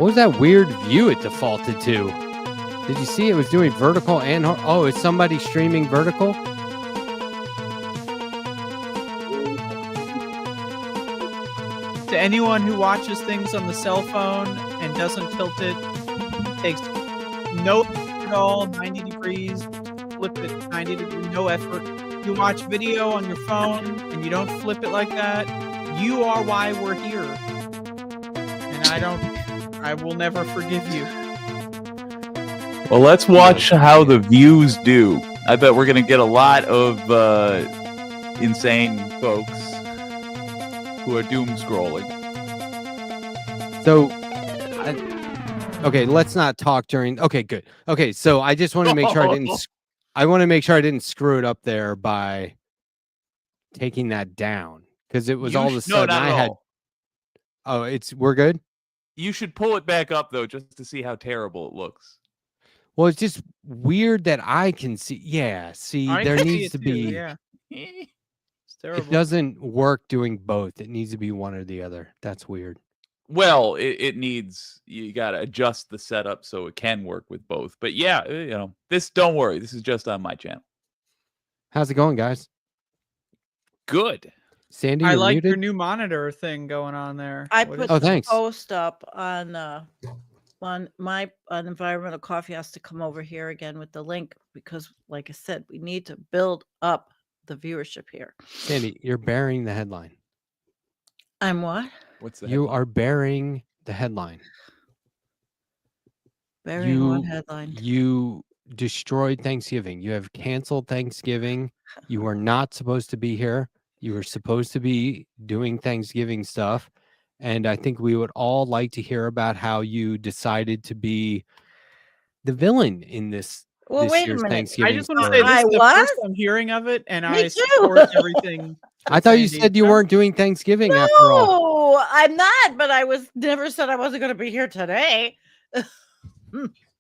What was that weird view it defaulted to? Did you see it was doing vertical and... Oh, is somebody streaming vertical? To anyone who watches things on the cell phone and doesn't tilt it, takes no effort at all, 90 degrees, flip it 90 degrees, no effort. You watch video on your phone and you don't flip it like that, you are why we're here. And I will never forgive you. Well, let's watch how the views do. I bet we're going to get a lot of insane folks who are doom scrolling. So, okay, let's not talk during... Okay, good. Okay, so I just want to make sure I didn't... I want to make sure I didn't screw it up there by taking that down. Because it was all of a sudden I had... Oh, we're good? You should pull it back up, though, just to see how terrible it looks. Well, it's just weird that I can see. Yeah, see, there needs to be... Yeah. It's terrible. It doesn't work doing both. It needs to be one or the other. That's weird. Well, it needs... You got to adjust the setup so it can work with both. But yeah, don't worry. This is just on my channel. How's it going, guys? Good. Sandee, I you're like muted? your new monitor thing going on there. I What put is the it? post up on Environmental Coffee has to come over here again with the link because, like I said, we need to build up the viewership here. Sandee, you're bearing the headline. I'm what? What's that? You are bearing the headline. Bearing what headline? You destroyed Thanksgiving. You have canceled Thanksgiving. You are not supposed to be here. You were supposed to be doing Thanksgiving stuff. And I think we would all like to hear about how you decided to be the villain in this, Well, this wait a year's minute. Thanksgiving. I just want to story. say this I is the was? first I'm hearing of it, and Me I too. support everything. I thought you Sandee said you said. weren't doing Thanksgiving after all. No, I'm not, but I was never said I wasn't going to be here today.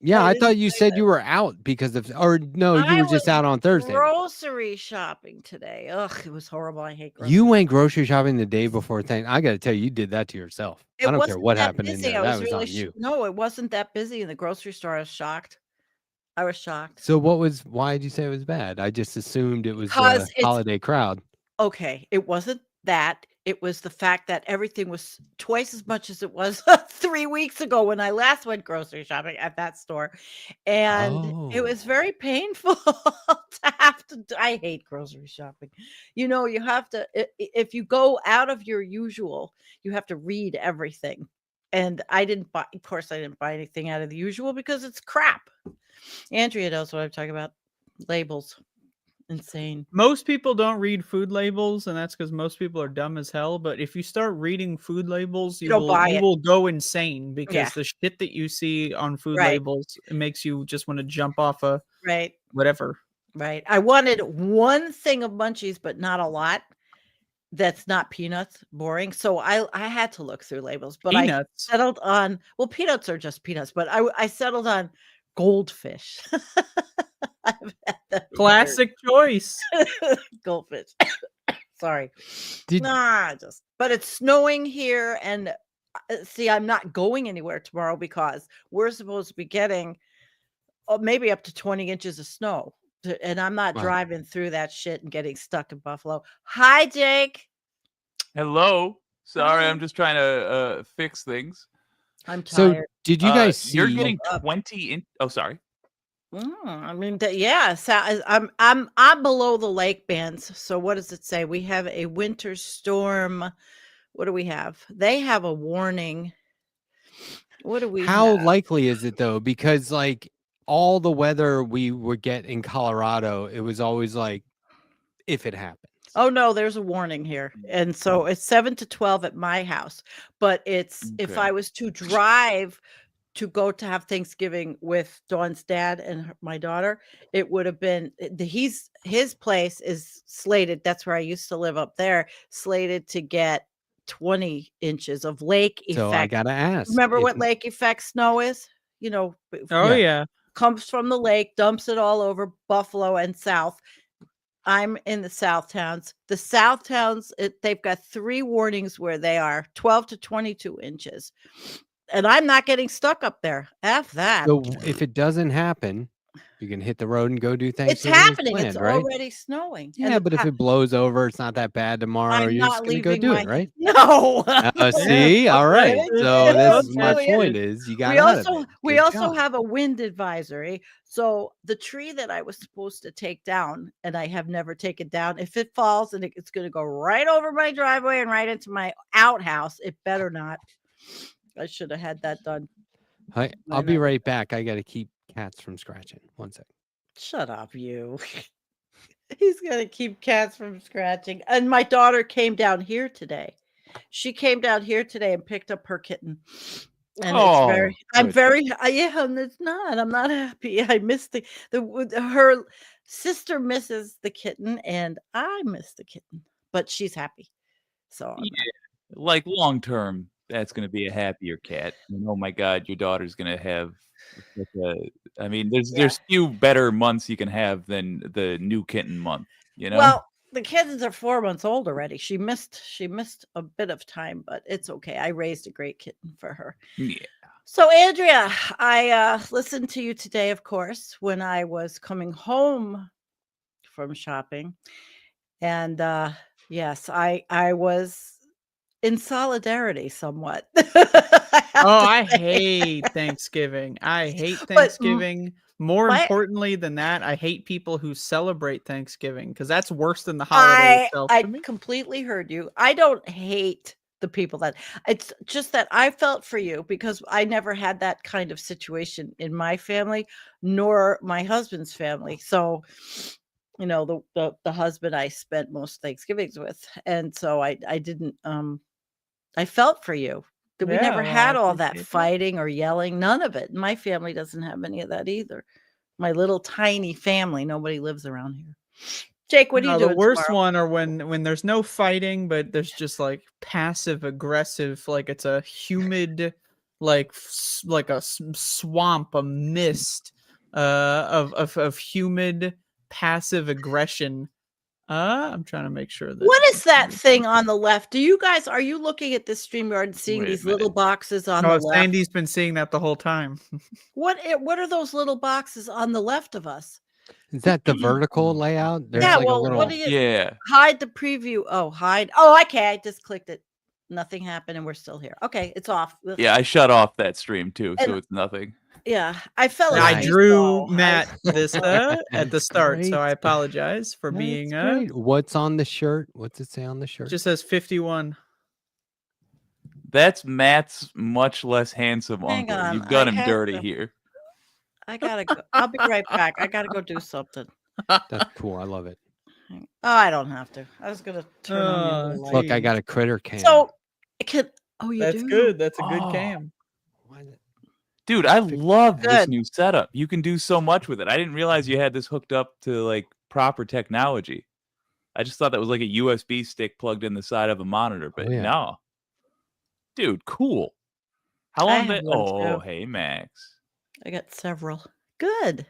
Yeah, I didn't thought you say said that. you were out because of, or no, you I were just was out on Thursday. grocery shopping today. Ugh, it was horrible. I hate grocery. You went grocery shopping the day before Thanksgiving. I got to tell you, you did that to yourself. It I don't care wasn't what that happened in busy. there. I That was really on you. No, it wasn't that busy in the grocery store. I was shocked. So why did you say it was bad? I just assumed it was Because a it's holiday crowd. okay. It wasn't that. It was the fact that everything was twice as much as it was 3 weeks ago when I last went grocery shopping at that store. And it was Oh. very painful to have to. I hate grocery shopping. You have to, if you go out of your usual, you have to read everything. And I didn't buy, of course, I didn't buy anything out of the usual because it's crap. Andrea knows what I'm talking about. Labels. Insane. Most people don't read food labels, and that's because most people are dumb as hell. But if you start reading food labels, you will go insane because the shit that you see on food labels, it makes you just want to jump off a whatever. Right. I wanted one thing of munchies, but not a lot. That's not peanuts. Boring. So I had to look through labels, but I settled on, well, peanuts are just peanuts, but I settled on goldfish. Classic choice. Goldfish. Sorry. But it's snowing here, and see, I'm not going anywhere tomorrow because we're supposed to be getting maybe up to 20 inches of snow, and I'm not driving through that shit and getting stuck in Buffalo. Hi, Jake. Hello. Sorry, I'm just trying to fix things. I'm tired. So did you guys see? You're getting 20 in. Oh, sorry. I mean, yeah. So I'm below the lake bands. So what does it say? We have a winter storm. What do we have? They have a warning. What do we? How likely is it though? Because like all the weather we would get in Colorado, it was always like if it happens. Oh no, there's a warning here, and so it's 7 to 12 at my house. But it's if I was to drive to go to have Thanksgiving with Dawn's dad and my daughter, it would have been his place is slated. That's where I used to live up there, slated to get 20 inches of lake effect. So I gotta ask. Remember what lake effect snow is? Oh yeah. Comes from the lake, dumps it all over Buffalo and south. I'm in the South Towns. The South Towns, they've got 3 warnings where they are 12 to 22 inches. and I'm not getting stuck up there. F that. So if it doesn't happen, you can hit the road and go do It's Thanksgiving as happening. It's planned, right? already snowing. Yeah, but if it blows over, it's not that bad tomorrow. I'm You're just not gonna go leaving do my it, right? No. See, all right. So this is my Really point: is you got We out of also it. we Good also job. have a wind advisory. So the tree that I was supposed to take down, and I have never taken down, if it falls and it's going to go right over my driveway and right into my outhouse, it better not. I should have had that done. I'll be right back. I got to keep cats from scratching. 1 second. Shut up, you. He's gonna keep cats from scratching. And my daughter came down here today. She came down here today and picked up her kitten. And it's very, I'm good. very, yeah, and it's not. I'm not happy. I miss her sister misses the kitten, and I miss the kitten, but she's happy. So I'm Like long term, that's going to be a happier cat. And oh my God, your daughter's going to have. I mean, there's few better months you can have than the new kitten month. You know. Well, the kittens are 4 months old already. She missed a bit of time, but it's okay. I raised a great kitten for her. Yeah. So Andrea, I listened to you today, of course, when I was coming home from shopping, and yes, I was in solidarity somewhat. I hate Thanksgiving. I hate Thanksgiving. More importantly than that, I hate people who celebrate Thanksgiving because that's worse than the holiday itself. I completely heard you. I don't hate the people that it's just that I felt for you because I never had that kind of situation in my family, nor my husband's family. So, you know, the husband I spent most Thanksgivings with, and so I didn't. I felt for you. We never had all that fighting or yelling. None of it. My family doesn't have any of that either. My little tiny family. Nobody lives around here. Jake, what are you doing? The worst one are when there's no fighting, but there's just like passive aggressive, like it's a humid, like a swamp, a mist, of humid passive aggression. I'm trying to make sure that. What is that thing on the left? Are you looking at this StreamYard and seeing these little boxes on the left? Sandee's been seeing that the whole time. What are those little boxes on the left of us? Is that the vertical layout? There's yeah, like well, a little... what do you hide the preview? Oh, hide. Oh, okay. I just clicked it. Nothing happened and we're still here. Okay, it's off. Yeah, I shut off that stream too, so it's nothing. Yeah, I fell asleep. I drew Matt this at the start, great. so I apologize for being great. What's on the shirt? What's it say on the shirt? Just says 51. That's Matt's much less handsome Hang uncle. on, You've done I him have dirty to- here. I gotta go. I'll be right back. I gotta go do something. That's cool. I love it. Oh, I don't have to. I was gonna turn on the other light. Look, I got a critter cam. So it could. Oh, you That's do? good. That's a good cam. Dude, I love this new setup. You can do so much with it. I didn't realize you had this hooked up to like proper technology. I just thought that was like a USB stick plugged in the side of a monitor, but no. Dude, cool. How long did hey Max. I got several. Good.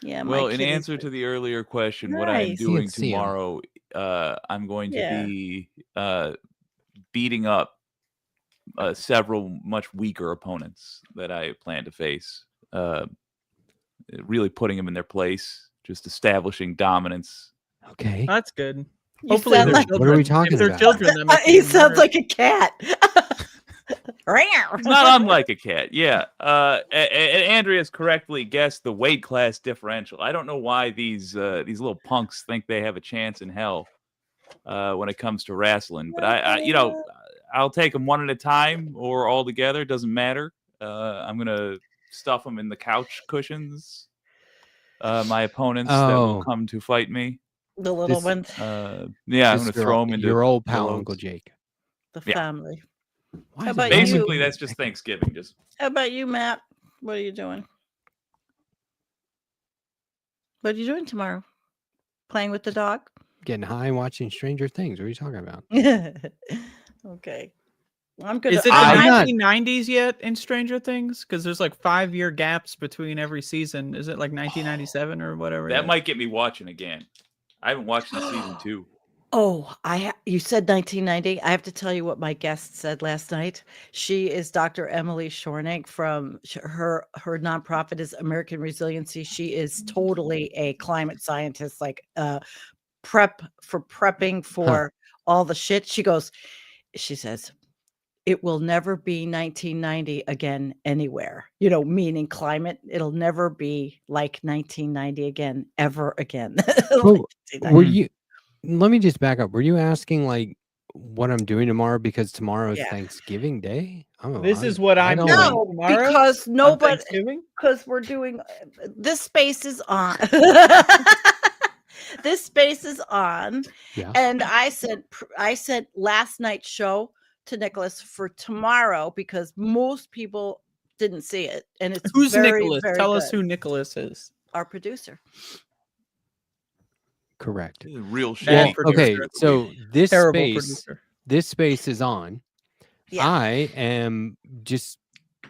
Yeah. Well, in answer to the earlier question, what I'm doing tomorrow, I'm going to be beating up several much weaker opponents that I plan to face. Really putting them in their place, just establishing dominance. Okay, that's good. Hopefully, what are we talking about? Children, he sounds like a cat. It's not unlike a cat, yeah. Andrea's correctly guessed the weight class differential. I don't know why these little punks think they have a chance in hell when it comes to wrestling, but I'll take them one at a time or all together. Doesn't matter. I'm gonna stuff them in the couch cushions. My opponents that will come to fight me. The little ones. I'm gonna throw them into your old pal, pillows. Uncle Jake. The family. How about basically, you? that's just Thanksgiving. Just how about you, Matt? What are you doing? What are you doing tomorrow? Playing with the dog? Getting high and watching Stranger Things. What are you talking about? Okay. I'm gonna. Is it the 1990s yet in Stranger Things? Because there's like 5-year gaps between every season. Is it like 1997 or whatever? That might get me watching again. I haven't watched the season 2. Oh, you said 1990. I have to tell you what my guest said last night. She is Dr. Emily Shornick from her nonprofit is American Resiliency. She is totally a climate scientist, like prepping for all the shit. She says, it will never be 1990 again anywhere. Meaning climate. It'll never be like 1990 again, ever again. Well, were you? Let me just back up. Were you asking like what I'm doing tomorrow because tomorrow is Thanksgiving Day? This is what I'm doing tomorrow because nobody Thanksgiving? Because we're doing this space is on. This space is on. Yeah. And I sent last night's show to Nicholas for tomorrow because most people didn't see it. And it's Who's very, Nicholas? very Tell good. us who Nicholas is. Our producer. Correct. Real shitty. Well, okay, so this space is on. Yeah. I am just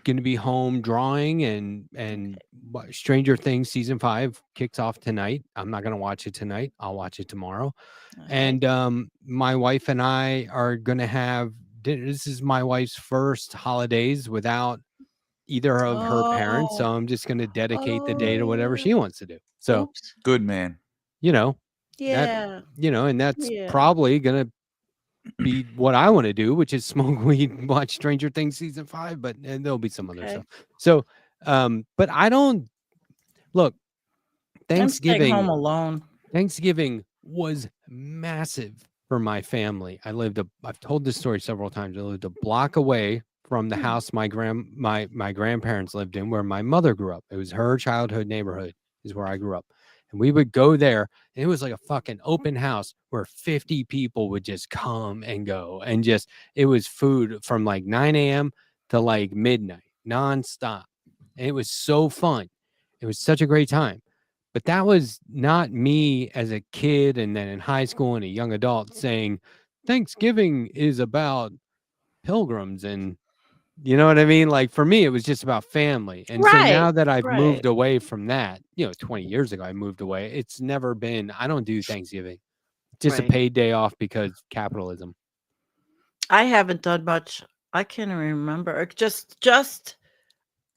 going to be home drawing and Stranger Things season 5 kicks off tonight. I'm not going to watch it tonight. I'll watch it tomorrow. Okay. And my wife and I are going to have dinner. This is my wife's first holidays without either of her parents, so I'm just going to dedicate the day to whatever she wants to do. So good, man. Yeah. And that's probably going to be what I want to do, which is smoke weed, watch Stranger Things season 5, but and there'll be some other stuff. So, but I don't look. Thanksgiving, I'm home alone. Thanksgiving was massive for my family. I've told this story several times. I lived a block away from the house my grandparents lived in, where my mother grew up. It was her childhood neighborhood, is where I grew up. And we would go there, and it was like a fucking open house where 50 people would just come and go. And it was food from like 9 a.m. to like midnight, nonstop. And it was so fun. It was such a great time. But that was not me as a kid and then in high school and a young adult saying Thanksgiving is about pilgrims and you know what I mean? Like for me, it was just about family. And so now that I've moved away from that, 20 years ago, I moved away. It's never been, I don't do Thanksgiving. Just a paid day off because capitalism. I haven't done much. I can't even remember. Just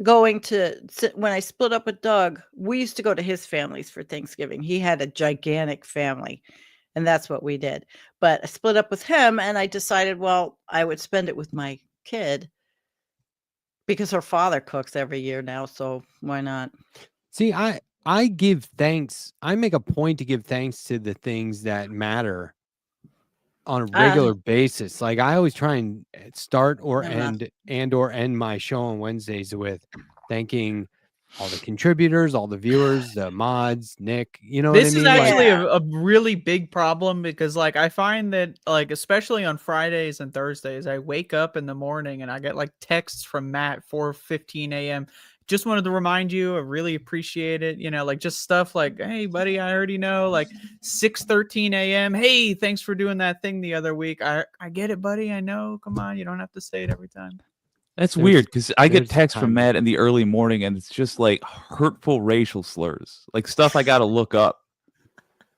going to, when I split up with Doug, we used to go to his family's for Thanksgiving. He had a gigantic family. And that's what we did. But I split up with him and I decided, well, I would spend it with my kid. Because her father cooks every year now, so why not? See, I give thanks. I make a point to give thanks to the things that matter on a regular basis. Like I always try and start or end my show on Wednesdays with thanking all the contributors, all the viewers, the mods, Nick. You know this what I mean? This is actually a really big problem because like I find that like especially on Fridays and Thursdays, I wake up in the morning and I get like texts from Matt 4:15 a.m. Just wanted to remind you, I really appreciate it. Like just stuff like, hey buddy, I already know. Like 6:13 a.m. Hey, thanks for doing that thing the other week. I get it, buddy. I know. Come on, you don't have to say it every time. That's weird because I get texts from Matt in the early morning and it's just like hurtful racial slurs, like stuff I got to look up.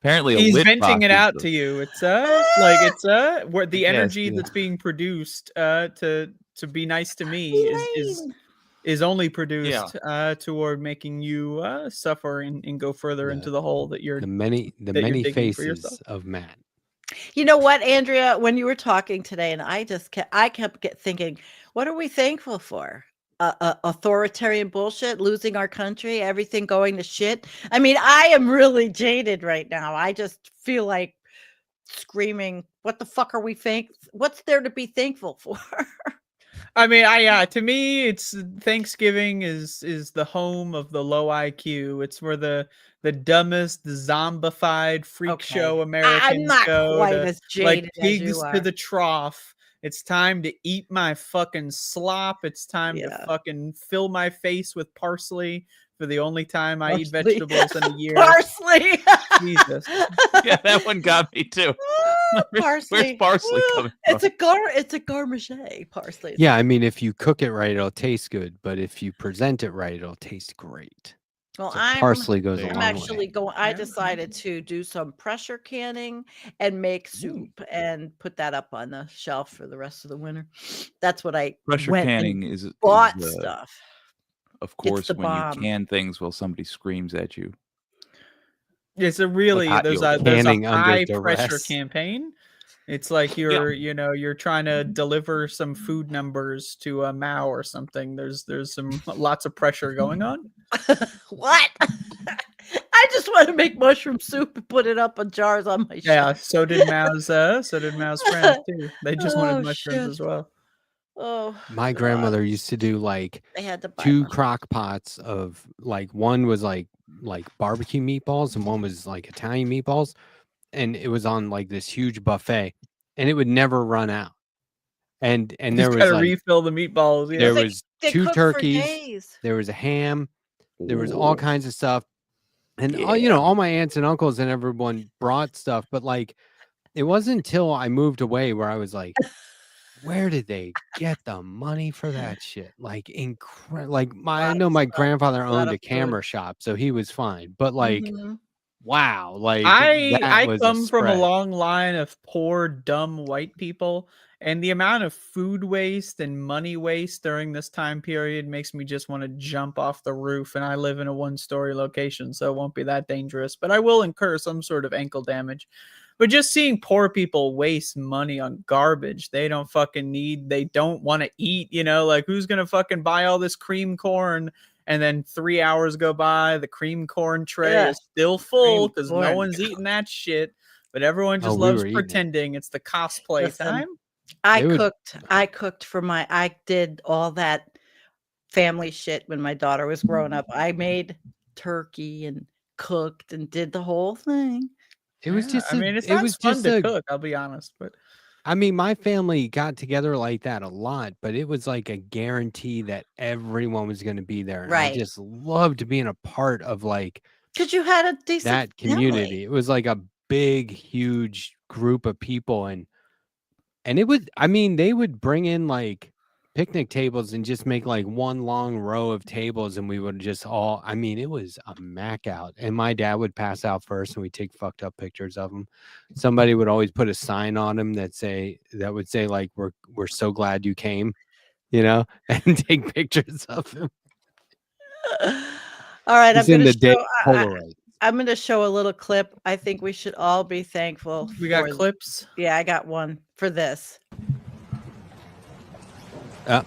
Apparently, he's venting it out to you. It's where the energy that's being produced to be nice to me is only produced toward making you suffer and go further into the hole that you're the many faces of Matt. You know what, Andrea, when you were talking today, and I kept thinking, what are we thankful for? Authoritarian bullshit, losing our country, everything going to shit. I mean, I am really jaded right now. I just feel like screaming, what the fuck are we what's there to be thankful for? I mean, to me, it's Thanksgiving is the home of the low IQ. It's where the dumbest, the zombified freak show Americans go quite as jaded like pigs to the trough. It's time to eat my fucking slop. It's time to fucking fill my face with parsley for the only time I eat vegetables in a year. Parsley. Jesus. Yeah, that one got me too. Parsley. Where's parsley coming from? It's a garmage parsley. Yeah, I mean, if you cook it right, it'll taste good. But if you present it right, it'll taste great. Well, So parsley goes a I'm long actually way. going. I decided to do some pressure canning and make soup and put that up on the shelf for the rest of the winter. That's what I Pressure went canning and is bought stuff. of It's course the when you bomb. can things while somebody screams at you. It's a Like really hot there's yoga. a Canning under high pressure duress. campaign. It's like you're trying to deliver some food numbers to a Mao or something. There's some lots of pressure going on. What? I just want to make mushroom soup and put it up in jars on my Yeah, shelf. so did Mao's friends too. They just wanted Oh mushrooms shit. as well. Oh My god. grandmother used to do like They had to buy 2 mushrooms. crock pots of like one was like barbecue meatballs and one was like Italian meatballs, and it was on like this huge buffet, and it would never run out. And there Just was gotta like refill the meatballs. Yeah. there They was they 2 cook for turkeys, days. there was a ham, there was all Ooh, kinds of stuff, and all yeah. all my aunts and uncles and everyone brought stuff, but like it wasn't until I moved away where I was like, where did they get the money for that shit? Like like I know my grandfather A lot owned of a camera shop, so he was fine. But like, Mhm. wow, like that I was a come from a spread. long line of poor, dumb white people, and the amount of food waste and money waste during this time period makes me just want to jump off the roof. And I live in a one-story location, so it won't be that dangerous, but I will incur some sort of ankle damage. But just seeing poor people waste money on garbage they don't fucking need, they don't want to eat, like who's gonna fucking buy all this cream corn? And then 3 hours go by, the cream corn tray Yeah, is still full cream because no corn. one's eating that shit. But everyone Oh, just we loves were eating it. pretending it's the cosplay Listen, time. I They would- cooked for I did all that family shit when my daughter was growing up. I made turkey and cooked and did the whole thing. It was Yeah, just I mean, it's it not was fun just to a cook, I'll be honest, but I mean, my family got together like that a lot, but it was like a guarantee that everyone was going to be there. And I Right. just loved being a part of like Because you had a decent that community. It was like a big, huge group of people. And it would, I mean, they would bring in like picnic tables and just make like one long row of tables. And we would just all, I mean, it was a mac out. And my dad would pass out first and we take fucked up pictures of him. Somebody would always put a sign on him that would say like, we're so glad you came, and take pictures of him. All right, He's in the day Polaroid. I'm going to show a little clip. I think we should all be thankful. we got clips. Yeah, I got one for this. Do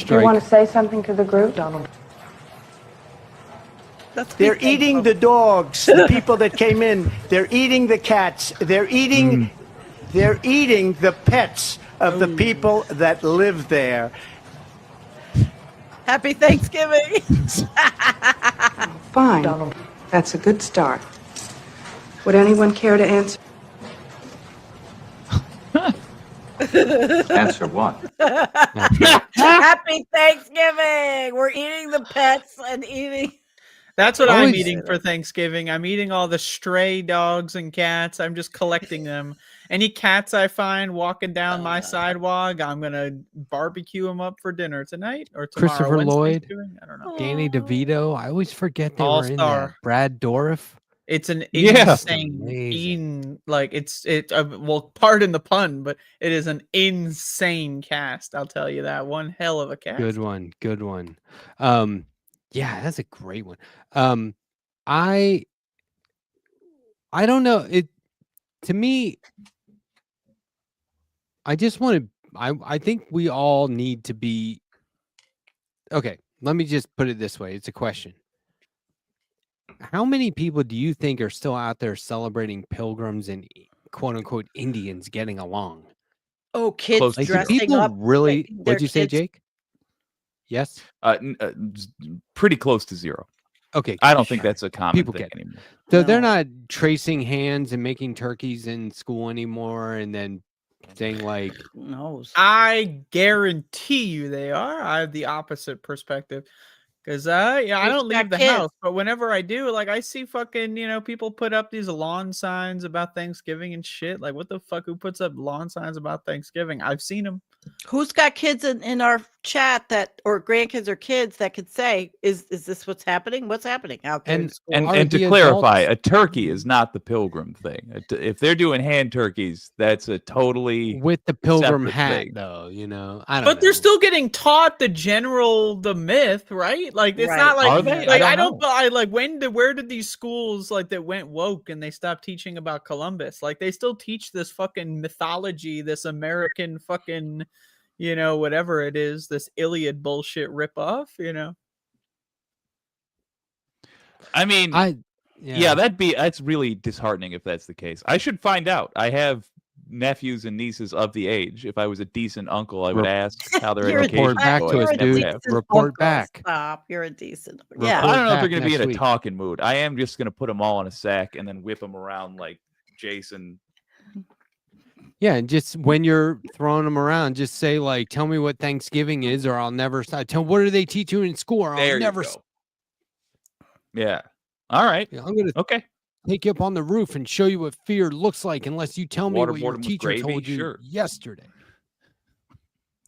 you want to say something to the group? Donald. They're eating the dogs, the people that came in. They're eating the cats. They're eating the pets of the people that live there. Happy Thanksgiving. Fine. Donald. That's a good start. Would anyone care to answer? Answer what? Happy Thanksgiving. We're eating the pets and eating. That's what I'm Always- eating for Thanksgiving. I'm eating all the stray dogs and cats. I'm just collecting them. Any cats I find walking down my sidewalk, I'm going to barbecue them up for dinner tonight or tomorrow. Christopher When's Lloyd. Thanksgiving? I don't know. Danny DeVito. I always forget they were in that. All-star. Brad Dourif. It's an Yeah. insane, well, pardon the pun, but it is an insane cast. I'll tell you that. One hell of a cast. Good one. Good one. Yeah, that's a great one. I don't know. To me, I just want to, I think we all need to be, okay, let me just put it this way. It's a question. How many people do you think are still out there celebrating pilgrims and quote unquote Indians getting along? Oh, kids Close to Like, do zero. dressing people up. really, like their what'd you say, kids- Jake? Yes? Pretty close to zero. Okay. I don't think that's a common People thing get it. anymore. So they're No. not tracing hands and making turkeys in school anymore and then saying like, Who knows? I guarantee you they are. I have the opposite perspective. Cause I Who's don't leave got the kids? house, but whenever I do, like I see fucking, people put up these lawn signs about Thanksgiving and shit. Like, what the fuck? Who puts up lawn signs about Thanksgiving? I've seen them. Who's got kids in our chat or grandkids or kids that could say, is this what's happening? What's happening out there in And- school? And to the clarify, adults- a turkey is not the pilgrim thing. If they're doing hand turkeys, that's a totally with the pilgrim separate hat, thing. though, I don't But know. they're still getting taught the myth, right? Like it's Right. not like Are they? like I I don't don't where did these schools like that went woke and they stopped teaching about Columbus? Like they still teach this fucking mythology, this American fucking, whatever it is, this Iliad bullshit ripoff, I mean, yeah. that's really disheartening if that's the case. I should find out. I have nephews and nieces of the age. If I was a decent uncle, I would ask how their You're a education Report back going. to us, You're a dude. decent Report uncle. back. Stop. You're a decent. Report Yeah. I don't know if they're back going to be in next a week. talking mood. I am just going to put them all in a sack and then whip them around like Jason. Yeah, and just when you're throwing them around, just say like, "Tell me what Thanksgiving is, or I'll never." Tell what do they teach you in school, or There I'll never. you go. Yeah. All right. I'm gonna Okay. take you up on the roof and show you what fear looks like, unless you tell me what Waterboard your 'em with teacher gravy? told you Sure. yesterday.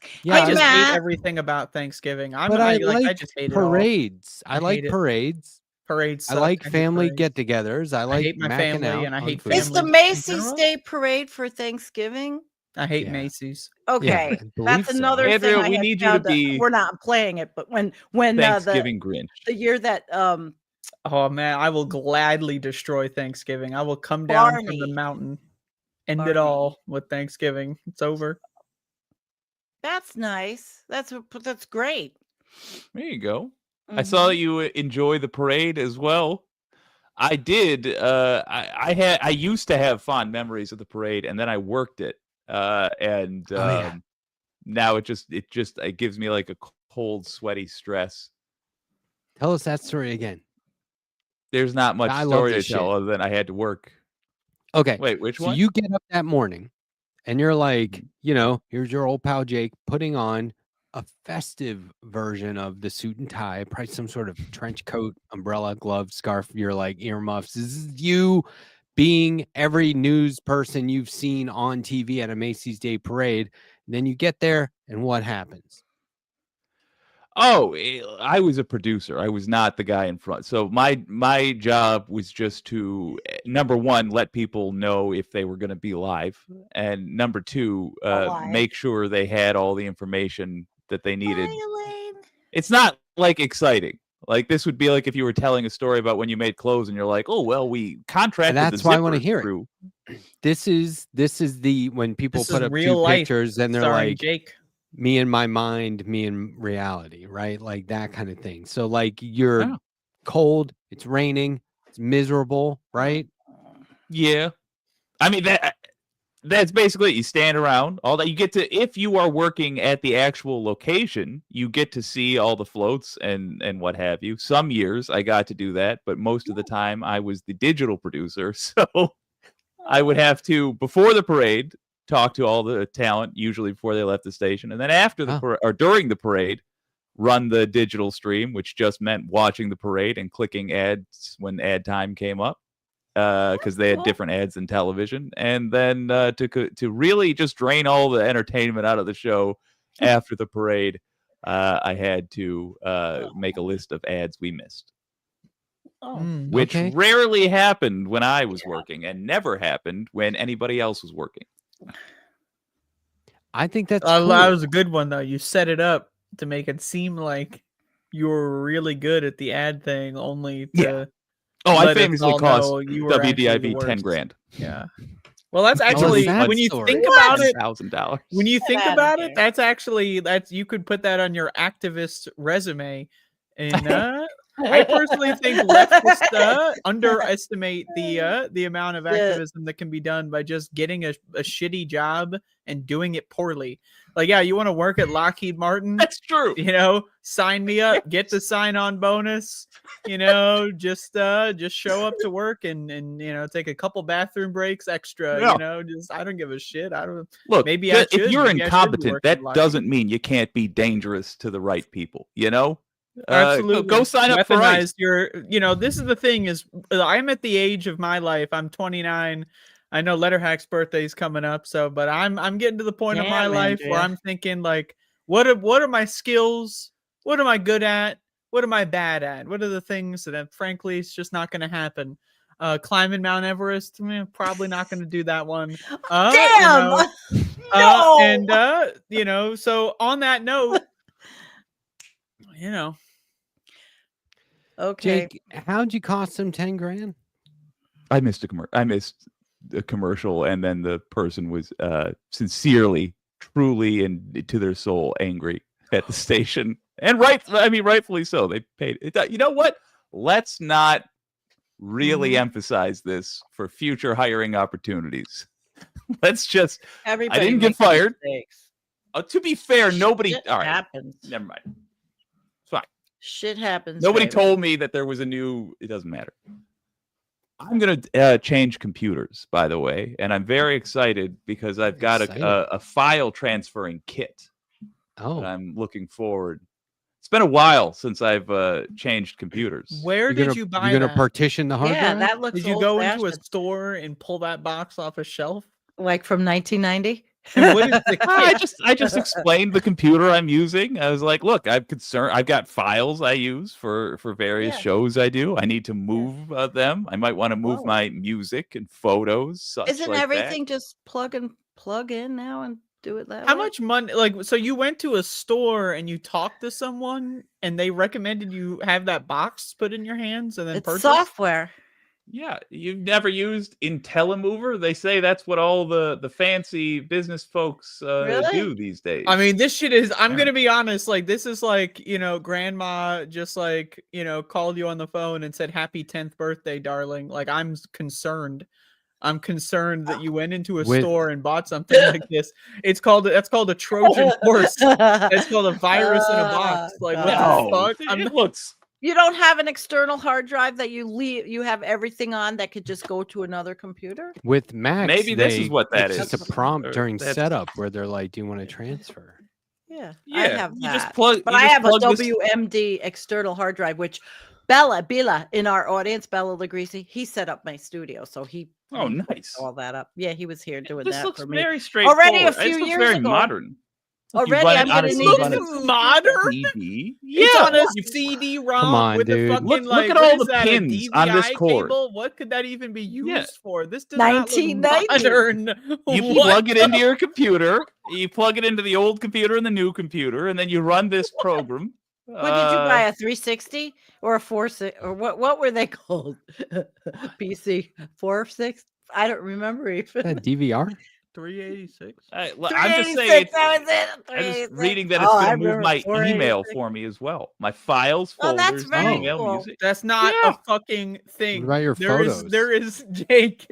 Hey, Yeah, I just hate Matt. everything about Thanksgiving. but I like I just hate it all. parades. I I like hate it. parades. Parades. I suck. like hate family parades. get-togethers. I like hate my macking family out and I on hate food. Is the families in Macy's general? Day Parade for Thanksgiving? I hate Yeah. Macy's. Okay, I believe that's so. another Andrea, thing. I we had need you to found be we're not playing it, but when Thanksgiving Grinch. the year that Oh man, I will gladly destroy Thanksgiving. I will come down from the Barney. mountain, end it Barney. all with Thanksgiving. It's over. That's nice. That's great. There you go. I saw that you enjoy the parade as well. I did. I used to have fond memories of the parade, and then I worked it. And yeah. now it gives me like a cold, sweaty stress. Tell us that story again. There's not much I love story to this tell shit. other than I had to work. Okay. Wait, which So one? you get up that morning and you're like, here's your old pal Jake putting on a festive version of the suit and tie, probably some sort of trench coat, umbrella, glove, scarf. You're like earmuffs. This is you being every news person you've seen on TV at a Macy's Day Parade. And then you get there, and what happens? Oh, I was a producer. I was not the guy in front. So my job was just to, number one, let people know if they were going to be live, and number two, Alive. make sure they had all the information that they needed. Hi, Elaine. It's not like exciting. Like this would be like if you were telling a story about when you made clothes and you're like, oh well, we contracted. And that's the why I want to zippers hear through. it. This is when people This put is up real two life, pictures and they're starring like, Jake. me in my mind, me in reality, right? Like that kind of thing. So like you're Yeah. cold, it's raining, it's miserable, right? Yeah, I mean that's basically it. You stand around all that. You get to, if you are working at the actual location, you get to see all the floats and what have you. Some years I got to do that, but most of the time I was the digital producer, so I would have to, before the parade, talk to all the talent, usually before they left the station, and then after the or during the parade, run the digital stream, which just meant watching the parade and clicking ads when ad time came up, because they had different ads than television, and then to really just drain all the entertainment out of the show after the parade, I had to make a list of ads we missed. Which rarely happened when I was working, and never happened when anybody else was working. I think that's That cool. was a good one though. You set it up to make it seem like you were really good at the ad thing, only to Oh, I let us famously all cost know you were actually the WDIV 10 worst. grand. Yeah. Well, that's Oh, actually that when you story. think about it. $1,000. When you Get think outta about here. it, that's you could put that on your activist resume. And I personally think leftists underestimate the amount of activism that can be done by just getting a shitty job and doing it poorly. Like, yeah, you want to work at Lockheed Martin? That's true. Sign me up, get the sign-on bonus. Just show up to work and take a couple bathroom breaks extra. Yeah. I don't give a shit. I don't. Look, Maybe I should. if you're Maybe I should be incompetent, working that at Lockheed. doesn't mean you can't be dangerous to the right people. Absolutely. Go sign up for ICE. Weaponize your, this is the thing is I'm at the age of my life. I'm 29. I know Letterhack's birthday is coming up. But I'm getting to the point of my Damn, life where Andrea. I'm thinking like, what are my skills? What am I good at? What am I bad at? What are the things that frankly, it's just not going to happen? Climbing Mount Everest, probably not going to do that one. Damn! No! And so on that note, Okay. Jake, how'd you cost him 10 grand? I missed a commercial, and then the person was sincerely, truly, and to their soul angry at the station, and rightfully so. They paid. You know what? Let's not really emphasize this for future hiring opportunities. Let's just. Everybody I didn't get makes fired. mistakes. To be fair, nobody. Shit All right, happens. never mind. It's fine. Shit happens. Nobody Raven. told me that there was a new. It doesn't matter. I'm gonna change computers, by the way, and I'm very excited because I've got a file transferring kit. Oh, that I'm looking forward. It's been a while since I've changed computers. Where did you buy You're gonna that? partition the hard Yeah, drive? that looks Did you go into a old-fashioned. store and pull that box off a shelf? Like from 1990? And what is the I just explained the computer I'm using. I was like, look, I'm concerned. I've got files I use for various Yeah. shows I do. I need to move them. I might want to move Oh. my music and photos. Such Isn't like everything just plug in now and do it that How way? much money? So you went to a store and you talked to someone and they recommended you have that box put in your hands and then It's purchase? software. Yeah, you've never used IntelliMover? They say that's what all the fancy business folks Really? do these days. I mean, this shit is, I'm going to be honest, like, this is like, grandma just like, called you on the phone and said, happy 10th birthday, darling. Like, I'm concerned. I'm concerned that you went into a store and bought something like this. That's called a Trojan horse. It's called a virus in a box. Like, what the fuck? It looks. You don't have an external hard drive that you have everything on that could just go to another computer? With Macs, Maybe this is what that it's is. just a prompt Or during that's- setup where they're like, "Do you want to transfer?" Yeah, Yeah, I have you that. just plug. But you I just have a plug this- WMD external hard drive, which Bella in our audience, Bella Lagrisi, he set up my studio, so he Oh, nice. all that up. Yeah, he was here doing This that looks for me. very straightforward. Already a This few looks years very ago. modern. Already, I'm going gonna to need run a it new modern. CD. It's on a you- CD-ROM Come on, with dude. a fucking Look like at all what is the that, a pins on this DVI cord. cable? What could that even be used Yeah. for? This does not look 1990. modern. You What? plug it into your computer. You plug it into the old computer and the new computer, and then you run this program. What did you buy? A 360 or a 46 or what were they called? PC 46? I don't remember even. That DVR? 386. I'm just 386, saying. that was it. I'm just 386. reading that it's Oh, I going to move remember my 486. email for me as well. My files, Oh, folders, that's very email, cool. music. That's not Yeah. a fucking thing. What about your photos? There is Jake,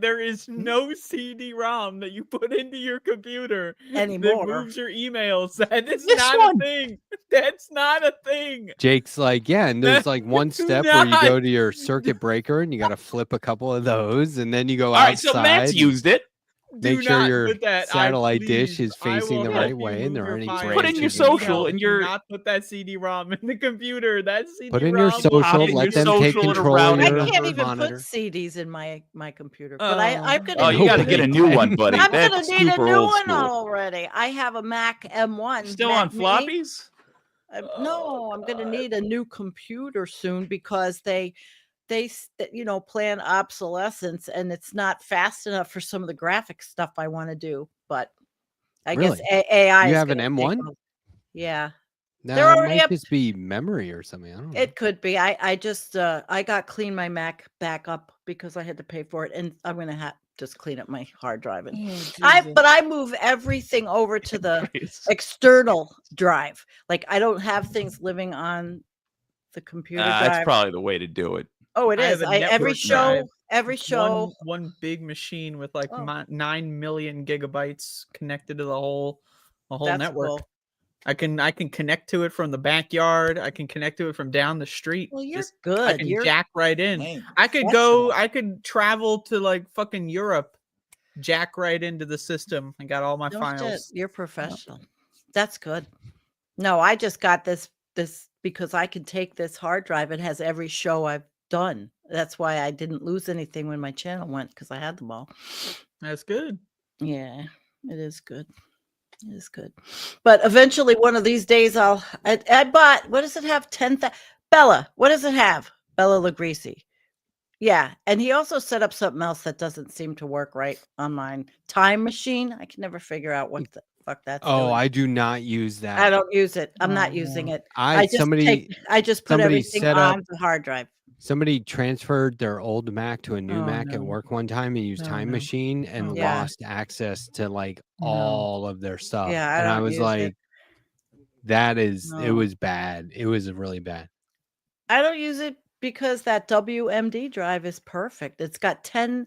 there is no CD-ROM that you put into your computer Anymore. that moves your emails. That is This not one. a thing. That's not a thing. Jake's like, yeah, and there's like one That's step where you not- go to your circuit breaker and you got to flip a couple of those, and then you go All right, outside. so Matt's used it. Make Do sure not your put that. satellite dish please, is facing I the will right help you way and there move aren't your any files. Put in your branches. social and Do your- not put that CD-ROM in the computer. That CD-ROM. Put in your will social, pop in let your them social take and control of around I your can't even monitor. put CDs in my computer, but I'm gonna. Oh, you got to Nobody get a new one, buddy. I'm gonna That's need a super new old one school. already. I have a Mac M1. Still Mac on Mini. floppies? No, I'm gonna need a new computer soon because they plan obsolescence and it's not fast enough for some of the graphic stuff I want to do. But I guess Really? AI. You is have an gonna take M1? over. Yeah, No, They're it already might up- just be memory or something. I don't know. it could be. I just I got clean my Mac back up because I had to pay for it, and I'm gonna have just clean up my hard drive. And I move everything over to the external drive. Like I don't have things living on the computer drive. That's probably the way to do it. Oh, it I is. have a Every network show, drive. every show. One big machine with like Oh. 9 million gigabytes connected to the whole That's network. cool. I can connect to it from the backyard. I can connect to it from down the street. Well, you're Just- good. I can You're jack right in. Man, I could professional. I could travel to like fucking Europe, jack right into the system. I got all my No shit, files. you're professional. That's good. No, I just got this because I can take this hard drive. It has every show I've done. That's why I didn't lose anything when my channel went, because I had them all. That's good. Yeah, it is good. It is good. But eventually, one of these days, I bought, what does it have? 10,000. Bella, what does it have? Bella Lugrisi. Yeah. And he also set up something else that doesn't seem to work right on mine. Time Machine. I can never figure out what the fuck that's doing. I do not use that. I don't use it. I'm not using it. I just put everything on the hard drive. Somebody transferred their old Mac to a new Mac at work one time and used Time Machine and lost access to like all of their stuff. Yeah, and I was like, it was bad. It was really bad. I don't use it because that WMD drive is perfect. It's got 10,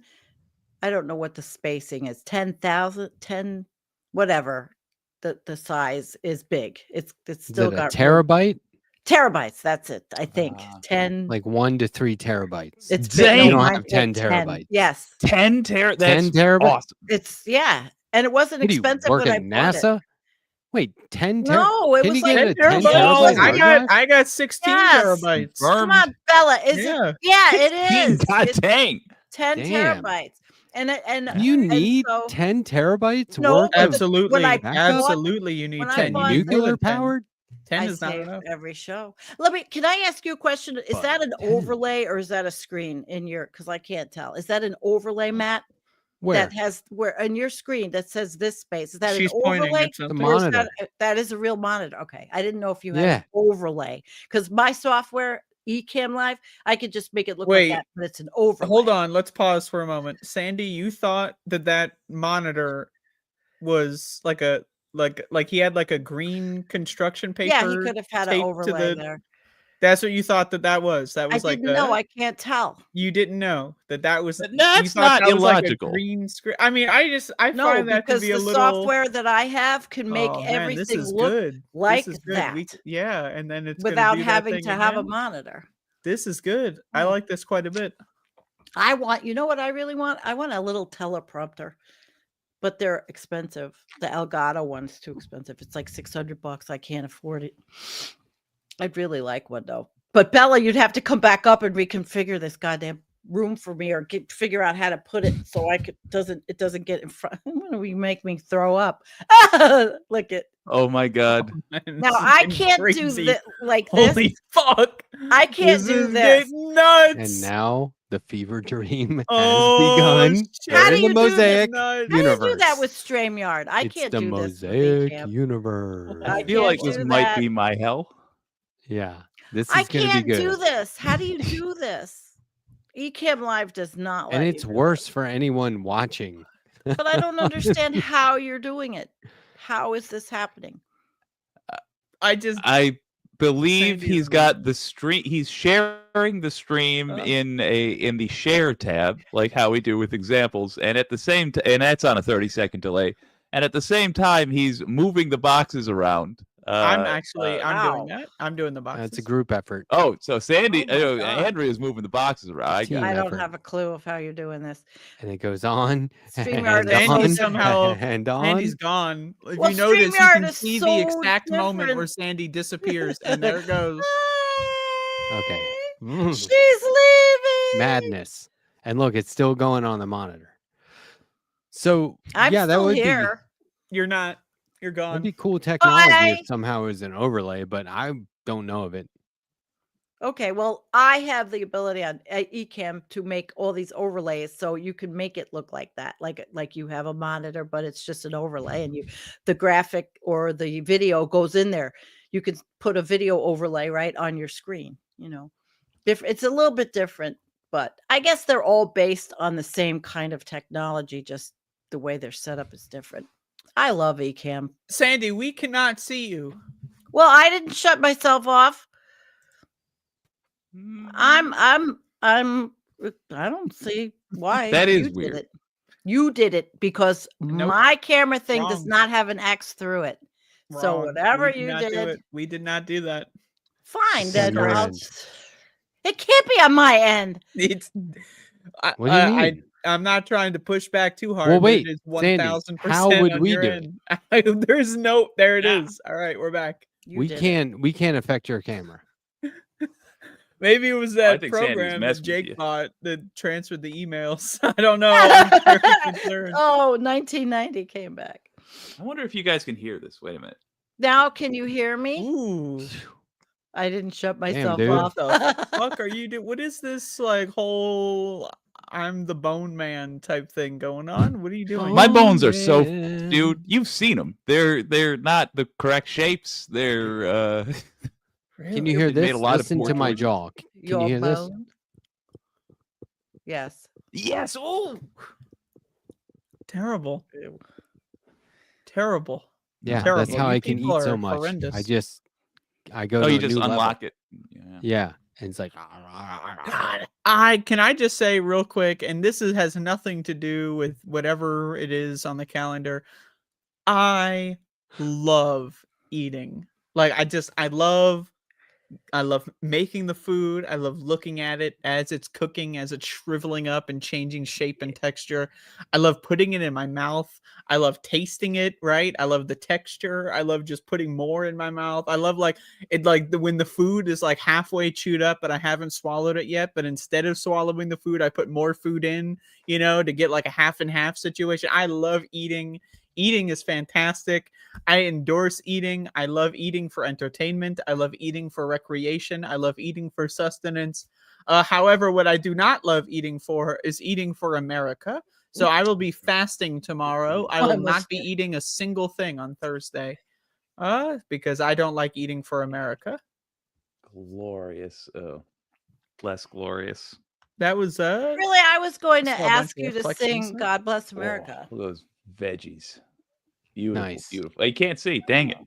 I don't know what the spacing is, 10,000, 10, whatever. The size is big. It's still got a terabyte. Terabytes, that's it. I think 10, like 1 to 3 terabytes. It's Dang. You don't have 10 terabytes. Yes, 10 terabytes. That's 10 terabytes. awesome. it's and it wasn't expensive Work when I at bought it. NASA. Wait, 10 terabytes? No, it Can was you like get a 10 10 terabytes. terabyte hard drive? I got 16 terabytes. Come on, Bella. Is it? Yeah, it is. God It's dang. 10 Damn. terabytes. And You and need so- 10 terabytes No, worth but of Absolutely. when I bought- Absolutely. You need when I 10. bought- You need more nuclear than 10. powered? 10 I is not save enough. every show. Can I ask you a question? Is But that an 10. overlay or is that a screen in your, because I can't tell. Is that an overlay, Matt? Where? That has where on your screen that says this space? Is that She's an pointing overlay? at something. The Or is monitor. that is a real monitor. Okay. I didn't know if you had Yeah. an overlay. Because my software, Ecamm Live, I could just make it look Wait. like that, but it's an overlay. Hold on. Let's pause for a moment. Sandy, you thought that monitor was like he had like a green construction paper. Yeah, he could have had an taped to overlay the- there. That's what you thought that was. That I was like didn't know. I can't tell. You didn't know that was. you That's thought not that was like a illogical. green screen. I mean, I No, find that to because be a the little. software that I have can make Oh, man, everything this is look good. like This is good. that Yeah, and then it's gonna without do that having thing to have a again. monitor. This is good. I Oh. like this quite a bit. I want, you know what I really want? I want a little teleprompter, but they're expensive. The Elgato one's too expensive. It's like $600. I can't afford it. I'd really like one though. But Bella, you'd have to come back up and reconfigure this goddamn room for me, or figure out how to put it so it doesn't get in front. You make me throw up. Look it. Oh my God. Now I can't do that like this. Holy fuck! I can't This do is this. getting nuts. And now the fever dream has Oh, begun. shit. How We're do in you the do this? Mosaic Nuts. How do you do that universe. with StreamYard? I It's can't the do this. with Mosaic Ecamm. universe. I I feel like can't this do might that. be my hell. Yeah, this is I going to can't be good. do this. How do you do this? Ecamm Live does not let And you it's do worse for anyone watching. this. But I don't understand how you're doing it. How is this happening? I believe Sandy he's is got the stream. He's sharing the stream in the share tab, like how we do with examples, and at the same and that's on a 30-second delay. And at the same time, he's moving the boxes around. I'm Wow. doing that. I'm doing the boxes. That's a group effort. Oh, so Sandy, Oh my God. Andrea's moving the boxes around. I Team got I it. don't effort. have a clue of how you're doing this. And it goes on StreamYard and is Sandy on somehow- and on. Sandy's gone. If Well, you notice, you StreamYard can is see so the exact moment where different. Sandy disappears, and there it goes. Okay. She's leaving. Madness. And look, it's still going on the monitor. So I'm yeah, that still would here. You're not. You're that'd gone. be cool technology Bye. if somehow it was an overlay, but I don't know of it. Okay, well, I have the ability on Ecamm to make all these overlays, so you can make it look like that, like you have a monitor, but it's just an overlay, and the graphic or the video goes in there. You can put a video overlay right on your screen. You know, it's a little bit different, but I guess they're all based on the same kind of technology. Just the way they're set up is different. I love Ecamm. Sandy, we cannot see you. Well, I didn't shut myself off. I don't see why. That is you weird. Did it. You did it because Nope. my camera thing does Wrong. not have an X through it. So Wrong. whatever We did you not do did, it. We did not do that. fine. It's Then on your I'll end. it can't be on my end. It's. What do you mean? I'm not trying to push back too hard. Well, but wait, it is Sandy, 1000%. how would on we your do end. There's no. There it Yeah. is. All right, we're back. You We did it. can't affect your camera. Maybe it was I that think Sandee's program that messing with Jake you. bought that transferred the emails. I don't know. I'm very concerned. Oh, 1990 came back. I wonder if you guys can hear this. Wait a minute. Now, can you hear me? Ooh. I didn't shut myself dude. off. What the fuck are you doing? What is this like whole I'm the bone man type thing going on? What are you doing? My bones are so, man. dude. You've seen them. They're not the correct shapes. They're. Can you hear They made this? a lot of Listen poor to my choices. jaw. Can you Your hear this? bone? Yes. Yes. Oh. Terrible. Terrible. Yeah, Terrible. that's how You I can people eat so are much. horrendous. I go Oh, to you a just new level. unlock it. Yeah, and it's like God, can I just say real quick, and this has nothing to do with whatever it is on the calendar. I love eating. Like I love making the food. I love looking at it as it's cooking, as it's shriveling up and changing shape and texture. I love putting it in my mouth. I love tasting it, right? I love the texture. I love just putting more in my mouth. I love when the food is like halfway chewed up but I haven't swallowed it yet, but instead of swallowing the food, I put more food in, to get like a half and half situation. I love eating. Eating is fantastic. I endorse eating. I love eating for entertainment. I love eating for recreation. I love eating for sustenance. However, what I do not love eating for is eating for America. So I will be fasting tomorrow. I will not be eating a single thing on Thursday. Because I don't like eating for America. Glorious. Oh, less glorious. That was Really, I was going to Saw a bunch ask of you to reflections sing there. God Bless America. Oh, those veggies. Beautiful. Nice. Beautiful. You can't see. Dang it.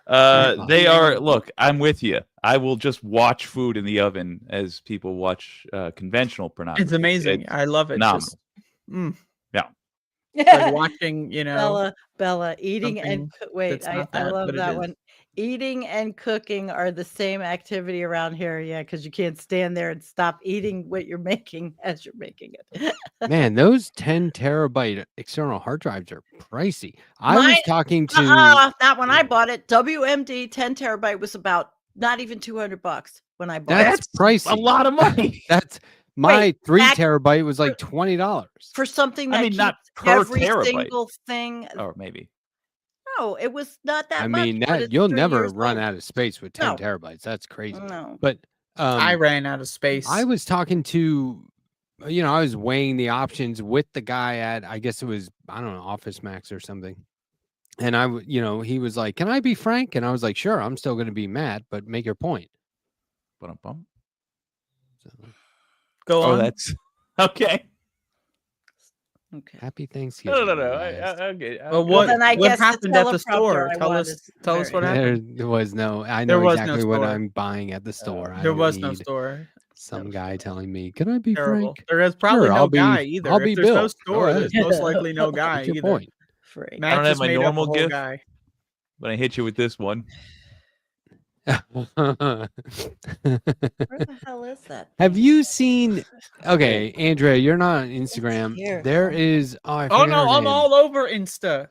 Beautiful. They are. Look, I'm with you. I will just watch food in the oven as people watch conventional pornography. It's amazing. It's I love it. phenomenal. Just, Yeah. like watching, Bella, eating and wait, that's I not that, love but it that is. one. Eating and cooking are the same activity around here, yeah, because you can't stand there and stop eating what you're making as you're making it. man, those 10 terabyte external hard drives are pricey. I was Mine- talking to Not when I bought it. WMD 10 terabyte was about not even $200 when I bought it. that's pricey. A lot of money. That's my Wait, 3 back- terabyte was like $20 For something that I mean, not keeps per every terabyte. single thing. Or maybe. No, it was not that I much. mean, but that it's you'll 3 never years run old. out of space with 10 No. terabytes. That's crazy. No. But I ran out of space. I was talking to, I was weighing the options with the guy at, I guess it was, I don't know, Office Max or something. And he was like, "Can I be frank?" And I was like, "Sure, I'm still going to be mad, but make your point." Ba-dum-bum. So, Go Oh, on. that's okay. Okay. happy Thanksgiving. No. you guys. Okay. Well, Well, then I what guess the happened at the teleprompter store? I Tell want us. is Tell us what very- happened. There was no. I There know was no exactly what store. I'm buying at the store. I There don't was no need store. some guy telling me, "Can I be Terrible. frank?" There is probably Sure, no I'll be- guy either. I'll be if there's no Bill. Go store, ahead. there's most likely no guy Make your either. point. Free. Matt I don't have just my made up a normal whole gift. guy. But I hit you with this one. Where the hell is that? Have thing? you seen? Okay, Andrea, you're not on Instagram. here There somewhere. is. I Oh forget no, her I'm name. all over Insta.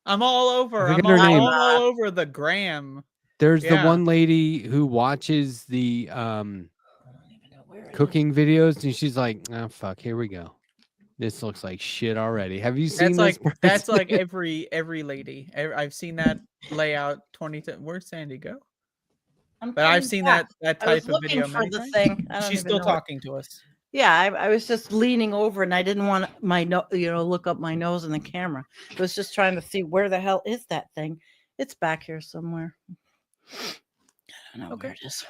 I'm all over. I I'm forget her name. all over the gram. There's the Yeah. one lady who watches the I don't even know where it is. cooking videos, and she's like, "Oh fuck, here we go. This looks like shit already." Have you seen That's this? that's person? like every lady. I've seen that layout 20 times. Where's Sandee go? I'm But I've coming seen back. that I was type of looking video for many the times. thing. I don't She's even still know what- talking to us. Yeah, I was just leaning over and I didn't want my look up my nose in the camera. I was just trying to see where the hell is that thing. It's back here somewhere. I don't know where it is.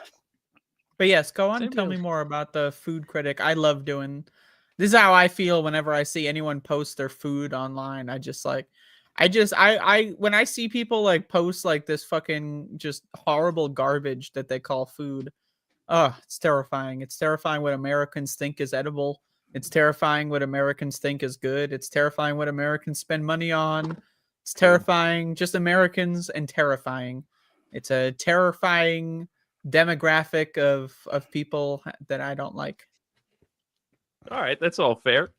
But yes, go on. Same Tell deal. me more about the food critic. I love doing. This is how I feel whenever I see anyone post their food online. I when I see people like post like this fucking just horrible garbage that they call food. Oh, it's terrifying. It's terrifying what Americans think is edible. It's terrifying what Americans think is good. It's terrifying what Americans spend money on. It's terrifying. Just Americans and terrifying. It's a terrifying demographic of people that I don't like. All right, that's all fair.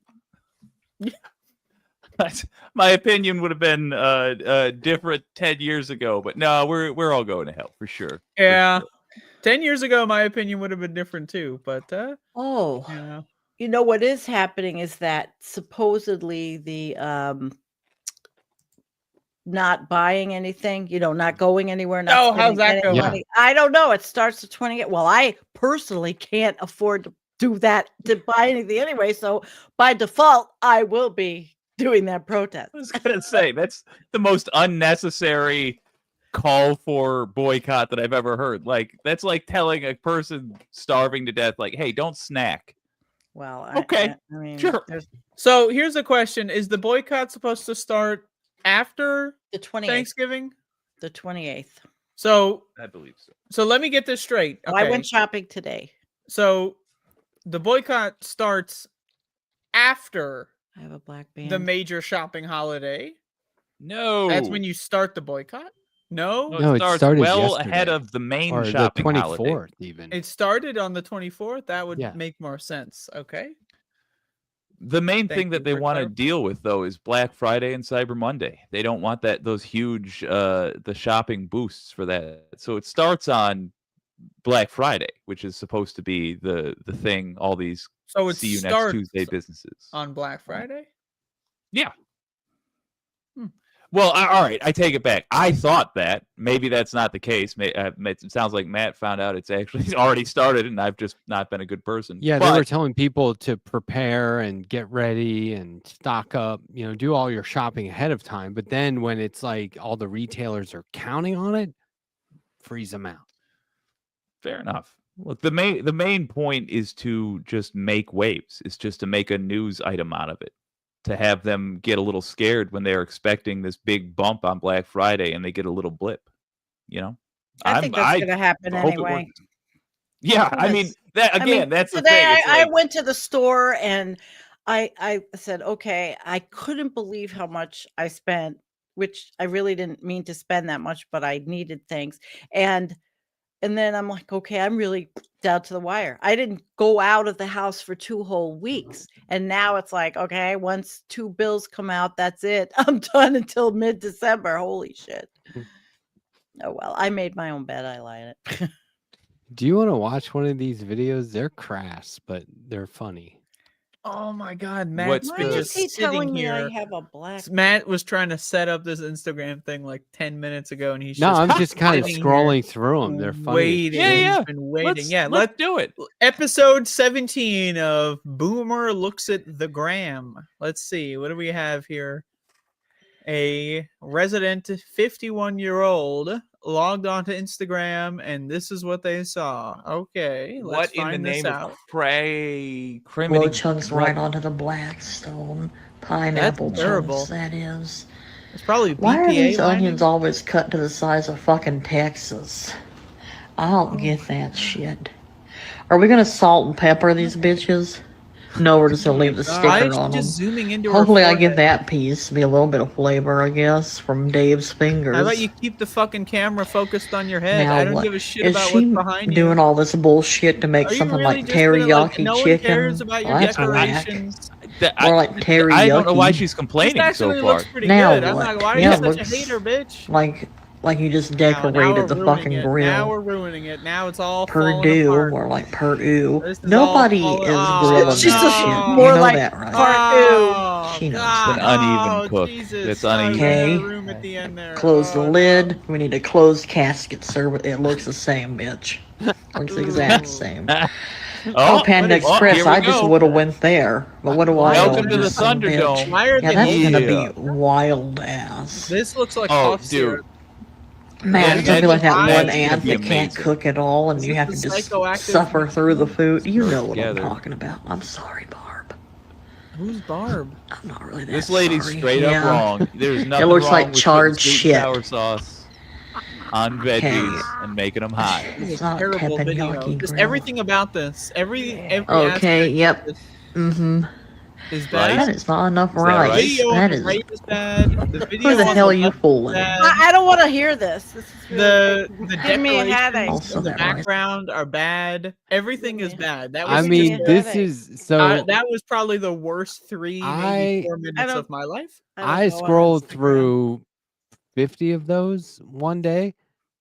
My opinion would have been different 10 years ago, but no, we're all going to hell for sure. For Yeah. sure. 10 years ago, my opinion would have been different too. But Oh, yeah. you know what is happening is that supposedly the not buying anything, not going anywhere, not Oh, how's spending that any going? money. I don't know. It starts the 28th. Well, I personally can't afford to do that, to buy anything anyway. So by default, I will be doing that protest. I was gonna say that's the most unnecessary call for boycott that I've ever heard. Like that's like telling a person starving to death, like, "Hey, don't snack." Well, Okay, I mean, sure. So here's the question: is the boycott supposed to start after the 28th. Thanksgiving? The 28th. So I believe so. So let me get this straight. Okay. I went shopping today. So the boycott starts after I have a black band. the major shopping holiday. No, that's when you start the boycott. No, it started well ahead of the main or shopping the 24th holiday. even. It started on the 24th. That would Yeah. make more sense. Okay. The main Thank thing that you they for want to clarifying. deal with though is Black Friday and Cyber Monday. They don't want those huge the shopping boosts for that. So it starts on Black Friday, which is supposed to be the thing all these So it see you next starts Tuesday businesses. on Black Friday. Yeah. Well, all right, I take it back. I thought that. Maybe that's not the case. It sounds like Matt found out it's actually already started, and I've just not been a good person. Yeah, they were telling people to prepare and get ready and stock up, do all your shopping ahead of time. But then when it's like all the retailers are counting on it, freeze them out. Fair enough. Look, the main point is to just make waves. It's just to make a news item out of it. To have them get a little scared when they're expecting this big bump on Black Friday and they get a little blip, I think that's going to happen anyway. Yeah, I mean, that's the today thing. I went to the store and I said, okay, I couldn't believe how much I spent, which I really didn't mean to spend that much, but I needed things. And then I'm like, okay, I'm really down to the wire. I didn't go out of the house for 2 whole weeks. And now it's like, okay, once 2 bills come out, that's it. I'm done until mid-December. Holy shit. Oh, well, I made my own bed. I lie in it. Do you want to watch one of these videos? They're crass, but they're funny. Oh my God, Matt's Why been is just he sitting telling me here. I have a black? Matt was trying to set up this Instagram thing like 10 minutes ago, and he's No, just I'm just kind of sitting scrolling here through them. They're funny. waiting. Yeah. He's been waiting. Let's do it. Episode 17 of Boomer Looks at the Gram. Let's see. What do we have here? A resident 51-year-old logged onto Instagram, and this is what they saw. Okay, let's What in the find this name out. of criminy Blow chunks right onto the Blackstone. Pineapple terrible. chunks, that is. It's probably BPA Why are these lining. onions always cut to the size of fucking Texas? I don't get that shit. Are we gonna salt and pepper these bitches? No, we're just gonna leave the sticker Why is she on them. just zooming into her Hopefully I get forehead? that piece to be a little bit of flavor, I guess, from Dave's fingers. How about you keep the fucking camera focused on your head? Now I don't what? give a shit Is about she what's behind doing you. all this bullshit to make Are you something really like just gonna, teriyaki no chicken? one cares about your Well, that's whack. decorations. Or like teriyaki. I don't know why she's This complaining actually so far. looks pretty Now good. I'm what? like, why are Yeah, you it such a looks hater, bitch? like you just Now we're decorated the fucking ruining it. grill. Now we're ruining it. Now it's all falling Purdue, apart. or like Purdue. This is Nobody all is falling- grilling She's that just shit. more You know like that, right? Oh, She knows God. It's an uneven Oh, cook. Jesus. It's Oh, you're uneven. in Okay. the room at the end there. Close the Oh, lid. We need a closed casket, sir. It looks the same, bitch. Looks the exact same. Oh, Panda Express. here we I just go. would have went there. But what do I know? Welcome to the This son of a bitch. Thunderdome. Why are Yeah, they that's gonna Yeah. be wild ass. This looks like Oh, cough syrup. Man, it's gonna be like that Why one is it ant gonna be that can't amazing? cook at all, and Is you this have the to just psychoactive suffer through the food. You know what I'm Together. talking about. I'm sorry, Barb. Who's Barb? I'm not really that This lady's sorry. straight Yeah. up wrong. There's nothing looks wrong like with charred putting sweet shit. and sour sauce on veggies and making them hot. It's not Terrible video. teppanyaki Just grill. everything about this. Every Okay, aspect yep. of this Mm-hmm. is Right. bad. That is not enough that rice. right? Video That on the is. right is bad. The video Who the on hell are the you left is fooling? bad. I don't want to hear this. This is The really giving me a headache. decorations Also in the that right. background are bad. Everything is bad. That was I This mean, is this headache. is so. that was probably the worst 3, maybe 4 minutes don't- of my life. don't I go on scrolled Instagram. through 50 of those one day,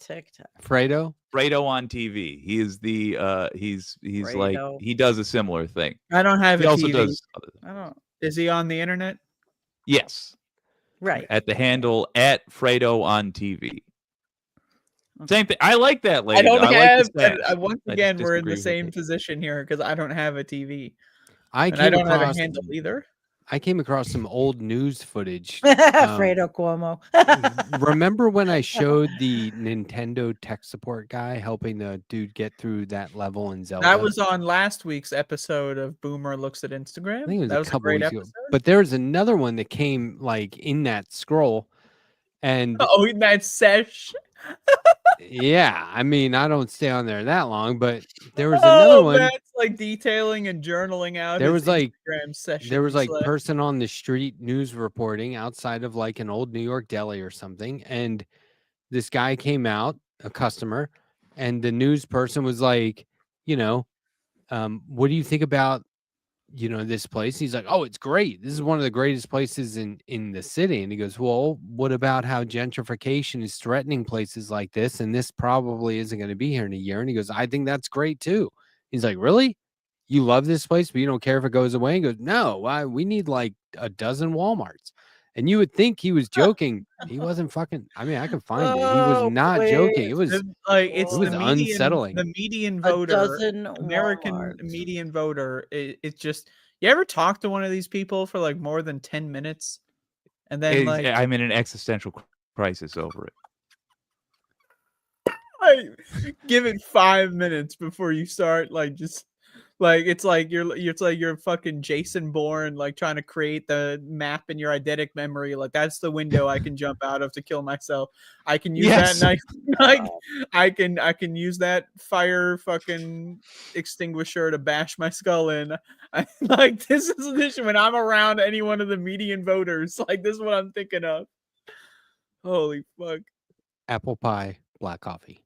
TikTok. Fredo? Fredo on TV. He is the he's like Fredo. he does a similar thing. I don't have He a also TV. does I don't. Is he on the internet? yes. Right. At the handle at Fredo on TV. Same thing. I like that lady. I don't like have. the stash. Once I again, just we're in the disagree same with it. position here because I don't have a TV I and I came don't have a across handle either. I came across some old news footage. Fredo Cuomo. Remember when I showed the Nintendo tech support guy helping the dude get through that level in Zelda? That was on last week's episode of Boomer Looks at Instagram. I think it was that a was couple great weeks ago. episode. But there was another one that came like in that scroll. And Oh, in that sesh. yeah, I mean, I don't stay on there that long, but there was another one. That's like detailing and journaling out. There his was like Instagram session. there was like person on the street news reporting outside of like an old New York deli or something, and this guy came out, a customer, and the news person was like, you know, what do you think about, you know, this place? He's like, oh, it's great. This is one of the greatest places in the city. And he goes, well, what about how gentrification is threatening places like this? And this probably isn't going to be here in a year. And he goes, I think that's great too. He's like, really? You love this place, but you don't care if it goes away? He goes, no, we need like a dozen Walmarts. And you would think he was joking. He wasn't fucking. I mean, I can find it. He was not joking. It was like it's it was the median, unsettling. The median A voter, dozen American Walmarts. median voter. It's just you ever talk to one of these people for like more than 10 minutes, and then like I'm in an existential crisis over it. give it 5 minutes before you start like just. Like it's like you're fucking Jason Bourne, like trying to create the map in your eidetic memory. Like that's the window I can jump out of to kill myself. I can use Yes. that I can use that fire fucking extinguisher to bash my skull in. Like this is when I'm around any one of the median voters. Like this is what I'm thinking of. Holy fuck! apple pie, black coffee.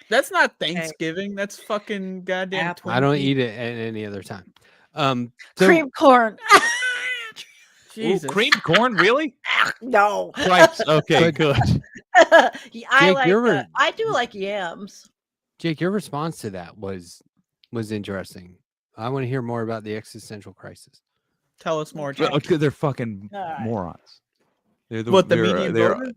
That's not Thanksgiving. That's fucking goddamn. Apple. I don't Twinkie. eat it at any other time. So Cream corn. Jesus. Ooh, cream corn, really? No. Stripes. Okay, good. I Jake, like you're that. I do like yams. Jake, your response to that was interesting. I want to hear more about the existential crisis. Tell us more. Well, Jack. they're fucking All right. morons. They're What the they're, median they're, voter?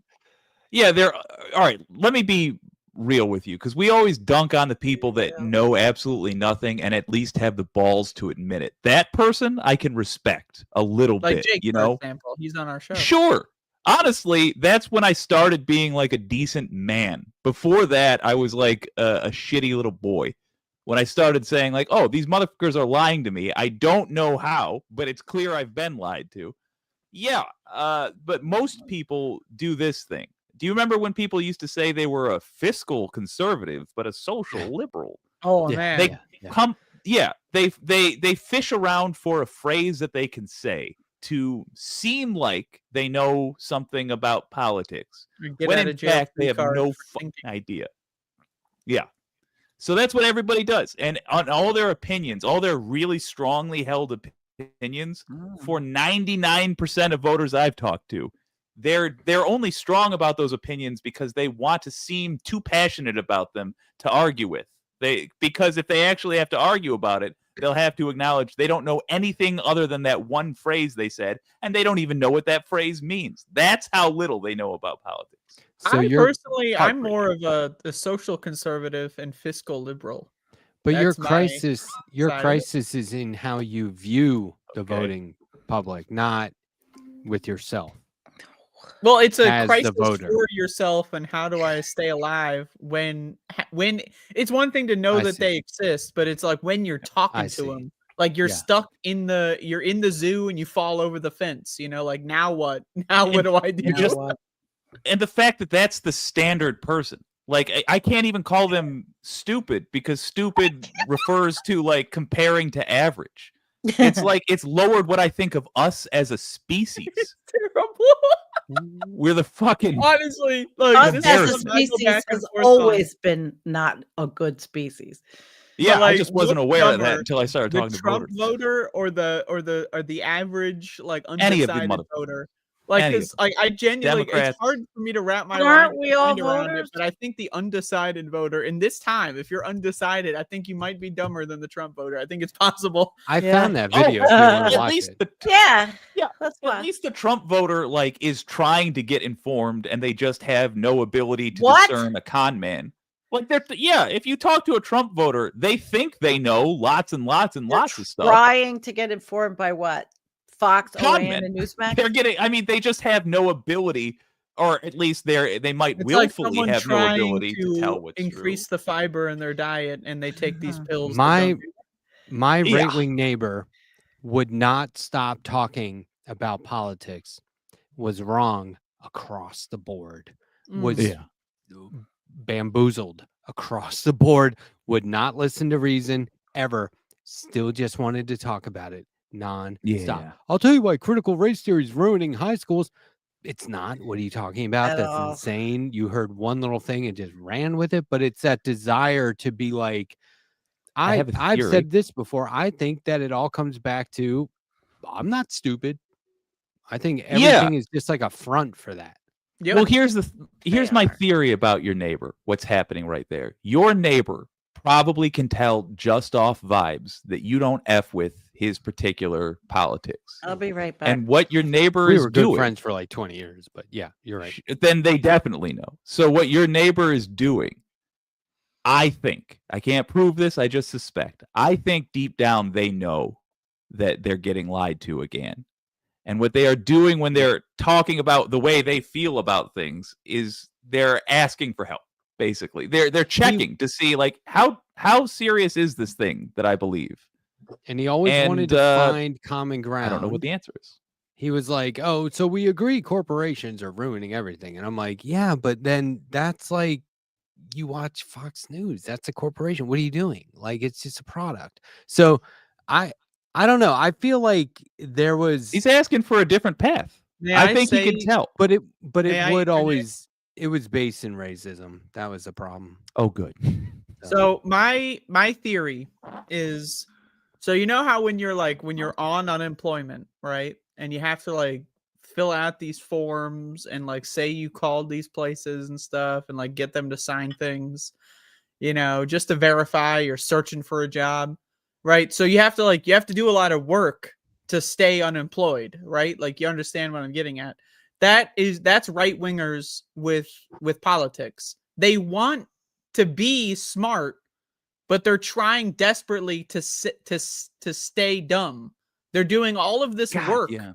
Yeah, they're all right. Let me be real with you because we always dunk on the people that Yeah. know absolutely nothing and at least have the balls to admit it. That person I can respect a little Like bit, Jake, you for know. example, he's on our show. Sure. Honestly, that's when I started being like a decent man. Before that, I was like a shitty little boy. When I started saying like, "Oh, these motherfuckers are lying to me. I don't know how, but it's clear I've been lied to." Yeah, but most people do this thing. Do you remember when people used to say they were a fiscal conservative but a social liberal? Oh Yeah, man, They they fish around for a phrase that they can say to seem like they know something about politics, Get when out in of jail fact free they have card no for fucking thinking. idea. Yeah. So that's what everybody does. And on all their opinions, all their really strongly held opinions, for 99% of voters I've talked to, they're only strong about those opinions because they want to seem too passionate about them to argue with. Because if they actually have to argue about it, they'll have to acknowledge they don't know anything other than that one phrase they said, and they don't even know what that phrase means. That's how little they know about politics. So I'm you're I'm more of a social conservative and fiscal liberal. but your That's my crisis side of it. is in how you view the Okay. voting public, not with yourself. Well, it's a as crisis the voter. for yourself, and how do I stay alive when it's one thing to know I that see. they exist, but it's like when you're talking I to see. them, like you're Yeah. stuck in the zoo and you fall over the fence, like now what? Now what do I do? And just and the fact that that's the standard person. Like I can't even call them stupid because stupid refers to like comparing to average. It's like it's lowered what I think of us as a species. Terrible. We're the fucking Honestly, like Us this as is a something I go species back and has forth on. always been not a good species. yeah. I like, just wasn't what's aware of that dumber, until I started the talking to Trump voters. voter or the average like Any of the undecided motherfuckers. voter? Like, Any of because like I genuinely, Democrats. it's hard for me to wrap my But aren't we all mind around it. voters? But I think the undecided voter in this time, if you're undecided, I think you might be dumber than the Trump voter. I think it's possible. I Yeah. found that video if you want to At watch least it. the Yeah, yeah. that's At why. least the Trump voter like is trying to get informed, and they just have no ability to What? discern a con man. Like yeah, if you talk to a Trump voter, they think they know lots and lots and They're lots of stuff. trying to get informed by what? Fox, Con OAN, men. and Newsmax? They're getting. I mean, they just have no ability, or at least they might It's like willfully someone have no trying ability to tell to what's increase the fiber in their diet, and they take these pills. that My don't do my Yeah. right-wing neighbor would not stop talking about politics. Was wrong across the board. that. Was Yeah. bamboozled across the board. Would not listen to reason ever. Still just wanted to talk about it non-stop. Yeah. I'll tell you why critical race theory is ruining high schools. It's not. What are you talking about? At That's all. insane. You heard one little thing and just ran with it, but it's that desire to be like, have a I've theory. said this before. I think that it all comes back to I'm not stupid. I think everything is just like a front for that. Yep. Well, here's my theory about your neighbor. What's happening right there? Your neighbor probably can tell just off vibes that you don't F with his particular politics. I'll be right back. And what your neighbor We is were good doing, friends for like 20 years, but yeah, you're right. then they definitely know. So what your neighbor is doing, I think, I can't prove this, I just suspect. I think deep down they know that they're getting lied to again. And what they are doing when they're talking about the way they feel about things is they're asking for help. Basically, they're checking to see like how serious is this thing that I believe. And he always wanted to find common ground. I don't know what the answer is. He was like, "Oh, so we agree corporations are ruining everything," and I'm like, "Yeah, but then that's like you watch Fox News. That's a corporation. What are you doing? Like it's just a product." So I don't know. I feel like there was. He's asking for a different path. I think he can tell. But it May I would interject? always. It was based in racism. That was the problem. Oh, good. So my theory is, so you know how when you're on unemployment, right, and you have to like fill out these forms and like say you called these places and stuff and like get them to sign things, just to verify you're searching for a job, right? So you have to do a lot of work to stay unemployed, right? Like you understand what I'm getting at. That's right wingers with politics. They want to be smart, but they're trying desperately to stay dumb. They're doing all of this work. Yeah.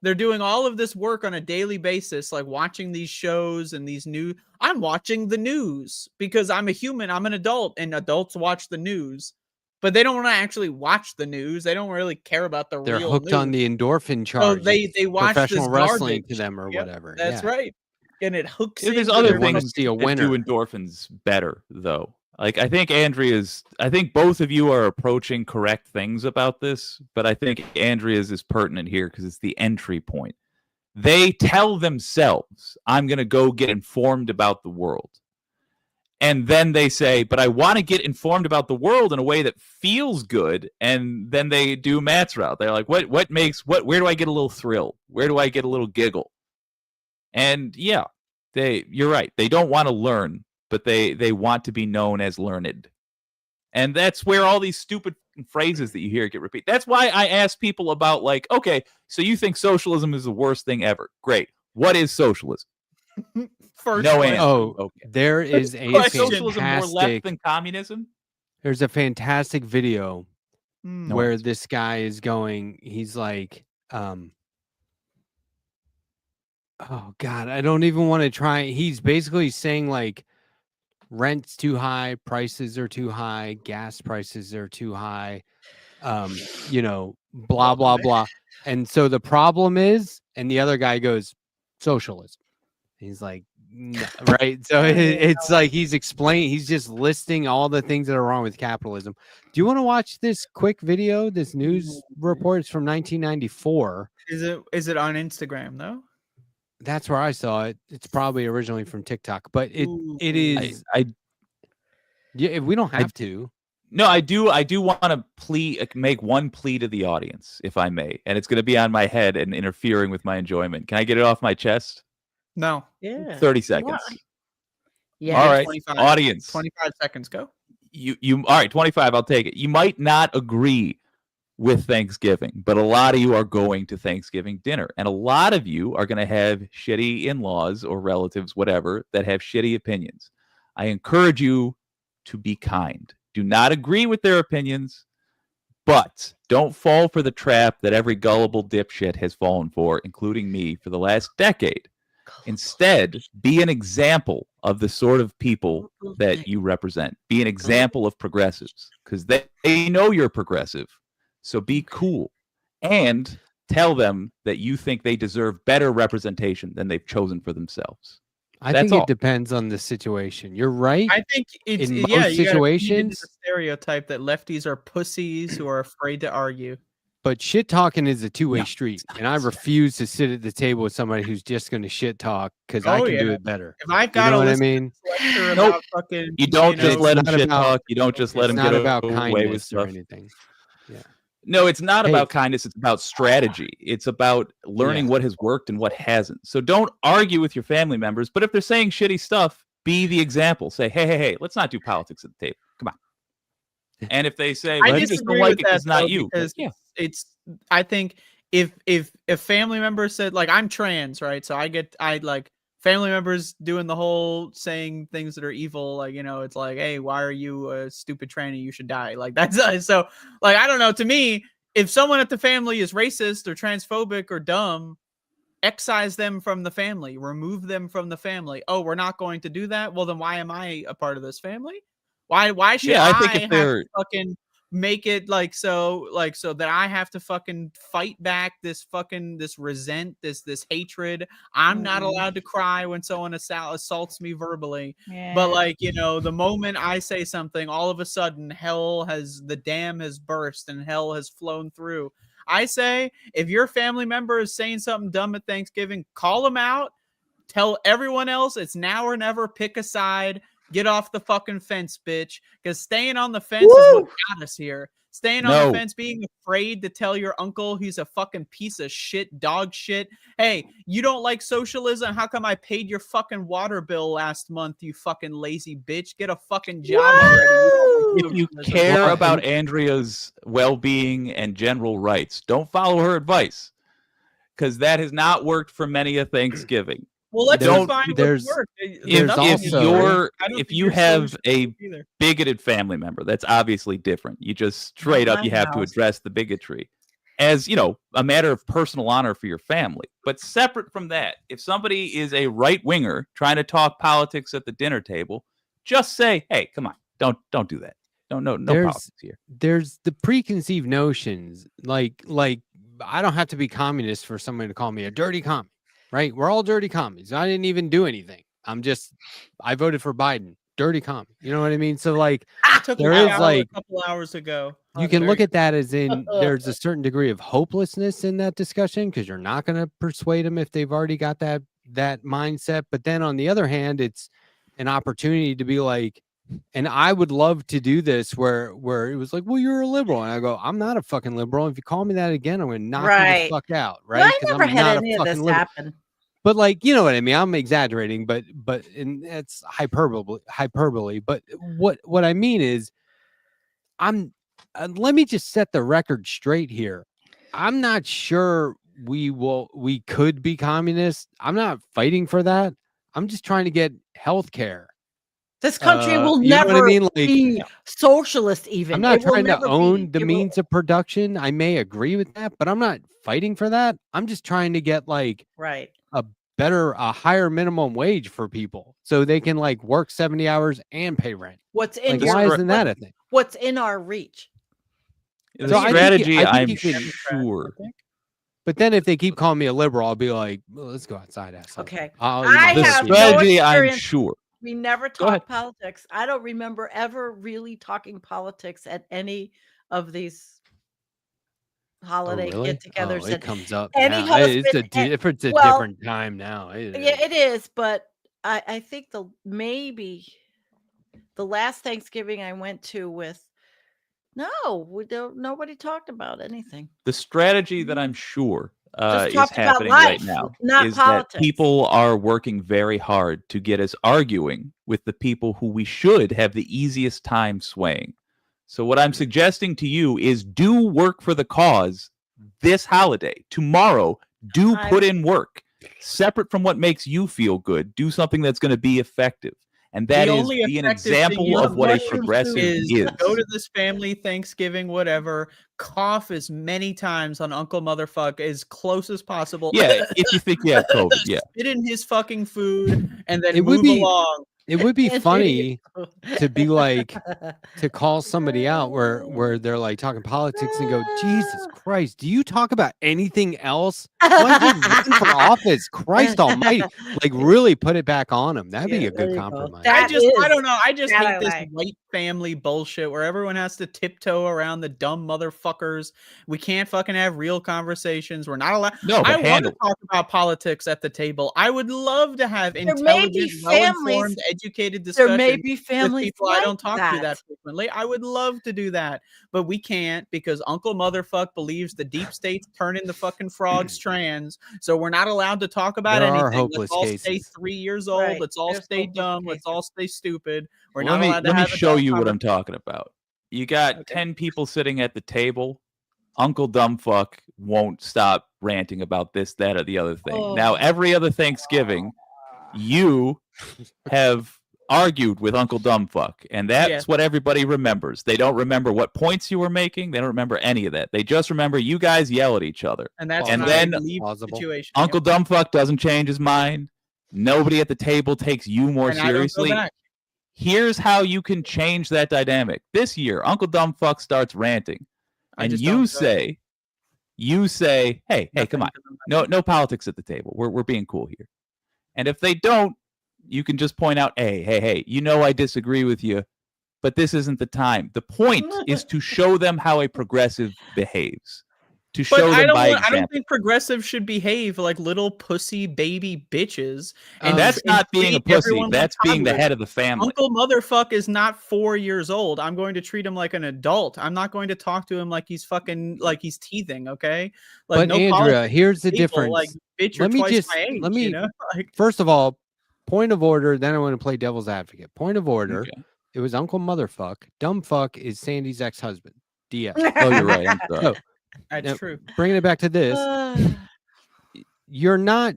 They're doing all of this work on a daily basis, like watching these shows and these news. I'm watching the news because I'm a human. I'm an adult, and adults watch the news. But they don't want to actually watch the news. They don't really care about the They're real hooked news. on the endorphin So charge. they watch professional this wrestling garbage to them or Yep, whatever. That's yeah. right, and it hooks. There's into other their wanna things see a that winner. do endorphins better, though. Like I think both of you are approaching correct things about this, but I think Andrea's is pertinent here because it's the entry point. They tell themselves, I'm going to go get informed about the world. And then they say, but I want to get informed about the world in a way that feels good. And then they do Matt's route. They're like, where do I get a little thrill? Where do I get a little giggle? And yeah, you're right. They don't want to learn, but they want to be known as learned. And that's where all these stupid phrases that you hear get repeated. That's why I ask people about like, okay, so you think socialism is the worst thing ever. Great. What is socialism? First No one. answer. Oh, Okay. there is a Question. Socialism more left fantastic. than communism? There's a fantastic video Mm. where this guy is going. He's like, Oh God, I don't even want to try. He's basically saying like rent's too high, prices are too high, gas prices are too high. Blah blah blah. And so the problem is, and the other guy goes, socialism. He's like, no, right. So it's like he's just listing all the things that are wrong with capitalism. Do you want to watch this quick video? This news report is from 1994. Is it on Instagram though? That's where I saw it. It's probably originally from TikTok, but it is. Yeah, we don't have to. No, I do want to make one plea to the audience, if I may, and it's going to be on my head and interfering with my enjoyment. Can I get it off my chest? No. Yeah. 30 seconds. Yeah. All right, 25, audience. 25 seconds. Go. You. All right, 25. I'll take it. You might not agree with Thanksgiving, but a lot of you are going to Thanksgiving dinner, and a lot of you are going to have shitty in-laws or relatives, whatever, that have shitty opinions. I encourage you to be kind. Do not agree with their opinions, but don't fall for the trap that every gullible dipshit has fallen for, including me, for the last decade. Instead, be an example of the sort of people that you represent. Be an example of progressives, because they know you're progressive. So be cool and tell them that you think they deserve better representation than they've chosen for themselves. I think it depends on the situation. You're right. I think it's in most situations. The stereotype that lefties are pussies who are afraid to argue. But shit talking is a two-way street, and I refuse to sit at the table with somebody who's just going to shit talk because I can do it better. If I've got what I mean, about fucking, you don't just let them shit talk. You don't just let them get away with stuff or anything. Yeah. No, it's not about kindness. It's about strategy. It's about learning what has worked and what hasn't. So don't argue with your family members. But if they're saying shitty stuff, be the example. Say, hey, let's not do politics at the table. Come on. And if they say, I just don't like it, it's not you. Because it's. I think if family members said, like, I'm trans, right? So I like family members doing the whole saying things that are evil, like, it's like, hey, why are you a stupid tranny? You should die. Like, that's so, like, I don't know. To me, if someone at the family is racist or transphobic or dumb, excise them from the family, remove them from the family. Oh, we're not going to do that. Well, then why am I a part of this family? Why should I think if they're fucking make it so that I have to fucking fight back this resent, this hatred. I'm not allowed to cry when someone assaults me verbally. Yeah. But the moment I say something, all of a sudden the dam has burst and hell has flown through. I say, if your family member is saying something dumb at Thanksgiving, call them out, tell everyone else it's now or never, pick a side. Get off the fucking fence, bitch. Because staying on the fence is what got us here. Staying on the fence, being afraid to tell your uncle he's a fucking piece of shit, dog shit. Hey, you don't like socialism? How come I paid your fucking water bill last month, you fucking lazy bitch? Get a fucking job already. If you care about Andrea's well-being and general rights, don't follow her advice. Because that has not worked for many a Thanksgiving. Well, let's find what's worked. If you have a bigoted family member, that's obviously different. You just straight up, you have to address the bigotry as, a matter of personal honor for your family. But separate from that, if somebody is a right winger trying to talk politics at the dinner table, just say, hey, come on, don't do that. No politics here. There's the preconceived notions, like I don't have to be communist for somebody to call me a dirty commie. Right, we're all dirty commies. I didn't even do anything. I voted for Biden. Dirty commie. You know what I mean? So there is a couple hours ago. You can look at that as in there's a certain degree of hopelessness in that discussion because you're not going to persuade them if they've already got that mindset. But then on the other hand, it's an opportunity to be like, and I would love to do this where it was like, well, you're a liberal. And I go, I'm not a fucking liberal. If you call me that again, I'm going to knock you the fuck out. Right. Well, I never had any of this happen. But you know what I mean? I'm exaggerating, but and it's hyperbole. But what I mean is let me just set the record straight here. I'm not sure we could be communist. I'm not fighting for that. I'm just trying to get health care. This country will never be socialist even. I'm not trying to own the means of production. I may agree with that, but I'm not fighting for that. I'm just trying to get a a higher minimum wage for people so they can like work 70 hours and pay rent. What's in Like, your, why isn't that a thing? what's in our reach? The So I think strategy, I think I'm you can- sure. But then if they keep calling me a liberal, I'll be like, well, let's go outside, asshole. Okay. I'll eat I my The have cookies. no strategy, I'm experience. sure. We never Go ahead. talk politics. I don't remember ever really talking politics at any of these Oh, holiday really? get-togethers. Oh, it and comes up any now. It's a, husband and- it's a well, different time now. yeah, it is. But I think maybe the last Thanksgiving I went to with, nobody talked about anything. The strategy that I'm sure Just is talked about happening right life, now not is politics. that people are working very hard to get us arguing with the people who we should have the easiest time swaying. So what I'm suggesting to you is do work for the cause this holiday. Tomorrow, do put in work. Separate from what makes you feel good, do something that's going to be effective. And that The is only be an effective thing example you of can what a do progressive is is. go to this family Thanksgiving, whatever, cough as many times on Uncle Motherfuck as close as possible. Yeah, if you think you have COVID, yeah. Spit in his fucking food and then It would move be- along. It would be And funny to be like, to call somebody out where they're like talking politics and go, Jesus Christ, do you talk about anything else? Why don't you run for office? Christ almighty. Like really put it back on them. That'd be Yeah, a there good you go. compromise. That I is- don't know. I just that hate I this like. white family bullshit where everyone has to tiptoe around the dumb motherfuckers. We can't fucking have real conversations. We're not allowed. No, but I want handle to talk about politics at the table. I would love to have There may intelligent, be well-informed, families- educated There discussions may be with families people I don't like talk to that frequently. I would love to do that, but we can't because Uncle Motherfuck believes the deep state's turning the fucking frogs trans. So we're not allowed to talk about There are anything. hopeless Let's all stay cases. 3 years old. Right. Let's all There's stay hopeless dumb. Let's cases. all stay stupid. We're Let not me allowed to let me have show adult you what I'm conversations. talking about. You got Okay. 10 people sitting at the table. Uncle Dumbfuck won't stop ranting about this, that, or the other thing. Now, Oh. every other Thanksgiving, you have argued with Uncle Dumbfuck, and that's Yeah. what everybody remembers. They don't remember what points you were making. They don't remember any of that. They just remember you guys yell at each other. And that's And how then- I leave the Plausible. situation. Uncle Dumbfuck doesn't change his mind. Nobody at the table takes you more and I don't go seriously. back. Here's how you can change that dynamic. This year, Uncle Dumbfuck starts ranting, I and just you don't go. say, hey, come on, no politics at the table. We're being cool here. And if they don't, you can just point out, hey, you know I disagree with you, but this isn't the time. The point is to show them how a progressive behaves. To But show I them don't, by want, I don't example. think progressives should behave like little pussy baby bitches. And that's and not being a treat pussy. everyone like That's being the toddlers. head of the family. Uncle Motherfuck is not 4 years old. I'm going to treat him like an adult. I'm not going to talk to him like he's fucking like he's teething. Okay, like But Andrea, here's the people, difference. Like bitch, you're Let me twice just- my age. let me- you know? Like, First of all, point of order, then I want to play devil's advocate. Point of order. Okay. It was Uncle Motherfuck. Dumbfuck is Sandee's ex-husband. DS. Oh, you're right. I'm sorry. So, that's Now, true. bringing it back to this, you're not,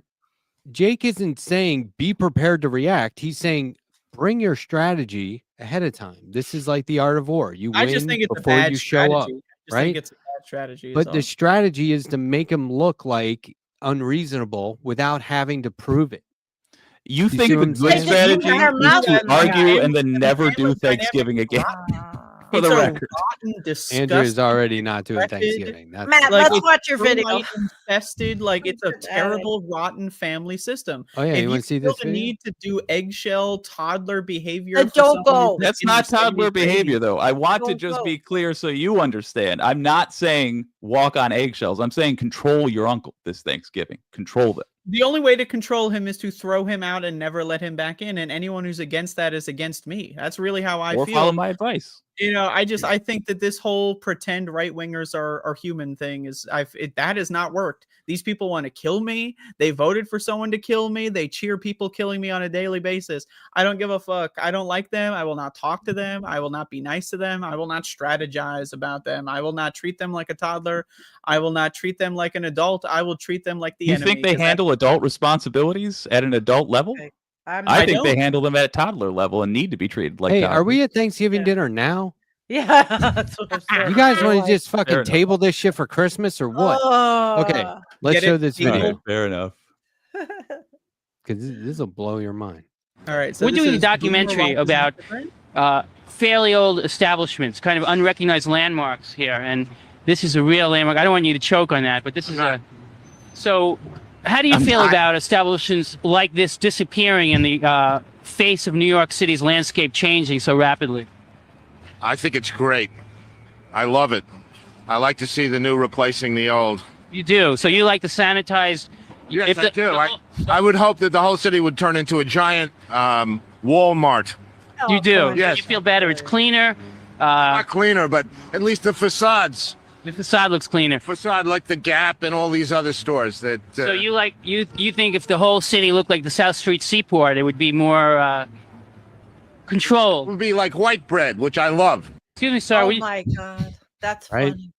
Jake isn't saying be prepared to react. He's saying bring your strategy ahead of time. This is like the art of war. You I win just think it's a before bad you show up. strategy. I just right? think it's a bad strategy. is But all. the strategy is to make him look like unreasonable without having to prove it. You see think what the I'm good saying? strategy You have is mouth to in my argue eye. and then never do Family dynamic Thanksgiving again? For it's the a record. rotten, disgusting, Andrew's already not doing wretched- Thanksgiving. That's Matt, Like, let's it's watch your video. termite infested, like it's a Pathetic. terrible, rotten family system. oh yeah, if you want to see feel this the video? need to do eggshell toddler behavior, Then for don't someone who's go. That's in not their toddler 70s, behavior, though. I want to Don't just go. be clear so you understand. I'm not saying walk on eggshells. I'm saying control your uncle this Thanksgiving. Control them. The only way to control him is to throw him out and never let him back in. And anyone who's against that is against me. That's really how I Or feel. follow my advice. You know, I think that this whole pretend right wingers are human thing that has not worked. These people want to kill me. They voted for someone to kill me. They cheer people killing me on a daily basis. I don't give a fuck. I don't like them. I will not talk to them. I will not be nice to them. I will not strategize about them. I will not treat them like a toddler. I will not treat them like an adult. I will treat them like the You enemy. think they 'cause handle adult responsibilities at an adult level? Okay. I think they don't. handle them at a toddler level and need to be treated like Hey, toddlers. are we at Thanksgiving Yeah. dinner now? Yeah, that's what I'm saying. You guys want Like, to just fucking enough. table this shit for Christmas or what? Okay, let's Get show it, this people? video. All right, fair enough. because this will blow your mind. All right, so We're this doing a is documentary Boomer about fairly old establishments, kind of unrecognized landmarks here, and this is a real landmark. I don't want you to choke on that, but this is a. So, how do you feel about establishments like this disappearing in the face of New York City's landscape changing so rapidly? I think it's great. I love it. I like to see the new replacing the old. You do. So you like the sanitized. Yes, I do. I would hope that the whole city would turn into a giant Walmart. You do. Yes. You feel better. It's cleaner. Not cleaner, but at least the facades. The facade looks cleaner. Facade like the Gap and all these other stores that. So you think if the whole city looked like the South Street Seaport, it would be more controlled. It would be like white bread, which I love. Excuse me, sir. Oh my God, that's Right? funny.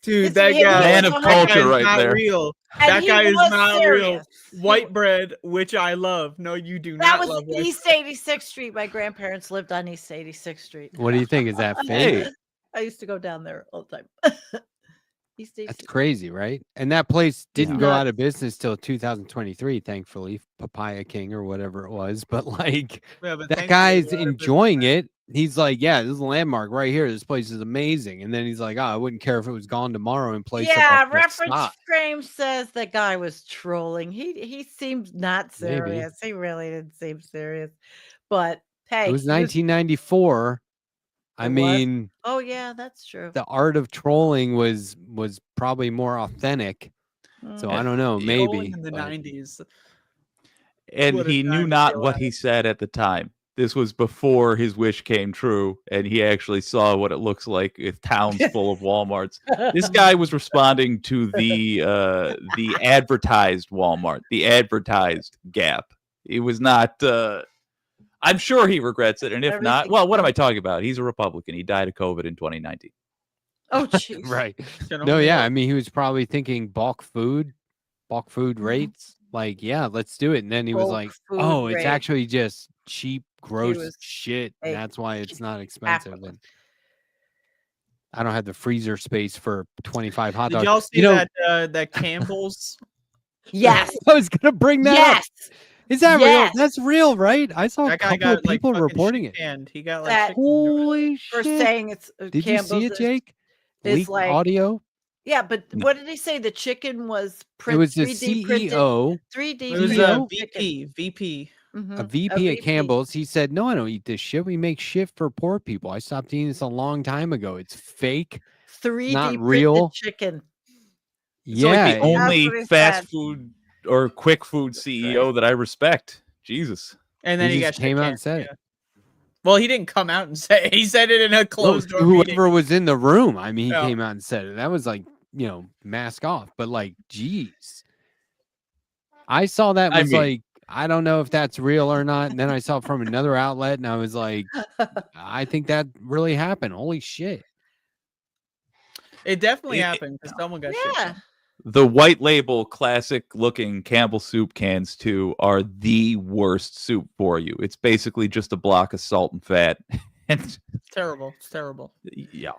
Dude, It's that him. guy, Man of That that culture guy's right not there. real. And That he guy is was not real. serious. White bread, which I love. No, you do That not was love white East 86th Street. My grandparents lived on East 86th Street. What do you think? Is that fake? Hey. I used to go down there all the time. East 86th. That's crazy, right? And that place didn't Yeah. go out of business till 2023, thankfully. Papaya King or whatever it was. But like Yeah, but that thankfully guy's they're out of enjoying it. He's like, yeah, this is a landmark right here. This place is amazing. And then he's like, oh, I wouldn't care if it was gone tomorrow in place Yeah, of a reference facade. frame says the guy was trolling. He seemed not Maybe. serious. He really didn't seem serious. But hey, It was he 1994. I It was? mean, Oh yeah, that's true. the art of trolling was probably more authentic. So Mm. I don't know, trolling maybe. in the but 90s. And What a he time knew to not be what he said at the time. This was before his wish came true, and he actually saw what it looks like with towns full of Walmarts. This guy was responding to the advertised Walmart, the advertised Gap. It was not. I'm sure he regrets it, and if not, Everything well, what am I talking about? He's a Republican. He died of COVID in 2019. Oh jeez. right. Can No, only yeah. hope. I mean, he was probably thinking bulk food Mhm. rates. Like, yeah, let's do it. And then he was Bulk like, food oh, it's rate. actually just cheap, gross was shit. And a that's why it's cheap not expensive. capitalist. And I don't have the freezer space for 25 hot Did dogs. y'all see You know, that Campbell's? Yes. I was gonna bring that up. Yes. Is that Yes. real? That's real, right? I saw a That guy couple of got like people fucking reporting it. and he got like That- chicken over it. Holy For shit! saying it's Did you see Campbell's it, is- Jake? is Leaked like- audio. Yeah, but No. what did he say? The chicken was It was the 3D printed. CEO, 3D It was CEO? a VP. Mhm, a VP at Campbell's. He said, "No, I don't eat this shit. We make shit for poor people. I stopped eating this a long time ago. It's fake. 3D not printed real. chicken. It's Yeah, like the only what he fast said. food or quick food CEO that I respect. Jesus. And then He he just got came shit out and canned, said it. yeah. Well, he didn't come out and say it. He said it in a Well, closed door meeting. whoever was in the room. I mean, he Yeah. came out and said it. That was like, mask off. But like, geez, I saw that I was mean- like, I don't know if that's real or not. And then I saw it from another outlet, and I was like, I think that really happened. Holy shit! It definitely It- happened because someone got shit Yeah. canned. The white label classic looking Campbell soup cans too are the worst soup for you. It's basically just a block of salt and fat. And It's terrible. It's terrible. yeah.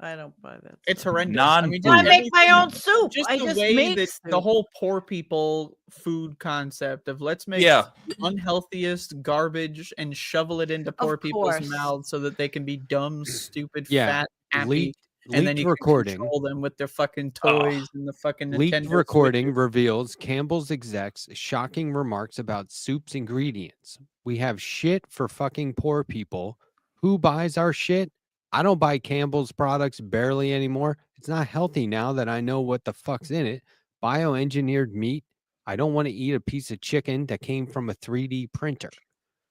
I don't buy that. It's stuff. horrendous. Non-food. I make my everything- own soup. Just I the just way make that soup. the whole poor people food concept of let's make Yeah. the unhealthiest garbage and shovel it into poor people's course. mouths so that they can be dumb, stupid, Yeah, fat, happy, Leaked, and then leaked you recording. can control them with their fucking toys and the fucking Leaked Nintendo recording Switches. reveals Campbell's execs shocking remarks about soup's ingredients. We have shit for fucking poor people. Who buys our shit? I don't buy Campbell's products barely anymore. It's not healthy now that I know what the fuck's in it. Bioengineered meat. I don't want to eat a piece of chicken that came from a 3D printer.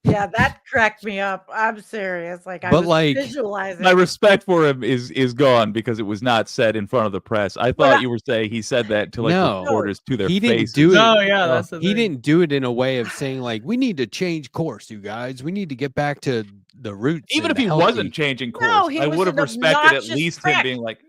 Yeah, that cracked me up. I'm serious. Like I But, was like, visualizing. My respect for him is gone because it was not said in front of the press. I thought I- you were saying he said that to like No. reporters to their He didn't faces. do it. No, yeah, that's the He thing. didn't do it in a way of saying like, we need to change course, you guys. We need to get back to the roots. Even and if he healthy." wasn't changing course, No, he I was would have an respected at obnoxious least prick. him being like,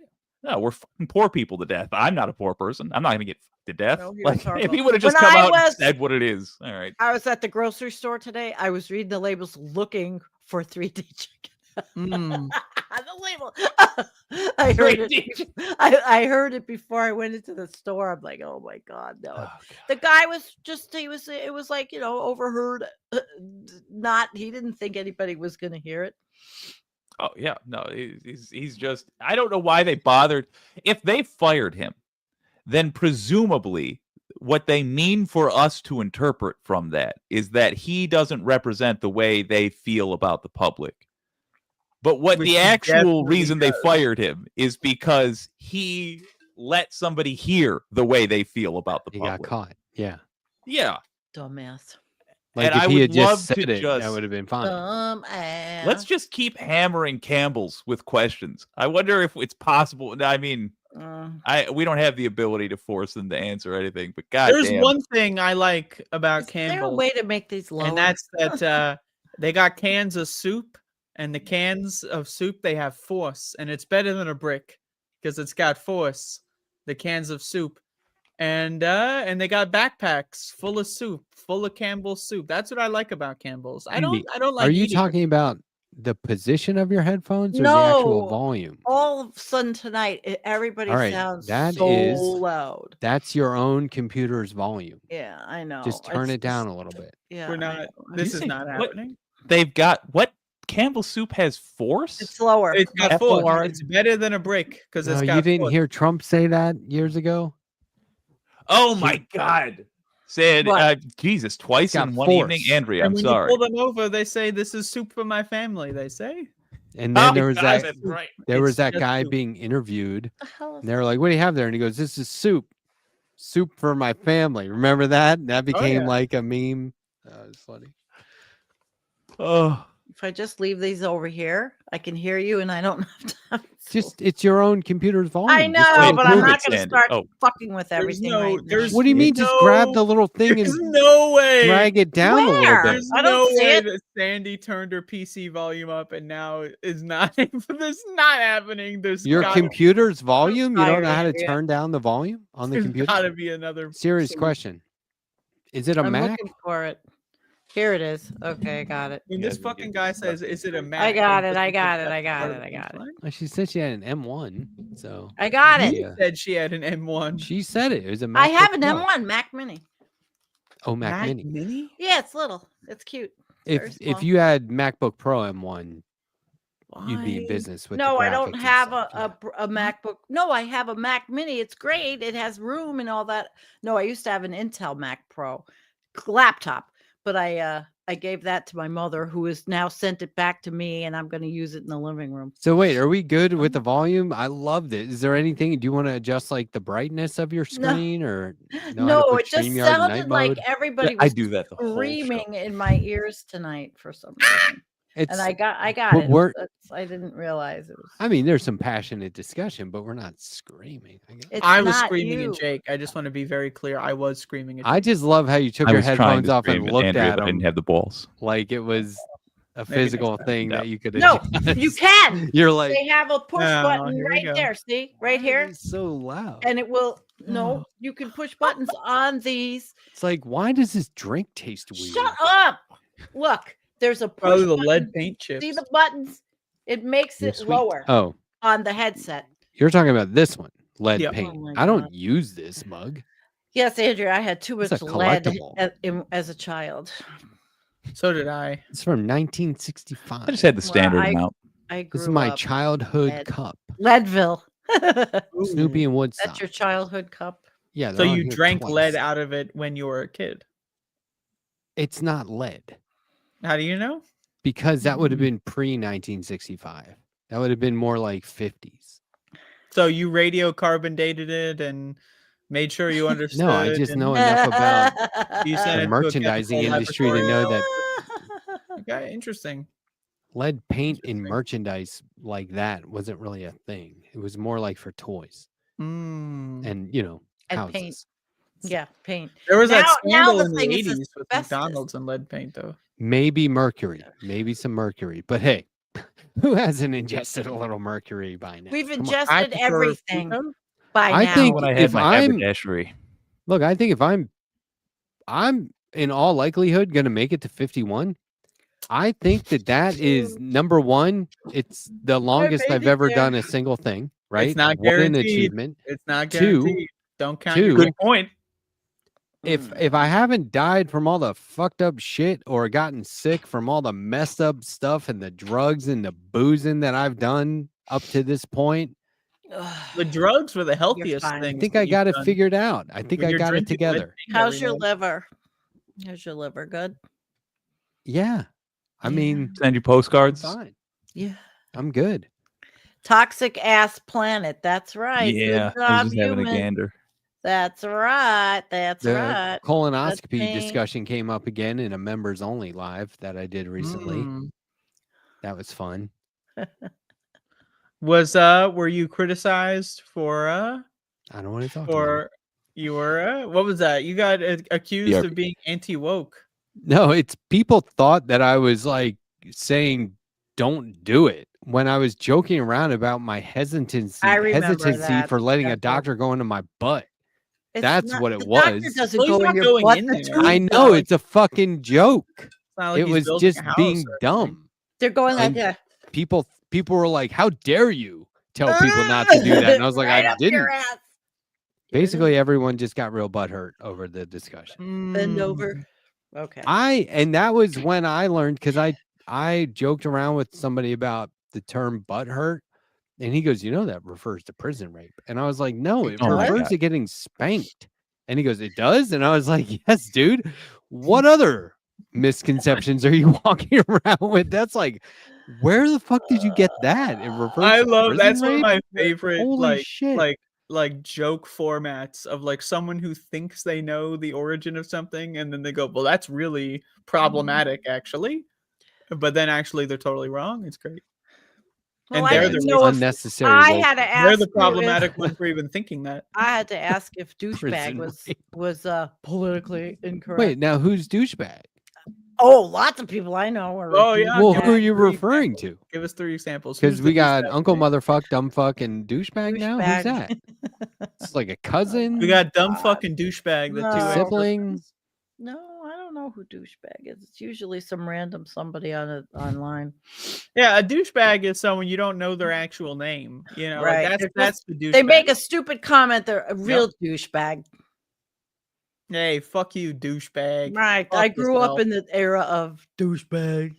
"No, we're fucking poor people to death. I'm not a poor person. I'm not going to get to death." No, he was Like if horrible. he would have just When come I out and was- said what it is, all right. I was at the grocery store today. I was reading the labels looking for 3D chicken. Mm. the label. I heard it. I heard it before I went into the store. I'm like, oh my God, no. Oh, The guy was just, it was like, overheard. He didn't think anybody was going to hear it. Oh yeah, no, he's just. I don't know why they bothered. If they fired him, then presumably what they mean for us to interpret from that is that he doesn't represent the way they feel about the public. But what Which the he actual definitely reason they does. fired him is because he let somebody hear the way they feel about the He public. got caught. Yeah. Yeah. Dumbass. Like And if I he would had just love said to it, just- that would have been fine. Dumbass. Let's just keep hammering Campbell's with questions. I wonder if it's possible. I mean, we don't have the ability to force them to answer anything, but There's goddamn. one thing I like about Is there a Campbell's, way to make these lower? and that's that they got cans of soup, and the cans of soup, they have force, and it's better than a brick because it's got force. The cans of soup, and they got backpacks full of soup, full of Campbell's soup. That's what I like about Campbell's. I don't like. Are you eating talking about the position of your headphones or the actual No. volume? All of a sudden tonight, everybody All right, sounds that so is- loud. That's your own computer's volume. Yeah, I know. Just turn It's it down just- a little bit. Yeah, We're I not. know. This You is say not what? happening. They've got what? Campbell's soup has force? It's lower. It's got F-O-R- force. It's better than a brick because it's No, got. you didn't force. hear Trump say that years ago? Oh my God. Said, What? Jesus, twice Got in one force. evening. Andrea, And I'm when sorry. you pull them over, they say this is soup for my family. They say. And then Oh, there was God, that that's right. there was It's that just guy soup. being interviewed. The hell is And they were like, "What do you have there?" And he goes, "This is soup. Soup for my family." Remember that? That became yeah. like a meme. It's funny. Oh, If I just leave these over here, I can hear you, and I don't have to. Just it's your own computer's volume. I Just know, don't but I'm move not it. going to Sandy. start Oh. fucking with everything right now. there's What do you mean? Just grab no- the little thing There's and no way. drag it down a little Where? bit. There's I don't no see way it. that Sandy turned her PC volume up and now is not. This is not happening. There's Your gotta, computer's volume? You don't tired, know how to Andrea. turn down the volume on the there's computer? gotta be another Serious solution. question. Is it a I'm Mac? looking for it. Here it is. Okay, I got it. When Yeah, this we fucking get guy this says, stuff. "Is it a Mac?" I got and it. I doesn't got think it. I that's got part it. of I the got it. punchline? Well, she said she had an M1, so I got it. He said she had an M1. she said it. It was a Mac. I have an M1 Mac Mini. Oh, Mac Mini. Mini? Yeah, it's little. It's cute. Very If small. you had MacBook Pro M1, you'd be in Why? business with. the No, I don't graphics and have stuff, a MacBook. No, I have a Mac Mini. It's great. It has room and all that. No, I used to have an Intel Mac Pro laptop, but I gave that to my mother, who has now sent it back to me, and I'm going to use it in the living room. So wait, are we good with the volume? I loved it. Is there anything? Do you want to adjust like the brightness of your No. screen or No, put it just StreamYard in sounded night like mode? everybody I was do that the whole show. screaming in my ears tonight for some reason. It's. And I got but it. we're- I didn't realize it was. I mean, there's some passionate discussion, but we're not screaming. I guess. It's I was not screaming you. at Jake. I just want to be very clear. I was screaming at Jake. I just love how you took I your was trying headphones to off and scream looked Andrea, at but I didn't them have the balls. like it was a Maybe next physical time. thing No. that you could. No, adjust. you can. You're like They have a push Oh, button here we right go. there. See, right "Why here, are they so loud. and it will. No, you can push buttons on these. It's like, why does this drink taste weird? Shut up! Look, there's a push Probably the button. lead paint chips. See the buttons? It makes You're it sweet. lower Oh, on the headset. you're talking about this one, lead Yep. paint. Oh my I don't God. use this mug. Yes, Andrea, I had too It's much a lead collectible. as a child. So did I. It's from I 1965. just had the Well, standard I- amount. I grew This is my up childhood lead. cup. Leadville. Snoopy and Woodstock. That's your childhood cup. Yeah. So they're on you here drank twice. lead out of it when you were a kid. It's not lead How do you know? because that would have Mm. been pre 1965. That would have been more like 50s. So you radiocarbon dated it and made sure you understood. No, I just and know enough about You sent the it to a merchandising chemical industry to know that Okay, interesting. lead paint in Interesting. merchandise like that wasn't really a thing. It was more like for toys Mm. and And houses. paint. Yeah, paint. There was that Now scandal the in the thing is 80s with asbestos. McDonald's and lead paint, though. Maybe mercury, maybe some mercury. But hey, who hasn't ingested a little mercury by now? We've Come on. ingested I prefer everything Pluto. by I now. think When I if had my I'm haberdashery. look, I think if I'm in all likelihood going to make it to 51, I think that is number one. It's the longest I've baby ever there. done a single thing. Right? It's not One, an guaranteed. achievement. It's not Two, guaranteed. Don't count your Good point. if I haven't died from all the fucked up shit or gotten sick from all the messed up stuff and the drugs and the boozing that I've done up to this point, The drugs were the healthiest fine. things. I think that I you've got it done. figured out. I think When I you're got it drinking together. whiskey How's every your night. liver? How's your liver? Good. Yeah. I mean, Send you I'm postcards. fine. Yeah. I'm good. Toxic ass planet. That's right. Yeah, Good I was job, just having a human. gander. That's right. That's The right. colonoscopy me. discussion came up again in a members only live that I did recently. Mm. That was fun. Were you criticized for I don't want to talk about it. for your what was that? You got accused Yeah. of being anti-woke. No, it's people thought that I was like saying don't do it when I was joking around about my hesitancy I remember that. for letting a That's doctor go into my butt. It's That's not- what it the doctor was. doesn't Well, he's go in not your going butt. in The there. tube I know does. it's a fucking joke. It's not like It he's was building just a house being or anything. dumb. They're going like And that. People were like, "How dare you tell people not to do that?" And I was like, Right "I up your didn't." ass. Basically, everyone just got real butthurt over the discussion. Bend Mm. over. Okay. And that was when I learned, because I joked around with somebody about the term butthurt, and he goes, that refers to prison rape. And I was like, no, it Oh my refers God. to getting spanked. And he goes, it does? And I was like, yes, dude. What other misconceptions are you walking around with? That's like, where the fuck did you get that? It refers I to love prison that's one of rape? my favorite Holy shit. like joke formats of like someone who thinks they know the origin of something and then they go, well, that's really problematic actually. But then actually they're totally wrong. It's great. Well, and I they're didn't the know if unnecessary. I woke. had to ask they're the you if- problematic one for even thinking that. I had to ask if douchebag Prison was rape. was politically incorrect. Wait, now who's douchebag? Oh, lots of people I know are. Oh, yeah. Well, give who are us you 3 referring examples. to? Give us 3 examples. Because Who's we the got douchebag? Uncle Motherfuck, Dumbfuck, and Douchebag now. Who's Douchebag. that? It's like a cousin, We got dumb fucking douchebag. The No. two sibling. No, I don't know who douchebag is. It's usually some random somebody online. Yeah, a douchebag is someone you don't know their actual name. You know, Right. like They're that's the douchebag. They make a stupid comment. They're a real douchebag. Hey, fuck you, douchebag. Right. Fuck I grew yourself. up in the era of douchebag.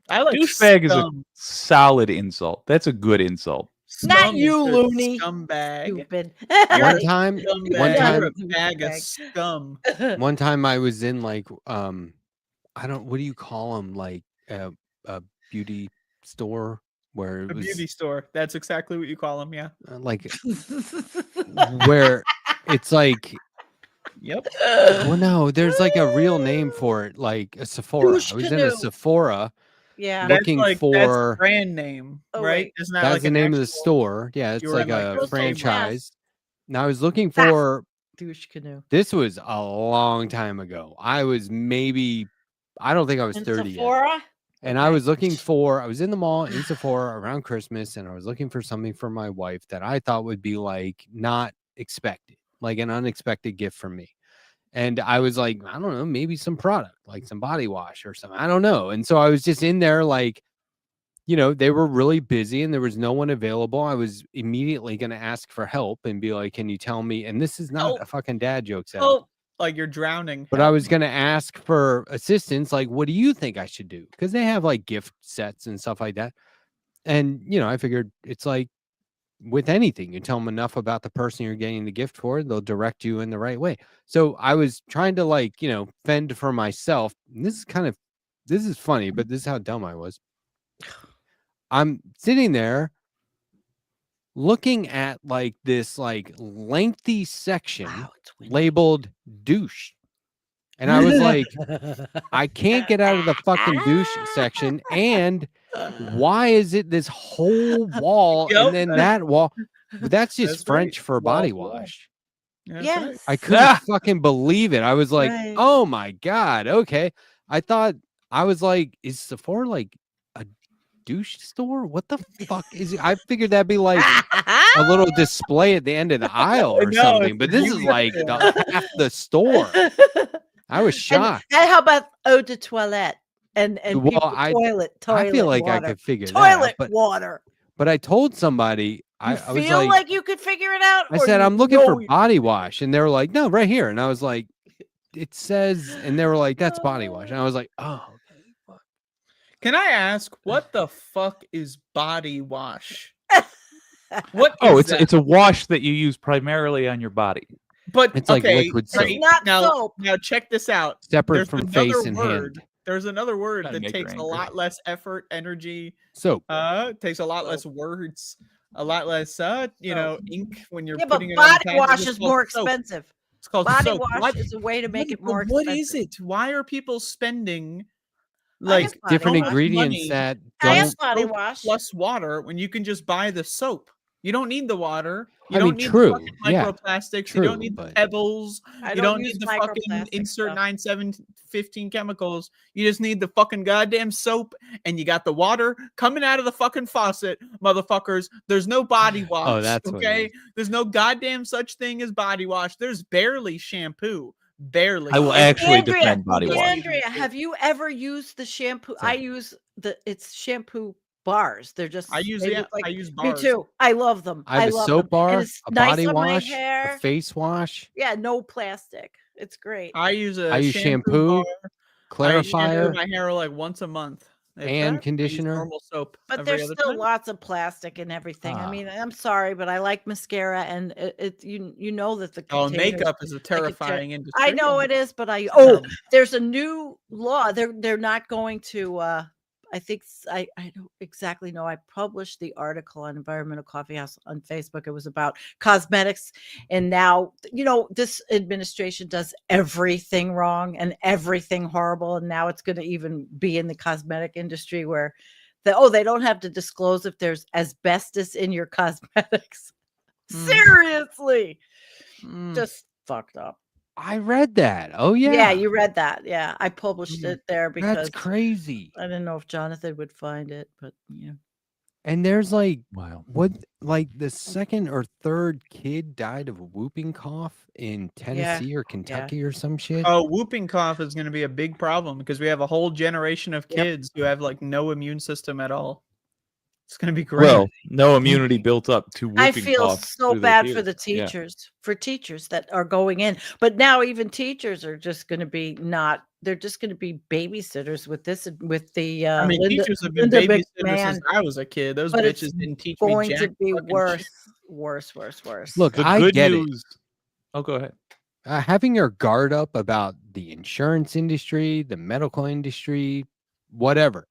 I like Douchebag is a scum. solid insult. That's a good insult. Not Scum you, is a loony. Scumbag. Stupid. One time, Scumbag. one You're time, a bag of scum. one time, I was in like, I don't. What do you call them? Like a beauty store where it A was beauty store. That's exactly what you call them. Yeah. like where it's like. Yep. Well, no, there's like a real name for it, like a Sephora. Douche I was in a canoe. Sephora. Yeah. That's Looking like, that's for- the brand name, Oh, right? wait. Isn't that That's like the an name of the actual- store. Yeah, it's You were like in, like, a Crystal franchise. Now I was looking Fast. for. Douche canoe. This was a long time ago. I was maybe. I don't think I was In 30 yet. Sephora? And I was looking for, I was in the mall in Sephora around Christmas, and I was looking for something for my wife that I thought would be like not expected, like an unexpected gift from me. And I was like, I don't know, maybe some product, like some body wash or something. I don't know. And so I was just in there, like, they were really busy and there was no one available. I was immediately going to ask for help and be like, can you tell me? And this is not Help. a fucking dad joke, Sal. Oh, Like you're drowning. But I was going to ask for assistance. Like, what do you think I should do? Because they have like gift sets and stuff like that. And, I figured it's like with anything, you tell them enough about the person you're getting the gift for, they'll direct you in the right way. So I was trying to like, fend for myself. And this is funny, but this is how dumb I was. I'm sitting there looking at like this like lengthy section wow, it's windy. labeled douche. And I was like, I can't get out of the fucking douche section. And why is it this whole wall Yep. and then that wall? But that's just That's right. French for Wall body to wall. wash. That's Yes. right. I couldn't fucking believe it. I was like, Right. oh my God. Okay. I was like, is Sephora like a douche store? What the fuck is it? I figured that'd be like a little display at the end of the aisle or No, something, it's but a this is beauty like store. half the store. I was shocked. And how about eau de toilette and Well, people toilet I feel like water. I could figure that out. Toilet water. But I told somebody, You I was feel like, like you could figure it out? I or said, you I'm looking know for you- body wash. And they were like, no, right here. And I was like, it says, and they were like, that's body wash. And I was like, oh, okay. Fuck. Can I ask what the fuck is body wash? What? Oh, is that? it's a wash that you use primarily on your body. But It's like okay, liquid soap. It's not now, soap. now check this out. Separate There's from another face and word. hand. There's another word Gotta that make takes her a angry. lot less effort, energy. Soap. Takes a lot less words, a lot less, ink when you're Yeah, but putting it on the body package. wash It's is called more soap. expensive. It's called Body soap. wash What? is a way to make it more What expensive. is it? Why are people spending I like have body Different wash. ingredients money that I have don't. body soap wash. plus water when you can just buy the soap? You don't need the water. You I don't mean, need true, the fucking yeah, microplastics. You don't true, need the but- pebbles. I You don't use need the fucking microplastic insert stuff. 9, 7, 15 chemicals. You just need the fucking goddamn soap, and you got the water coming out of the fucking faucet, motherfuckers. There's no body wash. that's what it okay. is. There's no goddamn such thing as body wash. There's barely shampoo. Barely. I will It's actually Andrea, defend body wash. Andrea, have you ever used the shampoo? I use it's shampoo bars. They're just I use they yeah, look like I use me bars. too. I love them. I have a love soap them. And bar, it's a nice body on my wash, hair. a face wash. Yeah, no plastic. It's great. I use a I use shampoo, bar. I clarifier, shampoo my hair like once a month. If and that, I use conditioner. normal soap. But every there's other still time. lots of plastic and everything. I Ah. mean, I'm sorry, but I like mascara, and you know that the Oh, containers- makeup is a terrifying industry. I know it is, but It's terrible. there's a new law. They're not going to. I think I don't exactly know. I published the article on Environmental Coffee House on Facebook. It was about cosmetics, and now this administration does everything wrong and everything horrible, and now it's going to even be in the cosmetic industry where they don't have to disclose if there's asbestos in your cosmetics. Seriously, just fucked up. I read that. Oh yeah. Yeah, you read that. Yeah, I published it there because That's crazy. I didn't know if Jonathan would find it, but And there's like, Wow. what, like the second or third kid died of whooping cough in Tennessee or Kentucky or some shit. Oh, whooping cough is going to be a big problem because we have a whole generation of kids who have like no immune system at all. It's going to be great. Well, no immunity built up to whooping I feel cough so through bad their for the kids. Yeah. teachers, for teachers that are going in. But now even teachers are just going to be they're just going to be babysitters with this, with the I mean, Linda, teachers have been Linda babysitters McMahon, since I was a kid. Those but it's bitches didn't teach me going jack to be fucking worse, shit. worse. Look, The I good get news. Oh, go ahead. it. Having your guard up about the insurance industry, the medical industry, whatever.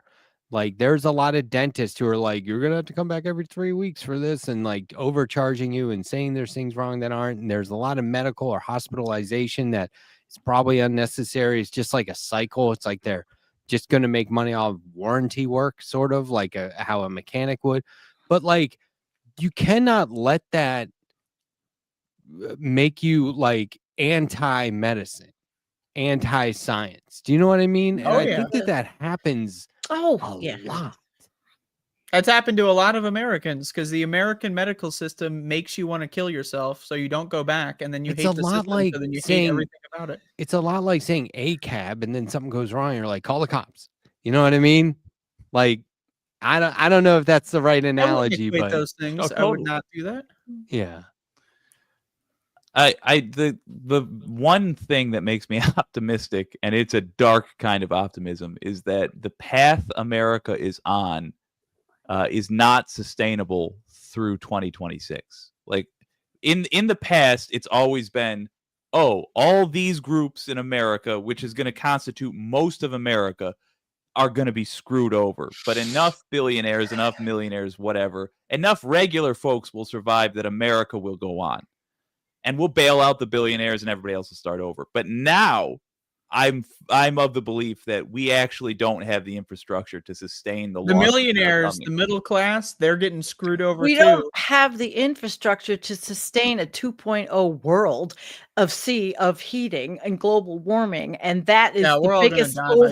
Like, there's a lot of dentists who are like, you're going to have to come back every 3 weeks for this, and like overcharging you and saying there's things wrong that aren't. And there's a lot of medical or hospitalization that is probably unnecessary. It's just like a cycle. It's like they're just going to make money off warranty work, sort of like how a mechanic would. But like, you cannot let that make you like anti-medicine, anti-science. Do you know what I mean? And Oh, I yeah. think that happens Oh, a yeah. lot. That's happened to a lot of Americans because the American medical system makes you want to kill yourself, so you don't go back, and then you It's hate a the lot system, like so then you hate saying- everything about it. It's a lot like saying a cab and then something goes wrong. You're like, call the cops. You know what I mean? Like, I don't know if that's the right I wouldn't analogy, equate but those things. Oh, I would totally. not do that. yeah. The one thing that makes me optimistic, and it's a dark kind of optimism, is that the path America is on is not sustainable through 2026. Like in the past, it's always been, oh, all these groups in America, which is going to constitute most of America, are going to be screwed over. But enough billionaires, enough millionaires, whatever, enough regular folks will survive that America will go on. And we'll bail out the billionaires and everybody else will start over. But now I'm of the belief that we actually don't have the infrastructure to sustain the The losses that are millionaires, coming. the middle class, they're getting screwed over We too. don't have the infrastructure to sustain a 2.0 world of heating and global warming, and that is Yeah, we're the all gonna biggest die by overall.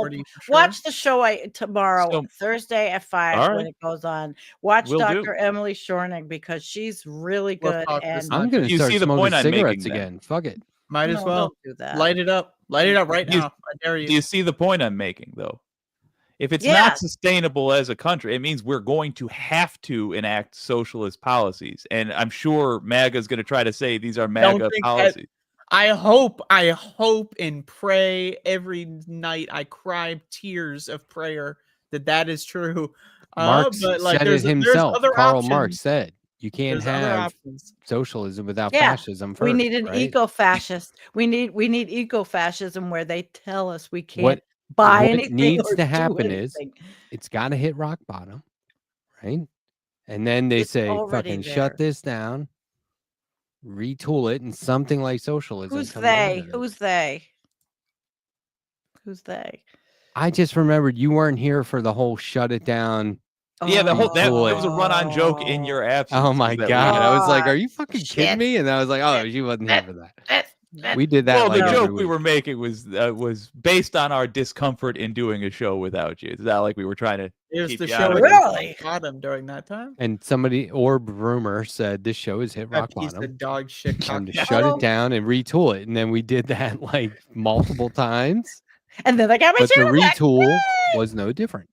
2040 for sure. Watch the show tomorrow, So- Thursday at 5 All when right. it goes on. Watch Will do. Dr. Emily Shornig because she's really We'll good. talk this And night. I'm going to You start see the smoking point I'm making cigarettes then. again. Fuck it. Might as No, well don't do that. light it up. Light it up right You- now. I dare you. Do you see the point I'm making, though? If it's Yeah. not sustainable as a country, it means we're going to have to enact socialist policies. And I'm sure MAGA is going to try to say these are MAGA think that- policies. I hope and pray every night. I cry tears of prayer that is true. Marx but like, said it there's himself. other Karl options. Marx said you can't There's other have options. socialism without Yeah, fascism first. We need an right? eco-fascist. We need eco-fascism where they tell us we can't What buy what anything needs or to do happen is anything. it's got to hit rock bottom, right? And then they It's say, already "Fucking there. shut this down, retool it, and something like socialism." Who's comes out they? of it. Who's they? Who's they? I just remembered you weren't here for the whole shut it down. Yeah, that Retool was a run-on joke in your absence. Oh my that god! I was like, Oh, "Are you fucking shit. kidding me?" And I was like, "Oh, she wasn't here for that." We did that. Well, like the every joke we week. were making was based on our discomfort in doing a show without you. It's not like we were trying to It was keep the you show out of at it. Really? bottom during that time. And somebody Orb Rumor said this show has hit That rock piece bottom. of dog shit. Time to cock- shut it down and retool it. And then we did that like multiple times. And then they got my But the channel back. retool was no different.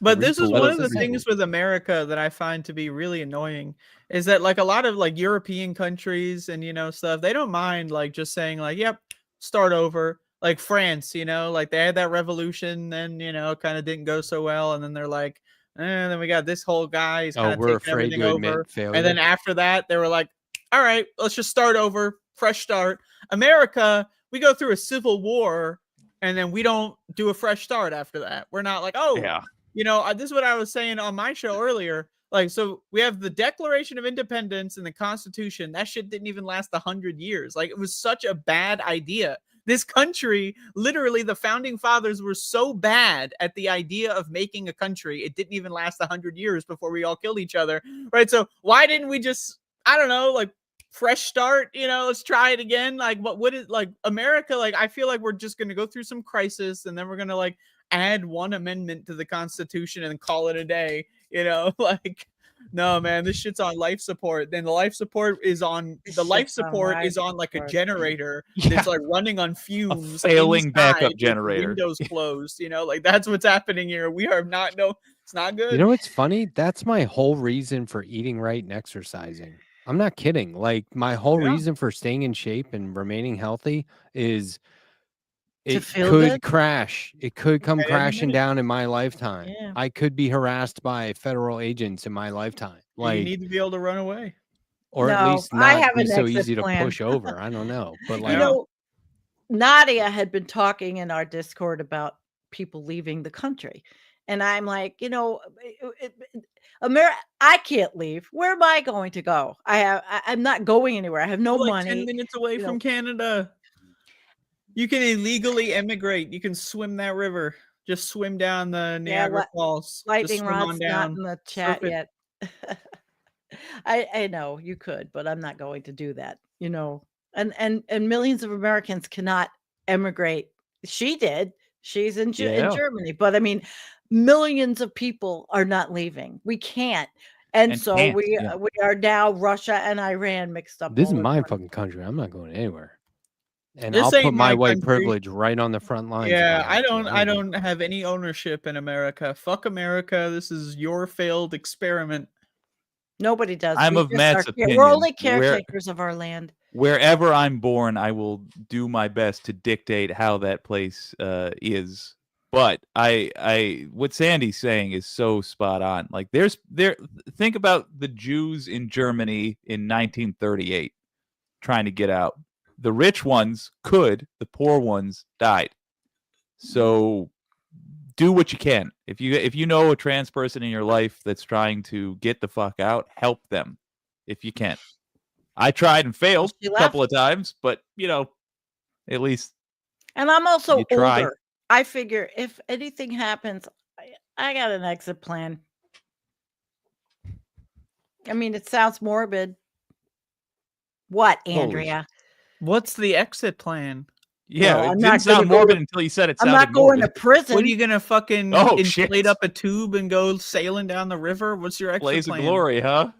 But this is retool one was of the the same. things with America that I find to be really annoying is that like a lot of like European countries and stuff, they don't mind like just saying like, yep, start over. Like France, like they had that revolution and kind of didn't go so well, and then they're like, then we got this whole guy, he's kind of we're taking afraid everything to over. admit failure. And then after that, they were like, all right, let's just start over, fresh start. America, we go through a civil war and then we don't do a fresh start after that. We're not like, oh, Yeah. this is what I was saying on my show earlier. Like, so we have the Declaration of Independence and the Constitution. That shit didn't even last 100 years. Like, it was such a bad idea. This country, literally, the founding fathers were so bad at the idea of making a country, it didn't even last 100 years before we all killed each other, right? So why didn't we just, I don't know, like, fresh start, let's try it again? Like, what is, like, America, like, I feel like we're just going to go through some crisis, and then we're going to, like, add one amendment to the Constitution and call it a day, like... No, man, this shit's on life support. Then the life support is on like a generator that's like running on fumes. Failing backup inside with generator. Windows closed, like that's what's happening here. We are not it's not good. You know what's funny? That's my whole reason for eating right and exercising. I'm not kidding. Like my whole reason for staying in shape and remaining healthy is it could crash. It could come crashing down in my lifetime. Yeah. I could be harassed by federal agents in my lifetime. Like, you need to be able to run away. or at No, least I not have be an so exit easy plan. to push over. I don't know. But like, Nadia had been talking in our Discord about people leaving the country. And I'm like, America, I can't leave. Where am I going to go? I'm not going anywhere. I have no You're like money. 10 minutes away from Canada. You can illegally immigrate. You can swim that river. Just swim down the Niagara Falls. Just Lightning swim Rod's on not down. in the chat Surf it. yet. I know you could, but I'm not going to do that. And millions of Americans cannot emigrate. She did. She's in Germany, but I mean, millions of people are not leaving. We can't. And so we are now Russia and Iran mixed up. this is all in my one. fucking country. I'm not going anywhere. And This I'll ain't put my my white country. privilege right on the front lines. if Yeah, have to. I don't have any ownership in America. Fuck America. This is your failed experiment. Nobody does. I'm We of just Matt's are- opinion. We're only Where- caretakers of our land. Wherever I'm born, I will do my best to dictate how that place is. But what Sandee's saying is so spot on. Like think about the Jews in Germany in 1938 trying to get out. The rich ones could, the poor ones died. So do what you can. If you know a trans person in your life that's trying to get the fuck out, help them if you can. I tried and failed a couple of times, but at least. And I'm also You try. older. I figure if anything happens, I got an exit plan. I mean, it sounds morbid. What, Andrea? What's the exit plan? Yeah, Well, it I'm didn't not sound gonna go morbid to- until you said it I'm sounded not going morbid. to prison. What are you gonna fucking Oh, inflate shit. up a tube and go sailing down the river? What's your exit Blaze of plan? glory, huh?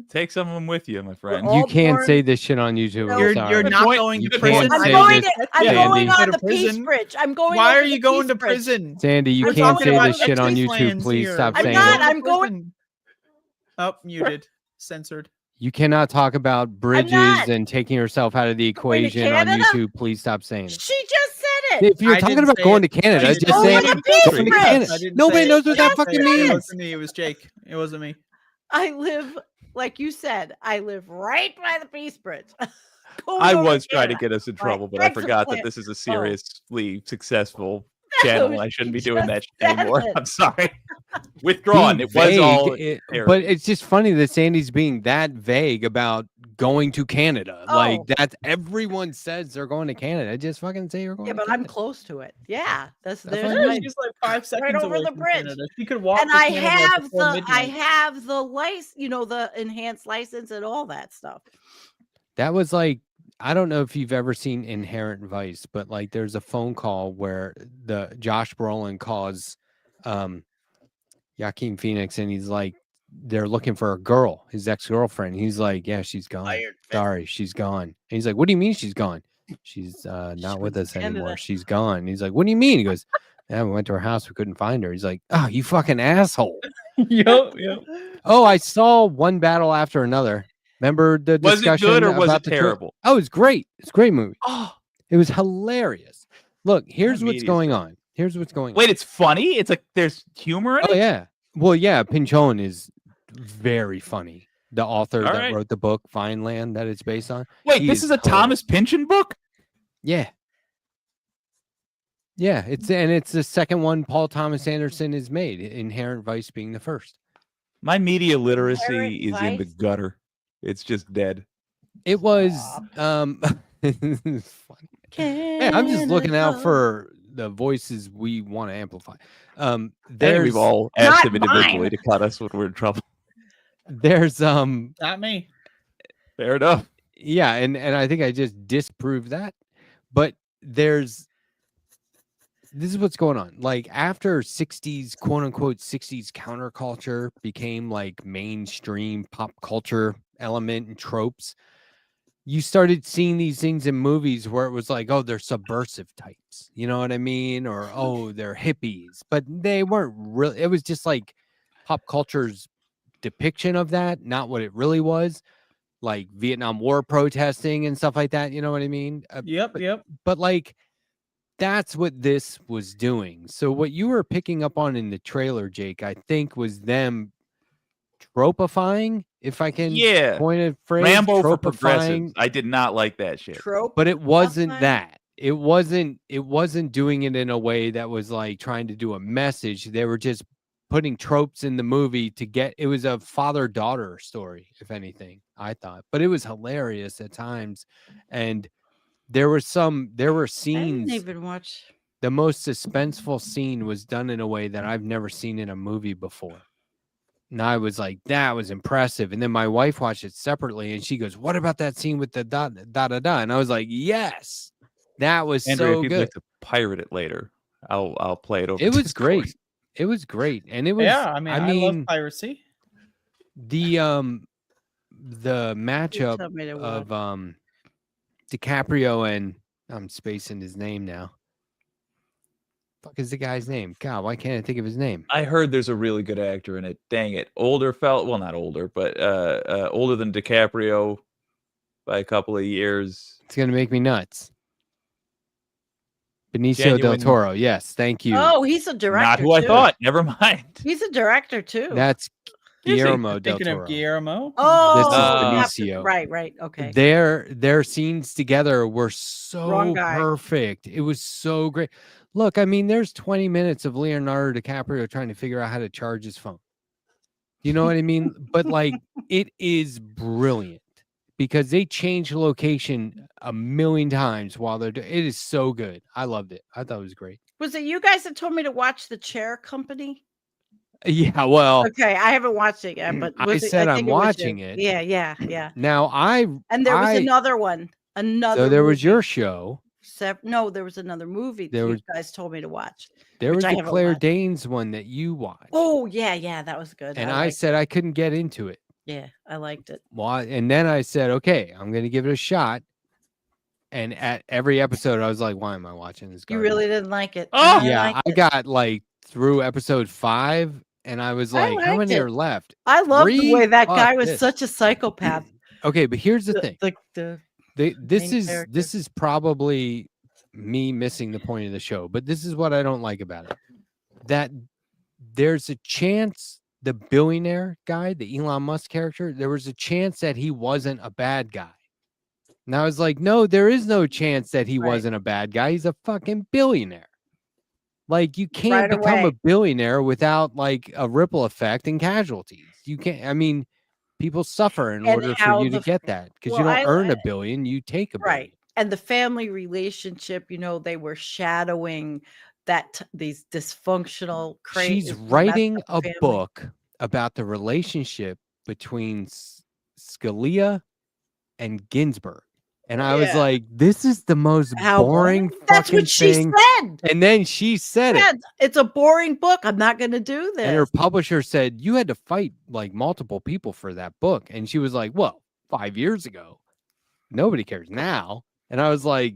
Take some of them with you, my friend. all You can't born- say this shit on YouTube. No. I'm You're sorry. not point. going You to can't prison. say I'm going, this, I'm Sandy. going on Go to the Peace prison. Bridge. I'm going. Why over are the you going Peace to Bridge. prison? Sandy, you We're can't talking say about this shit on exit YouTube. plans Please here. stop I'm saying not, it. I'm going- Prison. Oh, muted. Censored. You cannot talk about bridges not. and taking yourself out of the Going to equation on Canada? YouTube. Please stop saying it. She just said it. If you're I talking didn't about say going it. to Canada, I just didn't say Over say the it. Peace going to Bridge. Canada. I didn't Nobody say knows what it. that It fucking wasn't means. me. It was Jake. It wasn't me. I live, like you said, I live right by the Peace Bridge. Going I over was trying to Canada. get us in Right. trouble, but I Exit forgot plan. that this is a Oh. seriously successful channel. No, I shouldn't be she doing that just shit anymore. said it. I'm sorry. Withdrawn. Being It was vague, all. but it's just funny that Sandy's being that vague about going to Canada. Like Oh. that's everyone says they're going to Canada. Just fucking say you're going Yeah, to but I'm Canada. close to it. Yeah, that's That's there's fine. my- She's like 5 seconds over away the from bridge. Canada. She could walk. and to I Canada have before the midnight. license, the enhanced license and all that stuff. That was like, I don't know if you've ever seen Inherent Vice, but like there's a phone call where the Josh Brolin calls Joaquin Phoenix and he's like, they're looking for a girl, his ex-girlfriend. He's like, yeah, she's gone. Sorry, she's gone. And he's like, what do you mean she's gone? She's not with us anymore. Canada. She's gone. He's like, what do you mean? He goes, yeah, we went to her house. We couldn't find her. He's like, oh, you fucking asshole. Yep. Oh, I saw One Battle After Another. Remember the Was it discussion good or was about it the terrible? Oh, it's great. It's a great movie. Oh, It was hilarious. Look, here's what's media's going on. Here's what's going on. wait, it's funny. It's like there's humor in Oh it. yeah. Well, yeah, Pinchon is very funny. The author All that right. wrote the book Vineland that it's based on. Wait, He this is a hilarious. Thomas Pynchon book. Yeah. Yeah, it's the second one Paul Thomas Anderson has made. Inherent Vice being the first. My media literacy Inherent is in the Vice? gutter. It's just dead. It was it's funny. Hey, I'm just looking out Canada. for the voices we want to amplify. I think There's we've all asked Not him individually mine. to cut us when we're in trouble. there's Not me. Fair enough. yeah, and I think I just disproved that. But this is what's going on. Like after 60s, quote unquote 60s counterculture became like mainstream pop culture element and tropes, you started seeing these things in movies where it was like, oh, they're subversive types, you know what I mean? Or oh, they're hippies, but they weren't really. It was just like pop culture's depiction of that, not what it really was, like Vietnam War protesting and stuff like that. You know what I mean? Yep. But like that's what this was doing. So what you were picking up on in the trailer, Jake, I think was them tropifying, if I can Yeah. coin a phrase. Rambo for tropifying, progressives. I did not like that shit. Trope. but it wasn't Tropifying? that. It wasn't doing it in a way that was like trying to do a message. They were just putting tropes in the movie to get. It was a father-daughter story, if anything, I thought. But it was hilarious at times, and there were I didn't scenes. even watch. The most suspenseful scene was done in a way that I've never seen in a movie before. And I was like, that was impressive. And then my wife watched it separately and she goes, what about that scene with the da da da da? And I was like, yes, that was Andrea, so if you'd good. like to pirate it later, I'll play it over. It was Discord. great. It was great. And it was, Yeah. I love piracy. the Please matchup tell me to of watch. DiCaprio and I'm spacing his name now. Fuck is the guy's name? God, why can't I think of his name? I heard there's a really good actor in it. Dang it. Older fella, well, not older, but older than DiCaprio by a couple of years. It's gonna make me nuts. Benicio del Genuine- Toro. Yes, thank you. Oh, he's a director. Not who I too. thought. Never mind. He's a director too. That's Is he? Guillermo del Thinking Toro. of Guillermo. Oh, This is Benicio. right. Okay. Their scenes together were so Wrong guy. perfect. It was so great. Look, I mean, there's 20 minutes of Leonardo DiCaprio trying to figure out how to charge his phone. You know what I mean? But like, it is brilliant because they change location a million times while they're doing it. Is so good. I loved it. I thought it was great. Was it you guys that told me to watch The Chair Company? Yeah, well, Okay, I haven't watched it yet, but I was it- said think I'm it was you. watching it. Yeah. now And there was I- another one. Another. so there was movie. your show. No, there was another movie that There you was- guys told me to watch. There which was I the haven't Claire watched. Danes one that you watched. Oh yeah, that was good. and I liked said I couldn't get into it. Yeah, I liked it. Well, and then I said, okay, I'm going to give it a shot. And at every episode, I was like, why am I watching this You garbage? really didn't like it. Oh! Yeah, I got like through episode 5, and I was like, how liked many it. are left? I love the 3? way that Fuck guy was this. such a psychopath. Okay, but here's the thing. Main character. This is probably me missing the point of the show, but this is what I don't like about it. That there's a chance the billionaire guy, the Elon Musk character, there was a chance that he wasn't a bad guy. And I was like, no, there is no chance that he wasn't a bad guy. He's a fucking billionaire. Like, you can't become a billionaire without like a ripple effect and casualties. You can't. I mean, people suffer in order for you to get that, because you don't earn $1 billion, you take $1 billion. And the family relationship, they were shadowing these dysfunctional, crazy. She's writing a book about the relationship between Scalia and Ginsburg. And I was like, this is the most boring That's fucking what she thing. said. And then she said it. It's a boring book. I'm not going to do this. And her publisher said, you had to fight like multiple people for that book. And she was like, well, 5 years ago, nobody cares now. And I was like,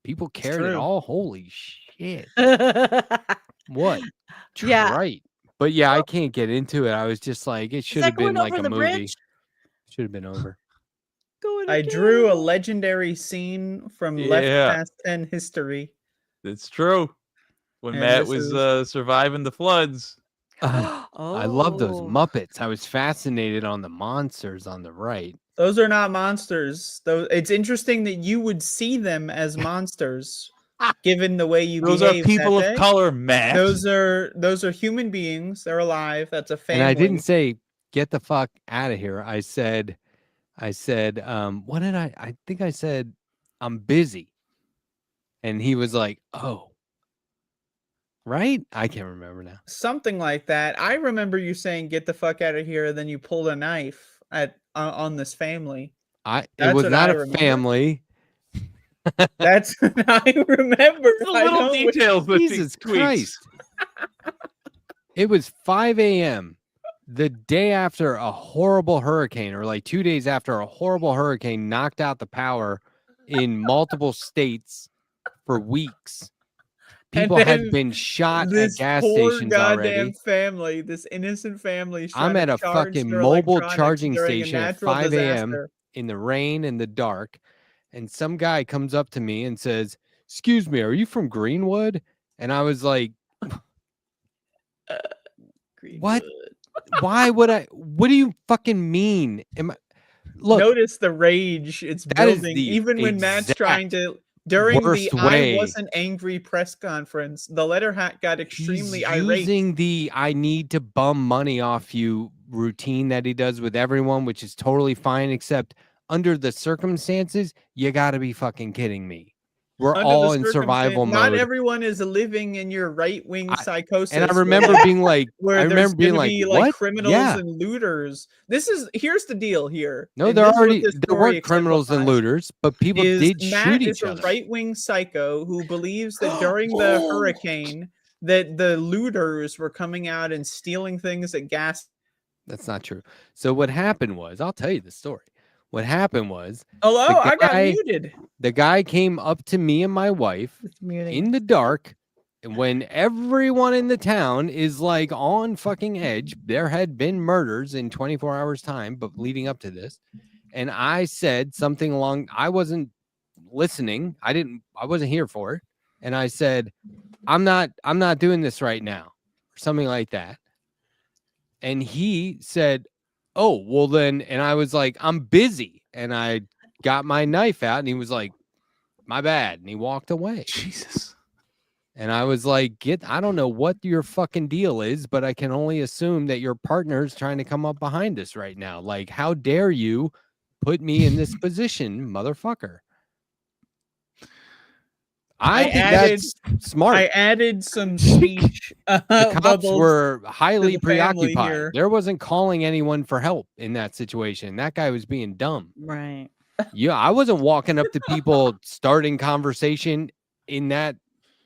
people cared at all? Holy shit. What? Yeah. Right. But yeah, I can't get into it. I was just like, it should have been like a movie. Should have been over. I drew a legendary scene from Left Past 10 history. It's true. When Matt was surviving the floods. I love those Muppets. I was fascinated on the monsters on the right. Those are not monsters. It's interesting that you would see them as monsters, given the way you behave. Those are people of color, Matt. Those are human beings. They're alive. That's a family. And I didn't say get the fuck out of here. I said, what did I think I said, I'm busy. And he was like, oh. Right? I can't remember now. Something like that. I remember you saying, get the fuck out of here. And then you pulled a knife on this family. It was not a family. That's what I remember. The little details. Jesus Christ. It was 5 a.m. the day after a horrible hurricane, or like 2 days after a horrible hurricane knocked out the power in multiple states for weeks. People had been shot at gas stations already. Family, this innocent family. I'm at a fucking mobile charging station at 5 a.m. in the rain and the dark, and some guy comes up to me and says, "Excuse me, are you from Greenwood?" And I was like, "What? Why would I? What do you fucking mean?" Look, notice the rage it's building, even when Matt's trying to. During the I wasn't angry press conference, the Letterhack got extremely irate. Using the I need to bum money off you routine that he does with everyone, which is totally fine, except under the circumstances, you got to be fucking kidding me. We're all in survival mode. Not everyone is living in your right-wing psychosis. And I remember being like, what? Criminals and looters. Here's the deal here. No, there weren't criminals and looters, but people did shoot each other. Matt is a right-wing psycho who believes that during the hurricane that the looters were coming out and stealing things at gas. That's not true. So what happened was, I'll tell you the story. What happened was, I got muted. The guy came up to me and my wife in the dark, and when everyone in the town is like on fucking edge, there had been murders in 24 hours time, but leading up to this, and I said something along, I wasn't listening. I wasn't here for it. And I said, I'm not doing this right now, or something like that. And he said, oh, well then, and I was like, I'm busy. And I got my knife out, and he was like, my bad. And he walked away. Jesus. And I was like, I don't know what your fucking deal is, but I can only assume that your partner's trying to come up behind us right now. Like, how dare you put me in this position, motherfucker? I think that's smart. I added some speech. The cops were highly preoccupied. There wasn't calling anyone for help in that situation. That guy was being dumb. Right. Yeah, I wasn't walking up to people starting conversation in that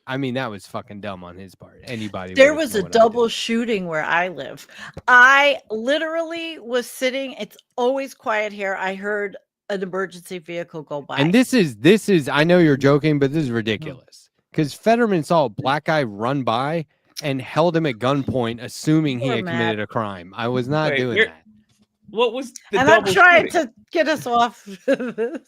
I mean, that was fucking dumb on his part. Anybody. There would've was a known what I double did. shooting where I live. I literally was sitting. It's always quiet here. I heard an emergency vehicle go by. And this is. I know you're joking, but this is ridiculous. Because Fetterman saw a black guy run by and held him at gunpoint, assuming he Poor had Matt. committed a crime. I was not Wait, doing you're- that. What was the and I'm double trying shooting? to get us off this.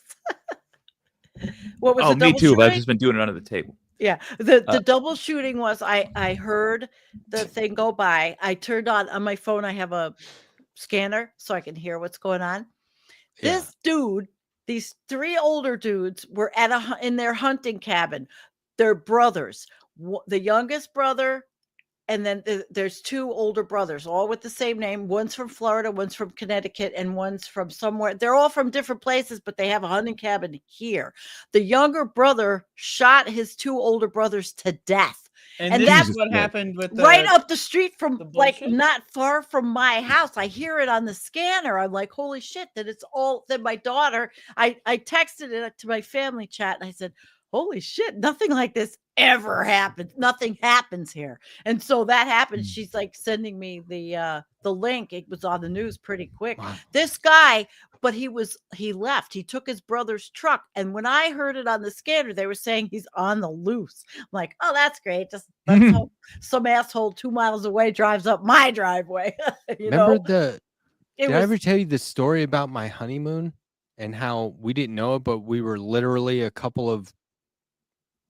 What was Oh, the me double too. But I've shooting? just been doing it under the table. Yeah, the double shooting was I heard the thing go by. I turned on my phone. I have a scanner so I can hear what's going on. This dude, these 3 older dudes were at in their hunting cabin. They're brothers. The youngest brother, and then there's 2 older brothers, all with the same name. One's from Florida, one's from Connecticut, and one's from somewhere. They're all from different places, but they have a hunting cabin here. The younger brother shot his 2 older brothers to death. And that's this is what happened with right up the street from like bullshit? not far from my house. I hear it on the scanner. I'm like, holy shit, that it's all. Then my daughter, I texted it to my family chat and I said, holy shit, nothing like this ever happens. Nothing happens here. And so that happened. She's like sending me the link. It was on the news pretty quick. Wow. This guy, but he left. He took his brother's truck. And when I heard it on the scanner, they were saying he's on the loose. I'm like, oh, that's great. Just let's hope some asshole 2 miles away drives up my driveway. Remember did I was, ever tell you the story about my honeymoon and how we didn't know it, but we were literally a couple of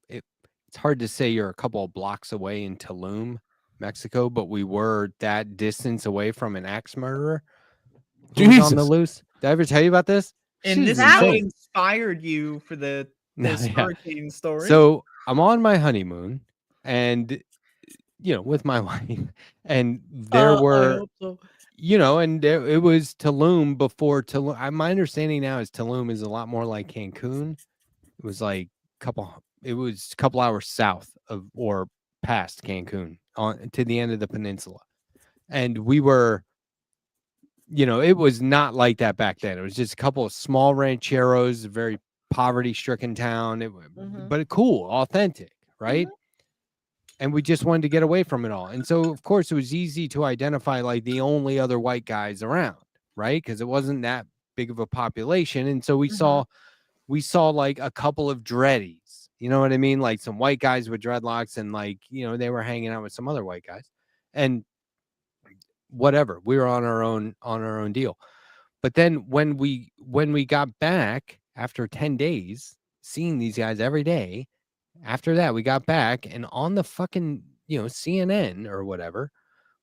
it's hard to say you're a couple of blocks away in Tulum, Mexico, but we were that distance away from an axe murderer who was on the Jesus. loose. Did I ever tell you about this? And this Jesus is what Christ. inspired you for this Yeah. hurricane story. So I'm on my honeymoon and, with my wife, and there I were, hope so. and it was Tulum before Tulum. My understanding now is Tulum is a lot more like Cancun. It was like a couple hours south of or past Cancun on to the end of the peninsula. And we were, it was not like that back then. It was just a couple of small rancheros, a very poverty-stricken town, but cool, authentic, right? And we just wanted to get away from it all. And so, of course, it was easy to identify like the only other white guys around, right? Because it wasn't that big of a population. And so we saw like a couple of dreadies. You know what I mean? Like some white guys with dreadlocks and like, they were hanging out with some other white guys. And whatever, we were on our own deal. But then when we got back after 10 days seeing these guys every day, after that we got back and on the fucking CNN or whatever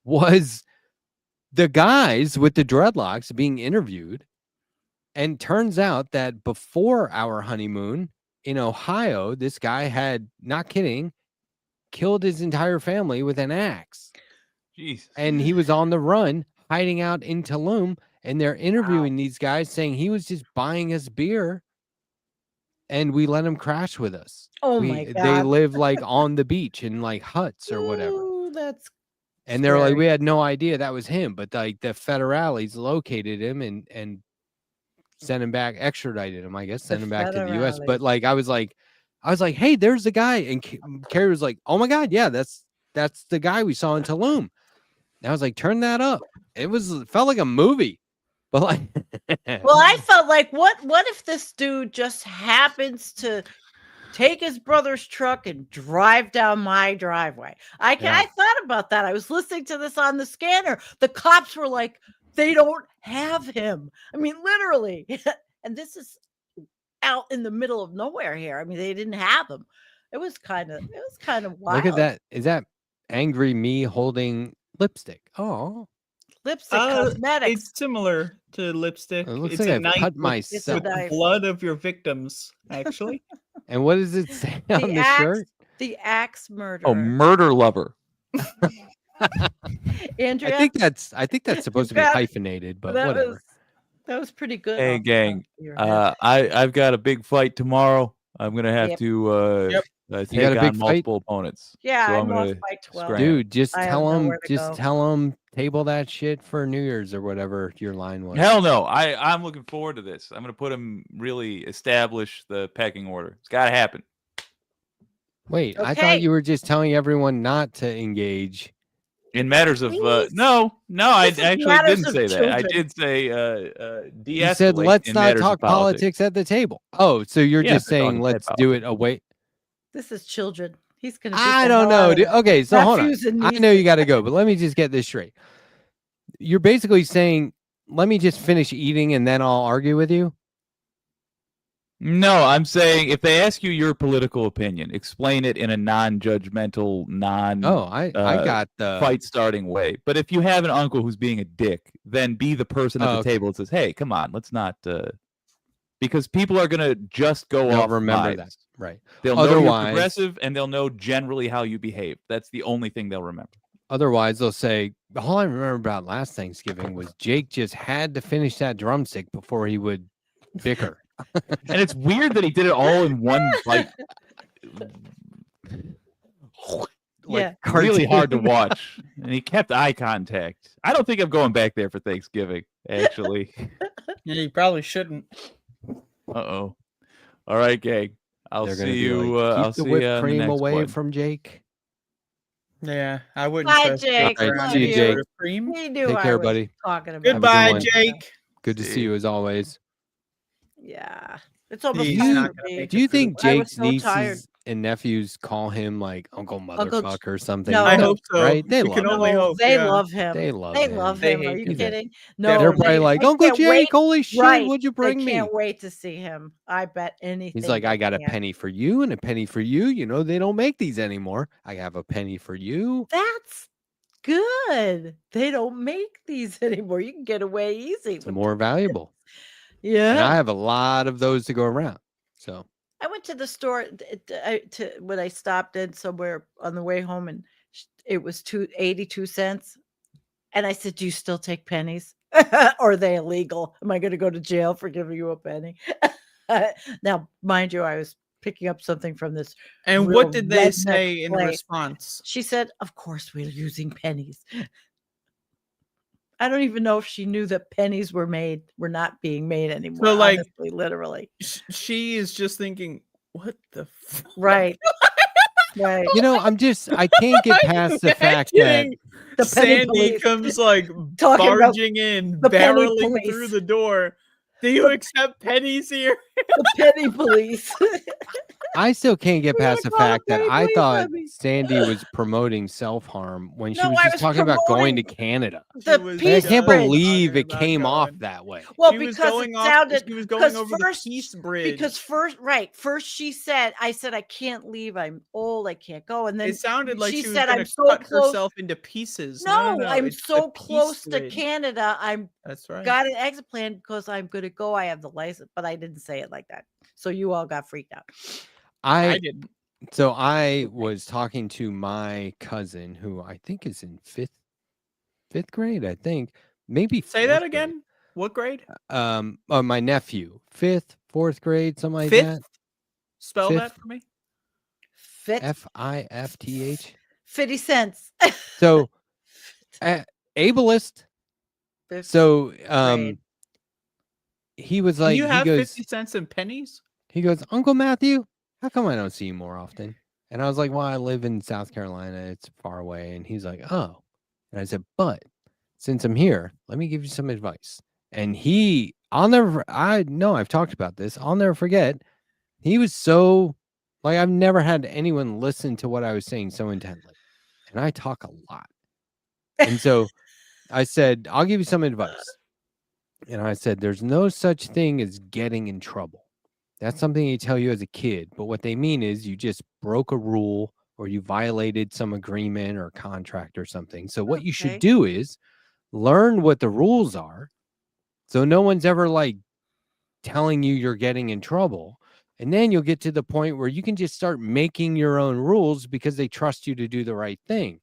was the guys with the dreadlocks being interviewed. And turns out that before our honeymoon in Ohio, this guy had, not kidding, killed his entire family with an axe. Jesus. And he was on the run, hiding out in Tulum, and they're interviewing these guys saying he was just buying us beer, and we let him crash with us. Oh my God. They live like on the beach in like huts or whatever. Ooh, that's And they're like, scary. we had no idea that was him, but like the federales located him and sent him back, extradited him, I guess, sent him back to the US. But like, I was like, hey, there's the guy. And Carrie was like, oh my God, yeah, that's the guy we saw in Tulum. And I was like, turn that up. It felt like a movie. But like, well, I felt like what if this dude just happens to take his brother's truck and drive down my driveway? I thought about that. I was listening to this on the scanner. The cops were like, they don't have him. I mean, literally. And this is out in the middle of nowhere here. I mean, they didn't have him. It was kind of wild. look at that. Is that angry me holding lipstick? Oh, Lipstick cosmetics. It's similar to lipstick. it looks It's like a I've knife cut with myself. the blood of your victims, actually. And what does it say on the shirt? The axe murderer. Oh, murder lover. Andrea, I think that's supposed to be hyphenated, but whatever. That was pretty good. Hey, gang. I've got a big fight tomorrow. I'm gonna have to take got a big on multiple opponents. Yeah, so I I'm lost gonna by 12. scram. Dude, just I have tell him, nowhere to go. tell him, table that shit for New Year's or whatever your line was. Hell no. I'm looking forward to this. I'm gonna put him really establish the pecking order. It's gotta happen. Wait, I thought Okay. you were just telling everyone not to engage. In matters of Please. no, I This is actually matters didn't of say that. I children. did say You said de-escalate let's in not matters talk of politics. politics at the table. Oh, so you're Yeah, just if they're talking saying bad let's do it away. This is children. He's gonna. beat I the don't hell out know. of dude. them. Okay, so hold on. Nephews and I know you nieces. got to go, but let me just get this straight. You're basically saying, let me just finish eating and then I'll argue with you. No, I'm saying if they ask you your political opinion, explain it in a non-judgmental, I got the fight-starting way. But if you have an uncle who's being a dick, then be the person at the table that says, "Hey, come on, let's not," because people are gonna just go They'll off. remember vibes. that, right? They'll know you're Otherwise- progressive, and they'll know generally how you behave. That's the only thing they'll remember. Otherwise, they'll say, all I remember about last Thanksgiving was Jake just had to finish that drumstick before he would bicker. And it's weird that he did it all in one bite. Yeah. Really hard to watch. And he kept eye contact. I don't think I'm going back there for Thanksgiving, actually. Yeah, you probably shouldn't. Uh-oh. All right, gang. I'll They're gonna see be you. like, I'll keep the see whipped you in the cream next away one. from Jake. Yeah, I wouldn't. Bye, trust Jake. All right, around see you, any Jake. sort of cream. He knew Take I care, was buddy. talking about. Goodbye, one. Jake. Good to see you as always. Yeah, it's almost He's time not for gonna me. make Do you it through the think week. I was Jake's so nieces tired. and nephews call him like Uncle Uncle Motherfucker or something? No. I hope so. Right? They We love can him. only No, hope. they yeah. love him. They love They him. love They him. Are hate you him. kidding? They're No, They're probably like, they Uncle can't Jake, wait. holy shit, Right. what'd you They bring me? can't wait to see him. I bet anything. He's like, they I got a can. penny for you and a penny for you. You know, they don't make these anymore. I have a penny for you. That's good. They don't make these anymore. You can get away easy. It's with more valuable. And Yeah. I have a lot of those to go around. So I went to the store when I stopped in somewhere on the way home, and it was 82 cents. And I said, "Do you still take pennies? Or are they illegal? Am I going to go to jail for giving you a penny?" Now, mind you, I was picking up something from this. And real what did they redneck say in place. response? She said, "Of course, we're using pennies." I don't even know if she knew that pennies were not being made anymore. So, like, honestly, literally, She is just thinking, "What the fuck?" right, right. you know, I can't get past the fact that Imagine The penny Sandee police. comes like Talking about barging in, the penny barreling police. through the door. Do you accept pennies here? The penny police. I still can't get We're gonna past the call the fact that penny I police thought on me. Sandy was promoting self-harm when she No, was I just was talking about going to promoting Canada. the She was I peace can't bridge. believe it talking about came off going. that way. Well, She was because going it off- sounded she was going because over first, the Peace Bridge. Because first she said, I said, "I can't leave. I'm old. I can't go." And then It sounded like she she was said, going "I'm to so cut close." herself into pieces. No, I'm it's the so Peace close to Bridge. Canada. I'm That's right. got an exit plan because I'm going to go. I have the license, but I didn't say it like that. So you all got freaked out. I didn't. So I was talking to my cousin who I think is in fifth grade, I think. Maybe Say that fourth grade. again. What grade? My nephew, fourth grade, something like Fifth? that. Spell Fifth. that for me. Fit FIFTH. 50 cents. So ableist. Fifth So grade. he was Can like, you he have goes, 50 cents in pennies? he goes, Uncle Matthew, how come I don't see you more often? And I was like, well, I live in South Carolina. It's far away. And he's like, oh. And I said, but since I'm here, let me give you some advice. And I've talked about this. I'll never forget. He was so, like, I've never had anyone listen to what I was saying so intently. And I talk a lot. And so I said, I'll give you some advice. And I said, there's no such thing as getting in trouble. That's something they tell you as a kid. But what they mean is you just broke a rule or you violated some agreement or contract or something. So what you should Okay. do is learn what the rules are. So no one's ever like telling you you're getting in trouble. And then you'll get to the point where you can just start making your own rules because they trust you to do the right thing.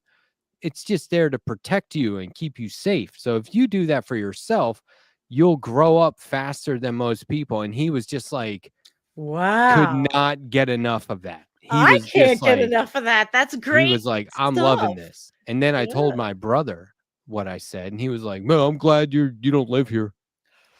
It's just there to protect you and keep you safe. So if you do that for yourself, you'll grow up faster than most people. And he was just like, Wow. could not get enough of that. He I was can't just get like, enough of that. That's great. he was like, I'm loving stuff. this. And then I told Yeah. my brother what I said, and he was like, "No, I'm glad you don't live here."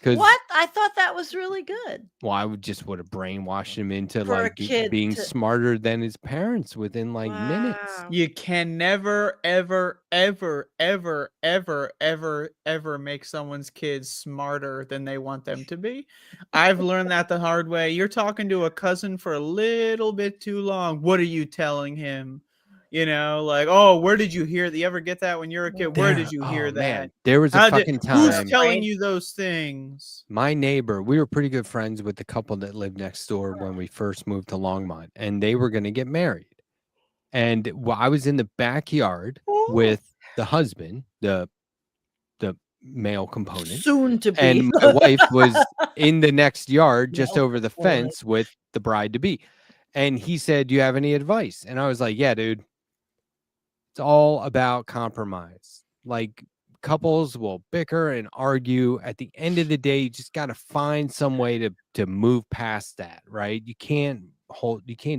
What? I thought that was really good. Well, I would have brainwashed him into For a like kid being to- smarter than his parents within like minutes. Wow. You can never, ever, ever, ever, ever, ever, ever make someone's kids smarter than they want them to be. I've learned that the hard way. You're talking to a cousin for a little bit too long. What are you telling him? You know, like, oh, where did you hear that? You ever get that when you're a kid? Where did you hear that? Man, there was a fucking Who's time. telling you those things? My neighbor, we were pretty good friends with the couple that lived next door when we first moved to Longmont, and they were going to get married. And I was in the backyard with the husband, the male component, Soon to be. and my wife was in the next yard, just over the fence with the bride to be. And he said, "Do you have any advice?" And I was like, "Yeah, dude. It's all about compromise. Like couples will bicker and argue. At the end of the day, you just got to find some way to move past that, right? You can't